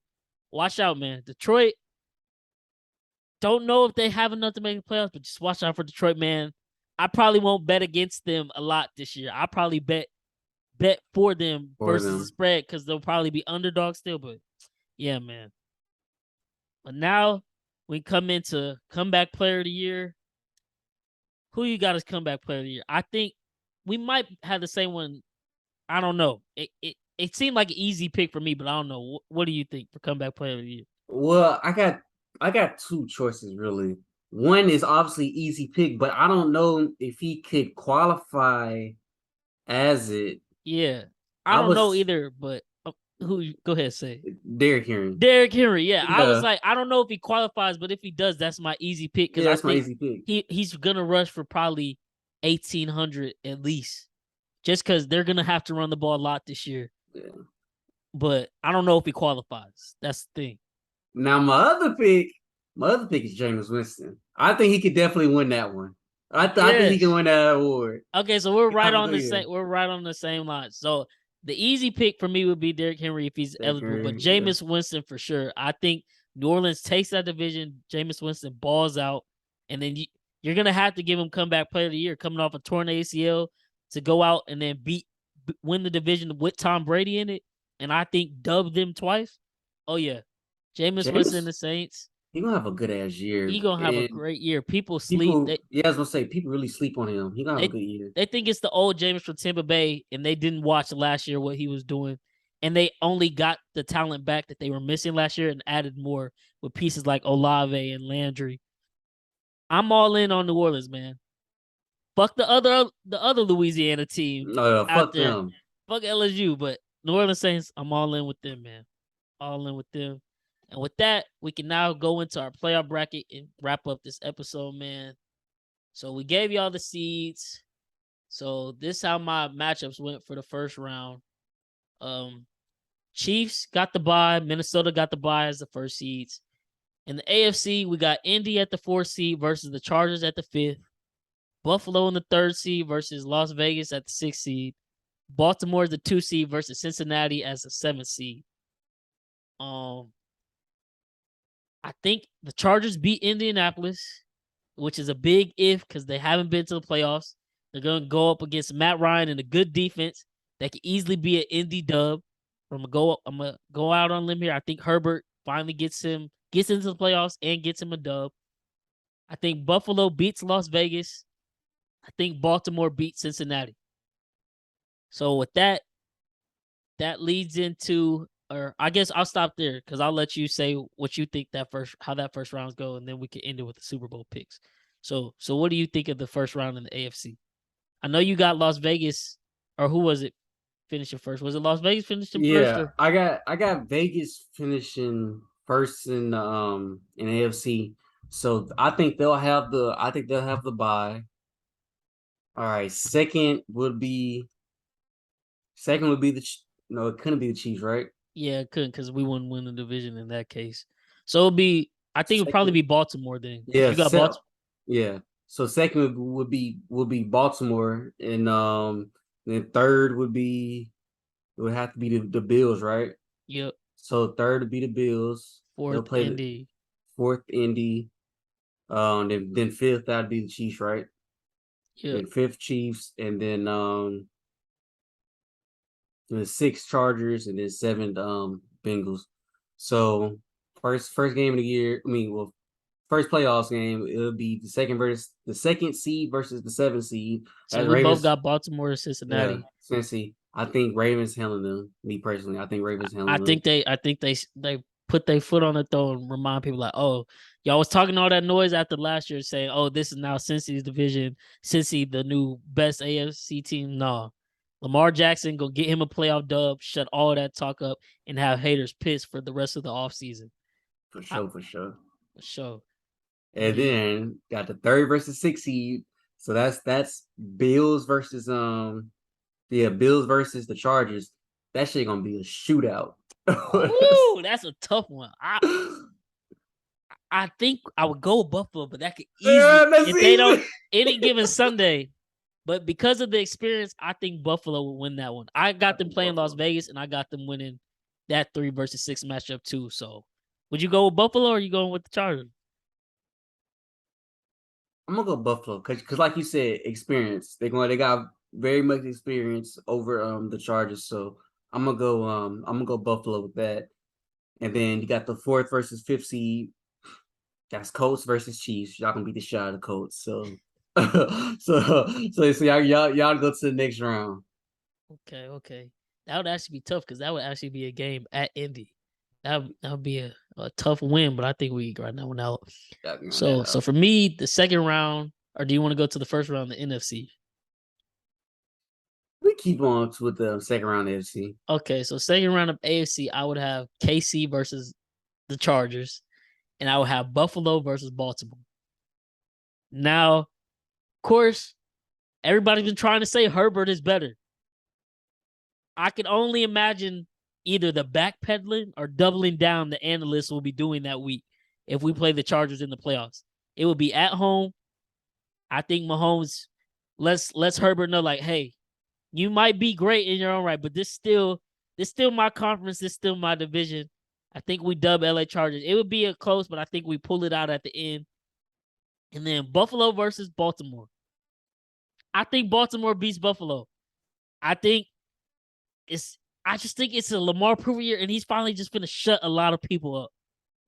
watch out, man. Detroit, don't know if they have enough to make the playoffs, but just watch out for Detroit, man. I probably won't bet against them a lot this year. I probably bet for them versus the spread because they'll probably be underdogs still. But yeah, man. But now we come into comeback player of the year. Who you got as comeback player of the year? I think we might have the same one. I don't know. It seemed like an easy pick for me, but I don't know. What do you think for comeback player of the year?
Well, I got 2 choices really. one is obviously easy pick, but I don't know if he could qualify as it.
Yeah, I
I
don't know
was
either, but who? Go ahead, say
Derrick Henry.
Derrick Henry. Yeah, I was
Yeah,
like, I don't know if he qualifies, but if he does, that's my easy pick because
yeah,
I
that's my
think
easy pick.
he's gonna rush for probably 1,800 at least, just because they're gonna have to run the ball a lot this year.
Yeah.
But I don't know if he qualifies. That's the thing.
Now my other pick is Jameis Winston. I think he could definitely win that one. I think he can
Yes.
win that award.
Okay, so we're
He
right
have a
on
good
the
year.
same. We're right on the same line. So the easy pick for me would be Derrick Henry if he's
Derrick
eligible, but
Henry, yeah.
Jameis Winston for sure. I think New Orleans takes that division. Jameis Winston balls out, and then you're gonna have to give him comeback player of the year, coming off a torn ACL, to go out and then win the division with Tom Brady in it, and I think dub them twice. Oh yeah, Jameis Winston and
Jameis,
the Saints.
he gonna have a good ass year.
He gonna have a
And
great year. People sleep.
people, yeah, I was gonna say people really sleep on him. He gonna have a
They
good year.
they think it's the old James from Tampa Bay, and they didn't watch last year what he was doing, and they only got the talent back that they were missing last year and added more with pieces like Olave and Landry. I'm all in on New Orleans, man. Fuck the other Louisiana team
No,
out
fuck
there.
them.
Fuck LSU, but New Orleans Saints, I'm all in with them, man. All in with them. And with that, we can now go into our playoff bracket and wrap up this episode, man. So we gave y'all the seeds. So this is how my matchups went for the first round. Chiefs got the bye. Minnesota got the bye as the first seeds. In the AFC, we got Indy at the 4th seed versus the Chargers at the 5th. Buffalo in the 3rd seed versus Las Vegas at the 6th seed. Baltimore is the 2 seed versus Cincinnati as the 7th seed. I think the Chargers beat Indianapolis, which is a big if because they haven't been to the playoffs. They're going to go up against Matt Ryan and a good defense that could easily be an Indy dub. I'm gonna go out on a limb here. I think Herbert finally gets into the playoffs and gets him a dub. I think Buffalo beats Las Vegas. I think Baltimore beats Cincinnati. So with that leads into, or I guess I'll stop there because I'll let you say what you think how that first round's go, and then we can end it with the Super Bowl picks. So what do you think of the first round in the AFC? I know you got Las Vegas, or who was it finishing first? Was it Las Vegas finishing first?
Yeah,
Or
I got Vegas finishing first in AFC. So I think they'll have the bye. All right, second would be no, it couldn't be the Chiefs, right?
Yeah, it couldn't because we wouldn't win the division in that case. So I think it would probably
Second,
be Baltimore then because
yeah,
you got Baltimore.
yeah. So second would be Baltimore, and then third it would have to be the Bills, right?
Yep.
So third would be the Bills. They'll
Fourth
play the
Indy.
fourth Indy. Then fifth that'd be the Chiefs, right?
Yep.
Then fifth Chiefs, and then the sixth Chargers, and then seventh Bengals. So first game of the year. I mean, well, first playoffs game. It'll be the second seed versus the seventh seed.
So
As
we both
Ravens,
got Baltimore and
yeah,
Cincinnati.
Cincy. I think Ravens handling them. Me personally, I think Ravens
I
handling them
think they put their foot on the throat and remind people like, oh, y'all was talking all that noise after last year saying, oh, this is now Cincy's division, Cincy the new best AFC team. No. Lamar Jackson go get him a playoff dub, shut all that talk up, and have haters pissed for the rest of the offseason.
for sure, for sure.
For sure. And
And then got the third versus sixth seed. So that's Bills versus Bills versus the Chargers. That shit gonna be a shootout.
Ooh, that's a tough one. I think I would go Buffalo, but that could easily if they don't any given Sunday. But because of the experience, I think Buffalo will win that one. I got them playing Las Vegas, and I got them winning that 3 versus 6 matchup too. So, would you go with Buffalo or are you going with the Chargers?
I'm gonna go Buffalo because like you said, experience. They got very much experience over the Chargers. So I'm gonna go Buffalo with that. And then you got the fourth versus fifth seed. That's Colts versus Chiefs. Y'all gonna beat the shit out of the Colts. So so y'all go to the next round.
Okay. That would actually be tough because that would actually be a game at Indy. that would be a tough win, but I think we grind that one out. So
out.
for me, the second round, or do you want to go to the first round, the NFC?
We keep on with the second round of AFC.
Okay, so second round of AFC, I would have KC versus the Chargers, and I would have Buffalo versus Baltimore. Now, of course, everybody's been trying to say Herbert is better. I can only imagine either the backpedaling or doubling down the analysts will be doing that week if we play the Chargers in the playoffs. It will be at home. I think Mahomes lets Herbert know, like, hey, you might be great in your own right, but this still my conference, this still my division. I think we dub LA Chargers. It would be a close, but I think we pull it out at the end. And then Buffalo versus Baltimore. I think Baltimore beats Buffalo. I just think it's a Lamar proof year, and he's finally just gonna shut a lot of people up.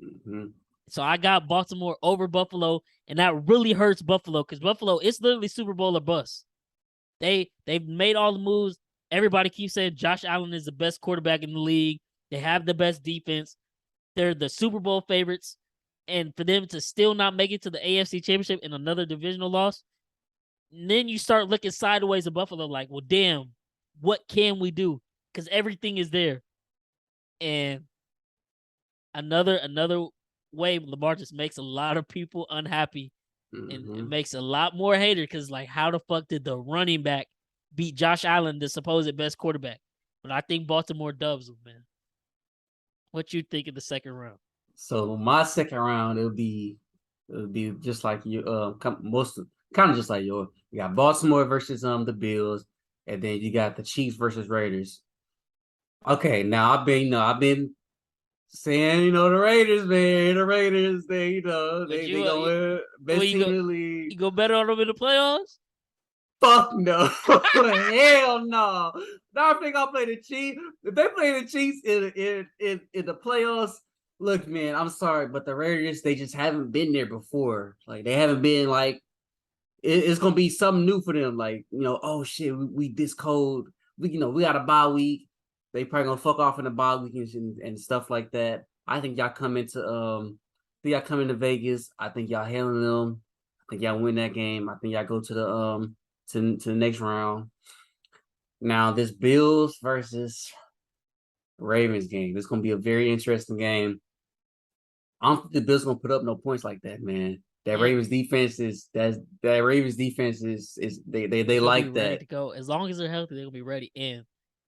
Mm-hmm.
So I got Baltimore over Buffalo, and that really hurts Buffalo because Buffalo, it's literally Super Bowl or bust. They've made all the moves. Everybody keeps saying Josh Allen is the best quarterback in the league. They have the best defense. They're the Super Bowl favorites. And for them to still not make it to the AFC Championship in another divisional loss, then you start looking sideways at Buffalo like, well, damn, what can we do? Because everything is there. And another way Lamar just makes a lot of people unhappy and it makes a lot more hater because, like, how the fuck did the running back beat Josh Allen, the supposed best quarterback? But I think Baltimore dubs them, man. What you think of the second round?
So my second round, it'll be just like you, kind of just like yours. You got Baltimore versus the Bills, and then you got the Chiefs versus Raiders. Okay, now I've been saying, the Raiders, man, they going best team in the league.
You go better on them in the playoffs?
Fuck no. Hell no. Now I think I'll play the Chiefs. If they play the Chiefs in the playoffs, look, man, I'm sorry, but the Raiders, they just haven't been there before. Like, they haven't been like, it's gonna be something new for them. Like, oh shit, we this cold. We got a bye week. They probably gonna fuck off in the bye week and stuff like that. I think y'all come into Vegas. I think y'all handling them. I think y'all win that game. I think y'all go to the to the next round. Now this Bills versus Ravens game. It's gonna be a very interesting game. I don't think the Bills gonna put up no points like that, man. That Ravens defense is they like that.
Ready to go. As long as they're healthy, they're gonna be ready. And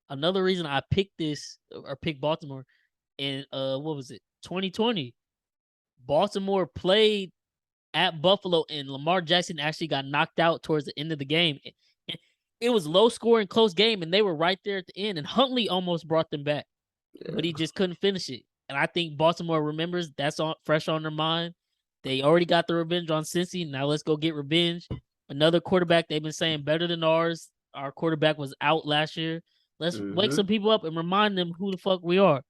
another reason I picked Baltimore in 2020. Baltimore played at Buffalo and Lamar Jackson actually got knocked out towards the end of the game. It was low scoring, close game, and they were right there at the end. And Huntley almost brought them back, but he just couldn't finish it. And I think Baltimore remembers that's fresh on their mind. They already got the revenge on Cincy. Now let's go get revenge. Another quarterback they've been saying better than ours. Our quarterback was out last year. Let's wake some people up and remind them who the fuck we are.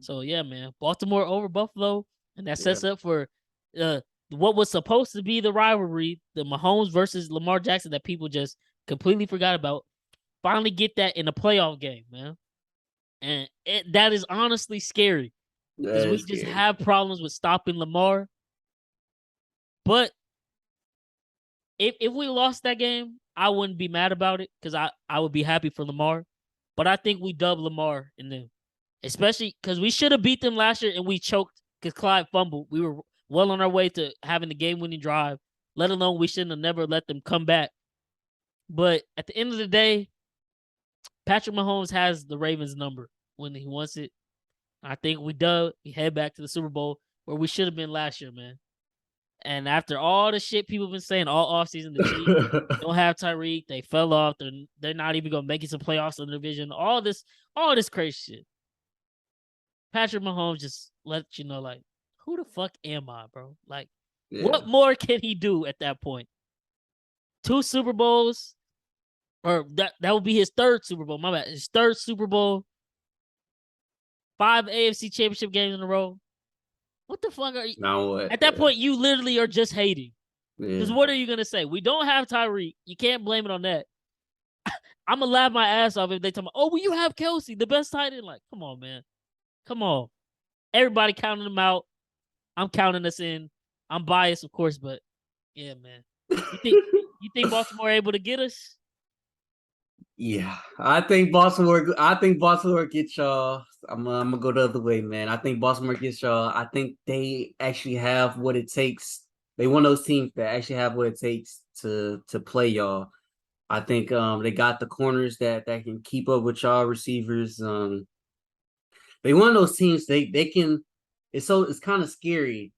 So yeah, man, Baltimore over Buffalo, and that sets up for what was supposed to be the rivalry, the Mahomes versus Lamar Jackson that people just completely forgot about. Finally get that in a playoff game, man. And that is honestly scary because we just have problems with stopping Lamar. But if we lost that game, I wouldn't be mad about it because I would be happy for Lamar. But I think we dub Lamar in them, especially because we should have beat them last year and we choked because Clyde fumbled. We were well on our way to having the game-winning drive, let alone we shouldn't have never let them come back. But at the end of the day, Patrick Mahomes has the Ravens number when he wants it. I think we head back to the Super Bowl where we should have been last year, man. And after all the shit people have been saying all offseason, the Chiefs don't have Tyreek, they fell off, they're not even gonna make it to playoffs in the division, all this crazy shit. Patrick Mahomes just let you know, like, who the fuck am I, bro? Like, what more can he do at that point? 2 Super Bowls, or that would be his 3rd Super Bowl. My bad, his 3rd Super Bowl, 5 AFC Championship games in a row. What the fuck are you?
Now what?
At that point, you literally are just hating. Because what are you gonna say? We don't have Tyreek. You can't blame it on that. I'm gonna laugh my ass off if they tell me, "Oh, well, you have Kelsey, the best tight end." Like, come on, man, come on. Everybody counting them out. I'm counting us in. I'm biased, of course, but yeah, man. You think Baltimore able to get us?
Yeah, I think Baltimore. I think Baltimore gets y'all. I'm gonna go the other way, man. I think Baltimore gets y'all. I think they actually have what it takes. They one of those teams that actually have what it takes to play y'all. I think they got the corners that can keep up with y'all receivers. They one of those teams they can. It's kind of scary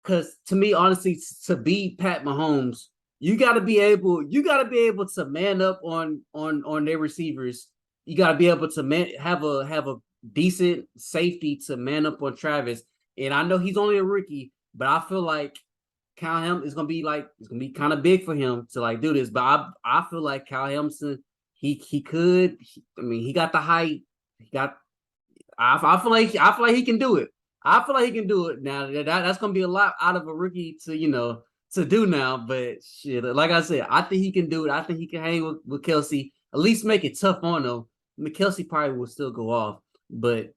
because to me, honestly, to beat Pat Mahomes, you got to be able to man up on their receivers. You got to be able to have a decent safety to man up on Travis. And I know he's only a rookie, but I feel like Kyle Ham is gonna be kind of big for him to like do this. But I feel like Kyle Hamilton, he could. I mean, he got the height. He got. I feel like he can do it. I feel like he can do it. Now that's gonna be a lot out of a rookie to do now. But shit, like I said, I think he can do it. I think he can hang with Kelsey. At least make it tough on him. I mean, Kelsey probably will still go off, but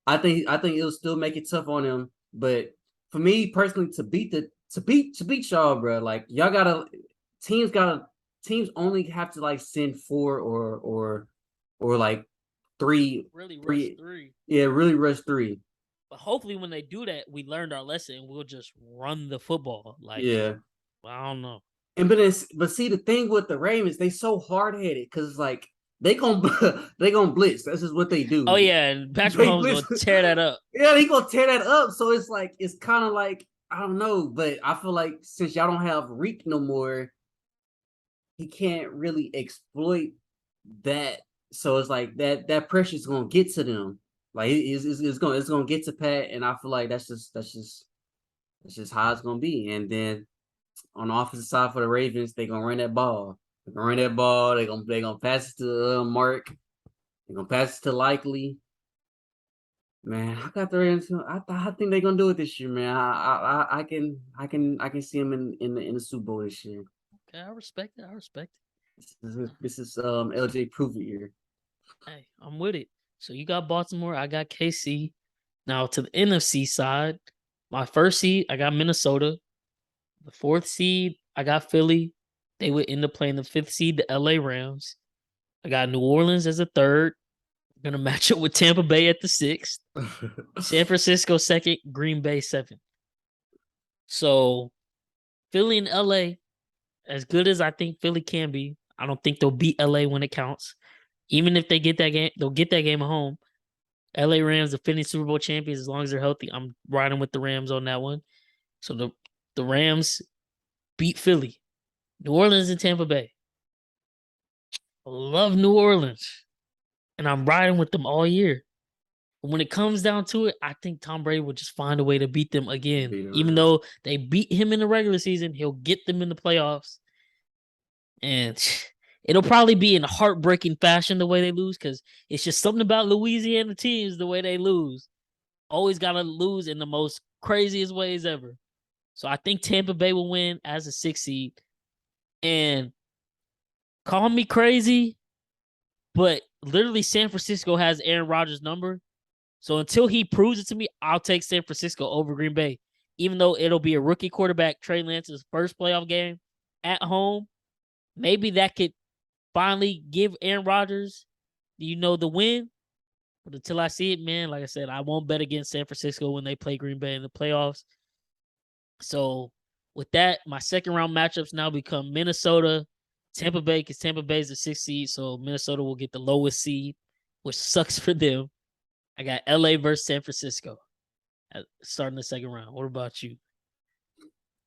I think it'll still make it tough on him. But for me personally, to beat y'all, bro, like y'all teams only have to like send four or like three,
Really rush three.
Yeah, really rush three.
But hopefully, when they do that, we learned our lesson and we'll just run the football. Like,
yeah,
I don't know.
and but see the thing with the Ravens, they so hard headed because like they gonna they gonna blitz. That's just what they do.
Oh yeah, and Patrick Mahomes gonna tear that up.
Yeah, he gonna tear that up. So it's kind of like I don't know, but I feel like since y'all don't have Reek no more, he can't really exploit that. So it's like that pressure is gonna get to them. Like it's gonna get to Pat, and I feel like that's just how it's gonna be. And then on the offensive side for the Ravens, they gonna run that ball. They're gonna run that ball. They gonna pass it to Mark. They're gonna pass it to Likely. Man, I got the Ravens. I think they're gonna do it this year, man. I can see them in the Super Bowl this year.
Okay, I respect it. I respect
it. This is LJ prove it year.
Hey, I'm with it. So you got Baltimore, I got KC. Now to the NFC side, my first seed, I got Minnesota. The fourth seed, I got Philly. They would end up playing the fifth seed, the LA Rams. I got New Orleans as a third. I'm gonna match up with Tampa Bay at the sixth. San Francisco second, Green Bay seventh. So Philly and LA, as good as I think Philly can be, I don't think they'll beat LA when it counts. Even if they get that game, they'll get that game at home. LA Rams, defending Super Bowl champions, as long as they're healthy, I'm riding with the Rams on that one. So the Rams beat Philly. New Orleans and Tampa Bay. I love New Orleans. And I'm riding with them all year. But when it comes down to it, I think Tom Brady will just find a way to beat them again. Even though they beat him in the regular season, he'll get them in the playoffs. And it'll probably be in heartbreaking fashion the way they lose, because it's just something about Louisiana teams, the way they lose. Always got to lose in the most craziest ways ever. So I think Tampa Bay will win as a 6th seed. And call me crazy, but literally San Francisco has Aaron Rodgers' number. So until he proves it to me, I'll take San Francisco over Green Bay. Even though it'll be a rookie quarterback, Trey Lance's first playoff game at home, maybe that could finally give Aaron Rodgers, the win. But until I see it, man, like I said, I won't bet against San Francisco when they play Green Bay in the playoffs. So with that, my second round matchups now become Minnesota, Tampa Bay, because Tampa Bay is the 6th seed. So Minnesota will get the lowest seed, which sucks for them. I got LA versus San Francisco starting the second round. What about you?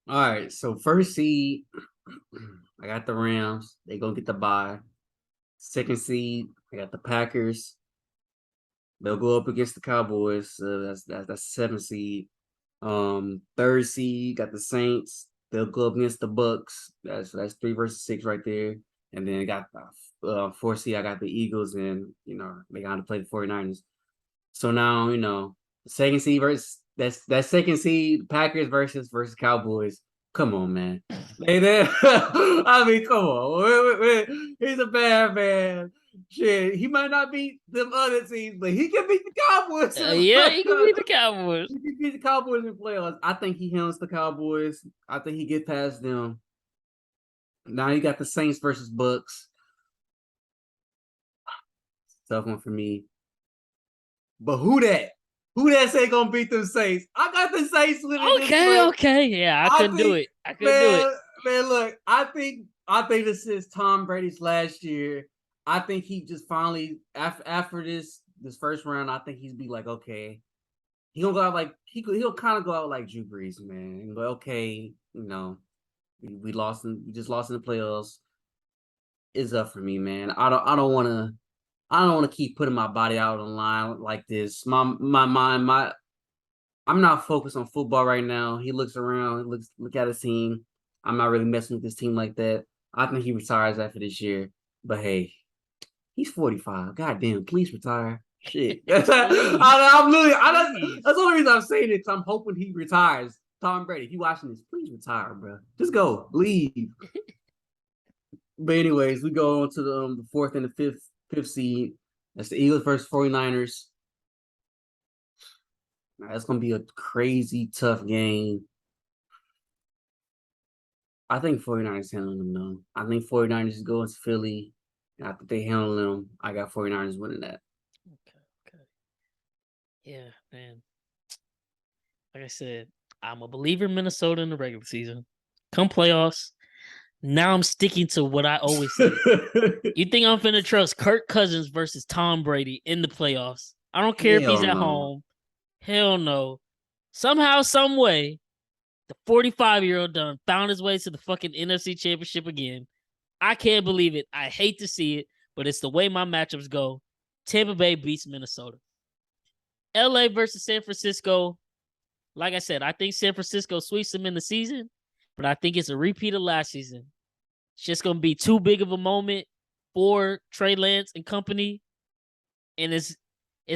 All right. So first seed, I got the Rams. They gonna get the bye. Second seed, I got the Packers. They'll go up against the Cowboys. That's 7th seed. Third seed, got the Saints. They'll go up against the Bucks. That's 3 versus 6 right there. And then I got 4th seed, I got the Eagles, and they got to play the 49ers. So now, second seed versus that second seed, Packers versus Cowboys. Come on, man. I mean, come on. He's a bad man. shit, he might not beat them other teams, but he can beat the Cowboys.
Yeah, he can beat the Cowboys.
He can beat the Cowboys in the playoffs. I think he handles the Cowboys. I think he get past them. Now you got the Saints versus Bucks. Tough one for me. But who that? Who that say gonna beat them Saints? I got the Saints winning
Okay. Yeah, I couldn't do it.
Man, look, I think this is Tom Brady's last year. I think he just finally after this first round, I think he'd be like, okay. He'll go out like he'll kind of go out like Drew Brees, man. But okay, we just lost in the playoffs. It's up for me, man. I don't want to keep putting my body out on the line like this. My mind, I'm not focused on football right now. He looks around, look at his team. I'm not really messing with this team like that. I think he retires after this year. But hey, he's 45. God damn, please retire. Shit. That's the only reason I'm saying it, because I'm hoping he retires. Tom Brady, if you watching this, please retire, bro. Just go. Leave. But anyways, we go on to the fourth and the fifth seed. That's the Eagles versus 49ers. That's going to be a crazy tough game. I think 49ers handling them, though. I think 49ers go into Philly. And I think they handle them. I got 49ers winning that.
Okay. Yeah, man. Like I said, I'm a believer in Minnesota in the regular season. Come playoffs, now I'm sticking to what I always say. You think I'm finna trust Kirk Cousins versus Tom Brady in the playoffs? I don't care if he's at home. Hell no. Somehow, some way, the 45-year-old done found his way to the fucking NFC Championship again. I can't believe it. I hate to see it, but it's the way my matchups go. Tampa Bay beats Minnesota. LA versus San Francisco. Like I said, I think San Francisco sweeps them in the season, but I think it's a repeat of last season. It's just going to be too big of a moment for Trey Lance and company, and it's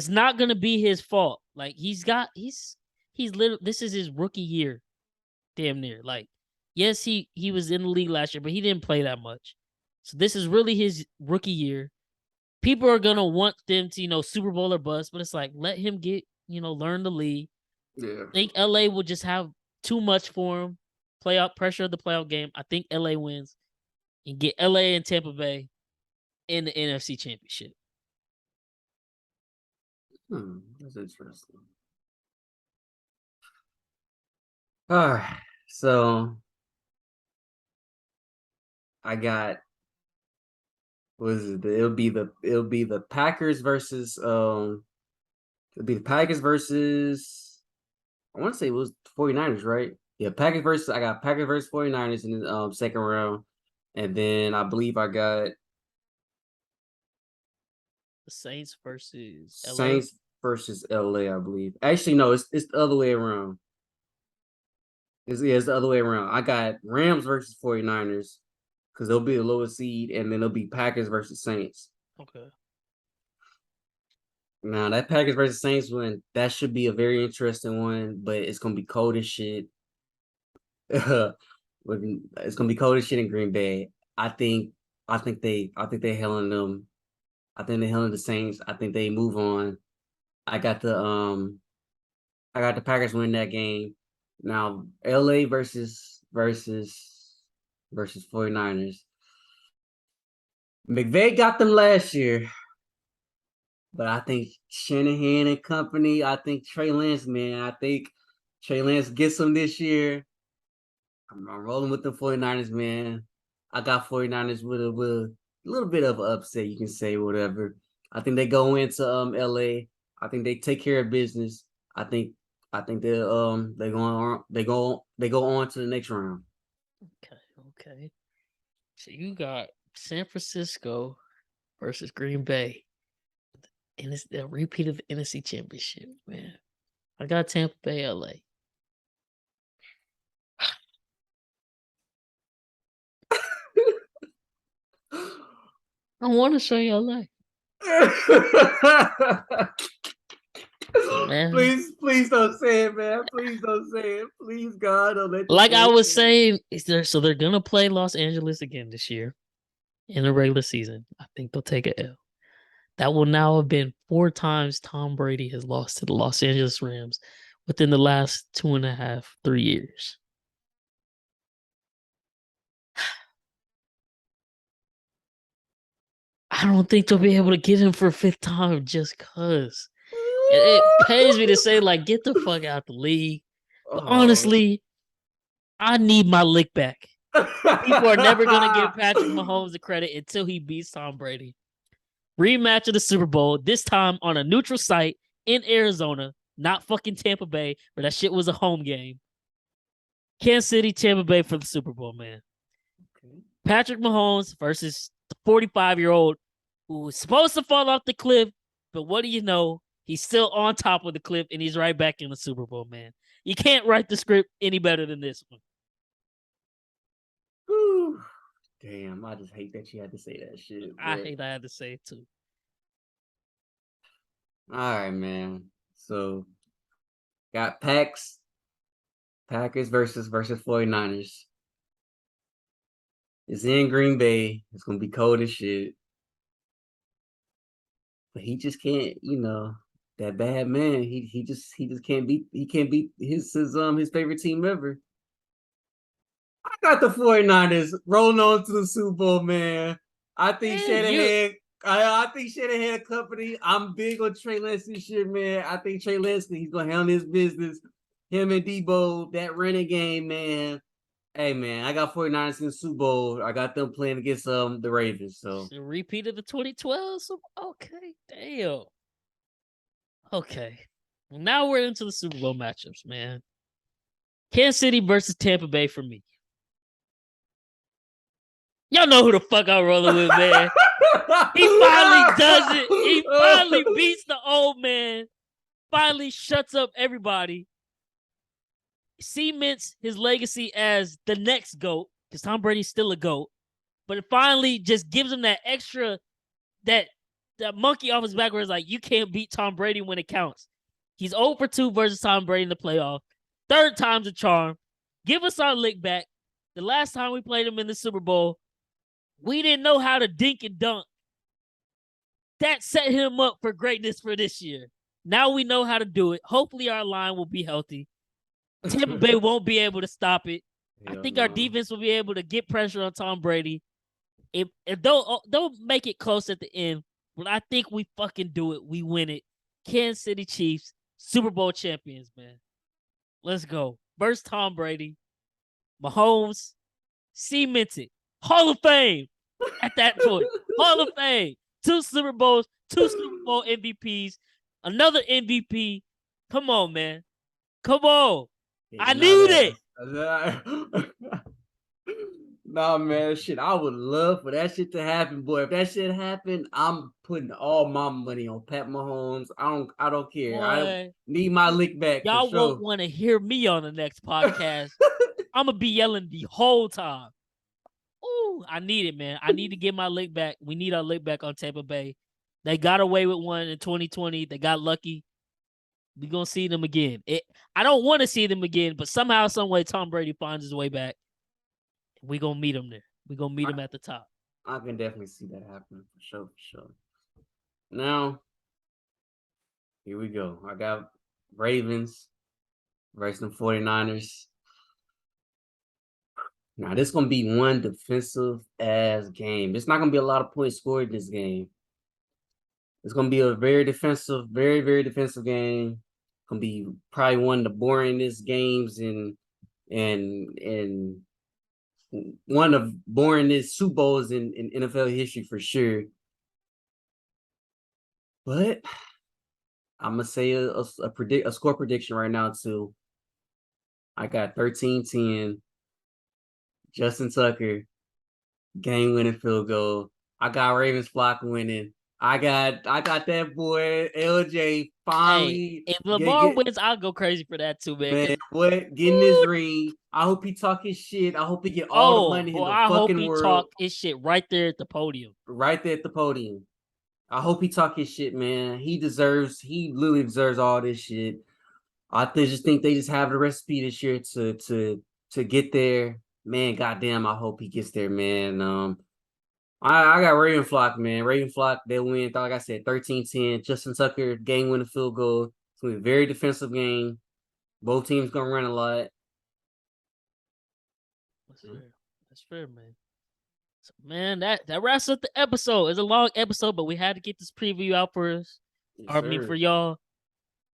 not going to be his fault. Like, he's literally, this is his rookie year, damn near. Like, yes, he was in the league last year, but he didn't play that much. So this is really his rookie year. People are going to want them to, Super Bowl or bust, but it's like, let him get, learn the league.
Yeah.
I think LA will just have too much for him. Playoff pressure of the playoff game. I think LA wins and get LA and Tampa Bay in the NFC Championship.
That's interesting. All right, so I got it'll be the Packers versus I want to say it was 49ers, right? Yeah, I got Packers versus 49ers in the second round. And then I believe I got
the Saints versus LA.
Saints versus LA, I believe. Actually, no, it's the other way around. It's the other way around. I got Rams versus 49ers because they'll be the lowest seed, and then it'll be Packers versus Saints.
Okay.
Now, that Packers versus Saints one, that should be a very interesting one, but it's going to be cold as shit. It's going to be cold as shit in Green Bay. I think they handling them. I think they handling the Saints. I think they move on. I got the Packers winning that game. Now, LA versus 49ers. McVay got them last year. But I think Shanahan and company, I think Trey Lance, man, I think Trey Lance gets them this year. I'm rolling with the 49ers, man. I got 49ers with a little bit of an upset, you can say, whatever. I think they go into LA. I think they take care of business. I think they go on to the next round.
Okay. So you got San Francisco versus Green Bay. And it's a repeat of the NFC Championship, man. I got Tampa Bay, LA. I want to show you LA.
Man. Please don't say it, man. Please don't say it. Please, God, don't let.
Like I was saying, they're gonna play Los Angeles again this year in the regular season. I think they'll take an L. That will now have been 4 times Tom Brady has lost to the Los Angeles Rams within the last 2.5, 3 years. I don't think they'll be able to get him for a 5th time just cause. It pains me to say, like, get the fuck out the league. But honestly, I need my lick back. People are never going to give Patrick Mahomes the credit until he beats Tom Brady. Rematch of the Super Bowl, this time on a neutral site in Arizona, not fucking Tampa Bay, where that shit was a home game. Kansas City, Tampa Bay for the Super Bowl, man. Okay. Patrick Mahomes versus the 45-year-old who was supposed to fall off the cliff, but what do you know? He's still on top of the cliff, and he's right back in the Super Bowl, man. You can't write the script any better than this one.
Whew. Damn, I just hate that you had to say that shit.
I hate I had to say it, too.
All right, man. So, got Packers versus 49ers. It's in Green Bay. It's going to be cold as shit. But he just can't, that bad man. He just can't beat his favorite team ever. I got the 49ers rolling on to the Super Bowl, man. I think Shanahan company. I'm big on Trey Lance this year, man. I think Trey Lance, he's gonna handle his business. Him and Debo, that running game, man. Hey, man, I got 49ers in the Super Bowl. I got them playing against the Ravens. So
repeat of the 2012. So okay, damn. Okay, well, now we're into the Super Bowl matchups, man. Kansas City versus Tampa Bay for me. Y'all know who the fuck I'm rolling with, man. He finally does it. He finally beats the old man. Finally shuts up everybody. Cements his legacy as the next GOAT, because Tom Brady's still a GOAT. But it finally just gives him that extra, that monkey off his back where it's like, you can't beat Tom Brady when it counts. He's 0-2 versus Tom Brady in the playoff. 3rd time's a charm. Give us our lick back. The last time we played him in the Super Bowl, we didn't know how to dink and dunk. That set him up for greatness for this year. Now we know how to do it. Hopefully our line will be healthy. Tampa Bay won't be able to stop it. I think our defense will be able to get pressure on Tom Brady. If don't make it close at the end, but I think we fucking do it. We win it. Kansas City Chiefs, Super Bowl champions, man. Let's go. Versus Tom Brady. Mahomes, cemented. Hall of Fame at that point. Hall of Fame. 2 Super Bowls, 2 Super Bowl MVPs, another MVP. Come on, man. Come on. I need it.
Nah, man, shit. I would love for that shit to happen, boy. If that shit happened, I'm putting all my money on Pat Mahomes. I don't care. Boy, I need my lick back.
Y'all won't want to hear me on the next podcast. I'm gonna be yelling the whole time. Ooh, I need it, man. I need to get my lick back. We need our lick back on Tampa Bay. They got away with one in 2020. They got lucky. We're going to see them again. I don't want to see them again, but somehow, some way, Tom Brady finds his way back. We're going to meet him there. We're going to meet him at the top.
I can definitely see that happening for sure. Now, here we go. I got Ravens versus the 49ers. Now, this is going to be one defensive-ass game. It's not going to be a lot of points scored in this game. It's going to be a very defensive, very, very defensive game. It's going to be probably one of the boringest games and one of boringest Super Bowls in NFL history for sure. But I'm going to say a score prediction right now, too. I got 13-10. Justin Tucker, game-winning field goal. I got Ravens flock winning. I got that boy LJ finally.
Hey, if Lamar wins, I'll go crazy for that too, man.
What? Getting his ring. I hope he talk his shit. I hope he get all the money in the fucking world. I hope he talk
his shit right there at the podium.
Right there at the podium. I hope he talk his shit, man. He literally deserves all this shit. I just think they just have the recipe this year to get there. Man, goddamn, I hope he gets there, man. I got Raven Flock, man. Raven Flock, they win. Like I said, 13-10. Justin Tucker, game winning field goal. It's gonna be a very defensive game. Both teams gonna run a lot.
That's fair. That's fair, man. So, man, that wraps up the episode. It's a long episode, but we had to get this preview out for us.
Yes,
For y'all.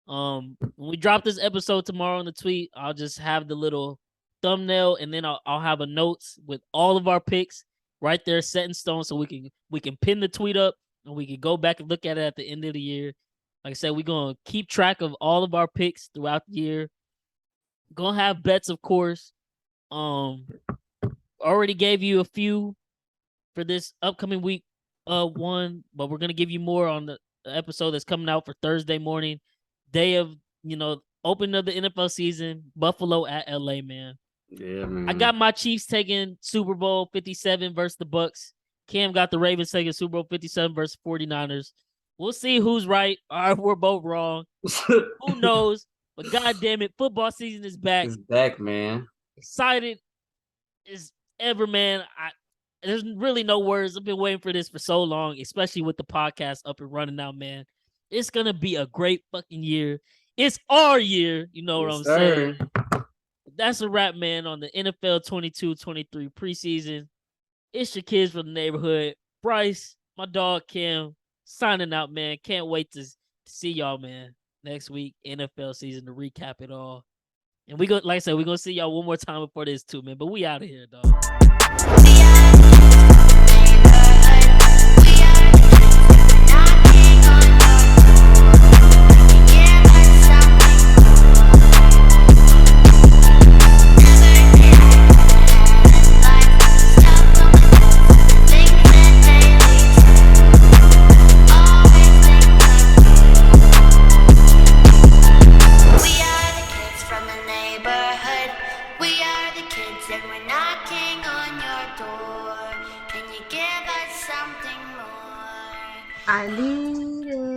When we drop this episode tomorrow on the tweet, I'll just have the little thumbnail, and then I'll have a notes with all of our picks right there set in stone, so we can pin the tweet up and we can go back and look at it at the end of the year. Like I said, we're gonna keep track of all of our picks throughout the year. Gonna have bets, of course. Already gave you a few for this upcoming week one, but we're gonna give you more on the episode that's coming out for Thursday morning, day of opening of the NFL season. Buffalo at LA, man.
Yeah, man.
I got my Chiefs taking Super Bowl 57 versus the Bucks. Cam got the Ravens taking Super Bowl 57 versus 49ers. We'll see who's right. All right, we're both wrong. Who knows? But god damn it, football season is back.
It's back, man.
Excited as ever, man. There's really no words. I've been waiting for this for so long, especially with the podcast up and running now, man. It's gonna be a great fucking year. It's our year, you know what I'm saying? That's a wrap, man, on the NFL 22-23 preseason. It's your kids from the neighborhood. Bryce, my dog Cam, signing out, man. Can't wait to see y'all, man, next week, NFL season, to recap it all. And like I said, we're gonna see y'all one more time before this too, man. But we out of here, dog.
I need it.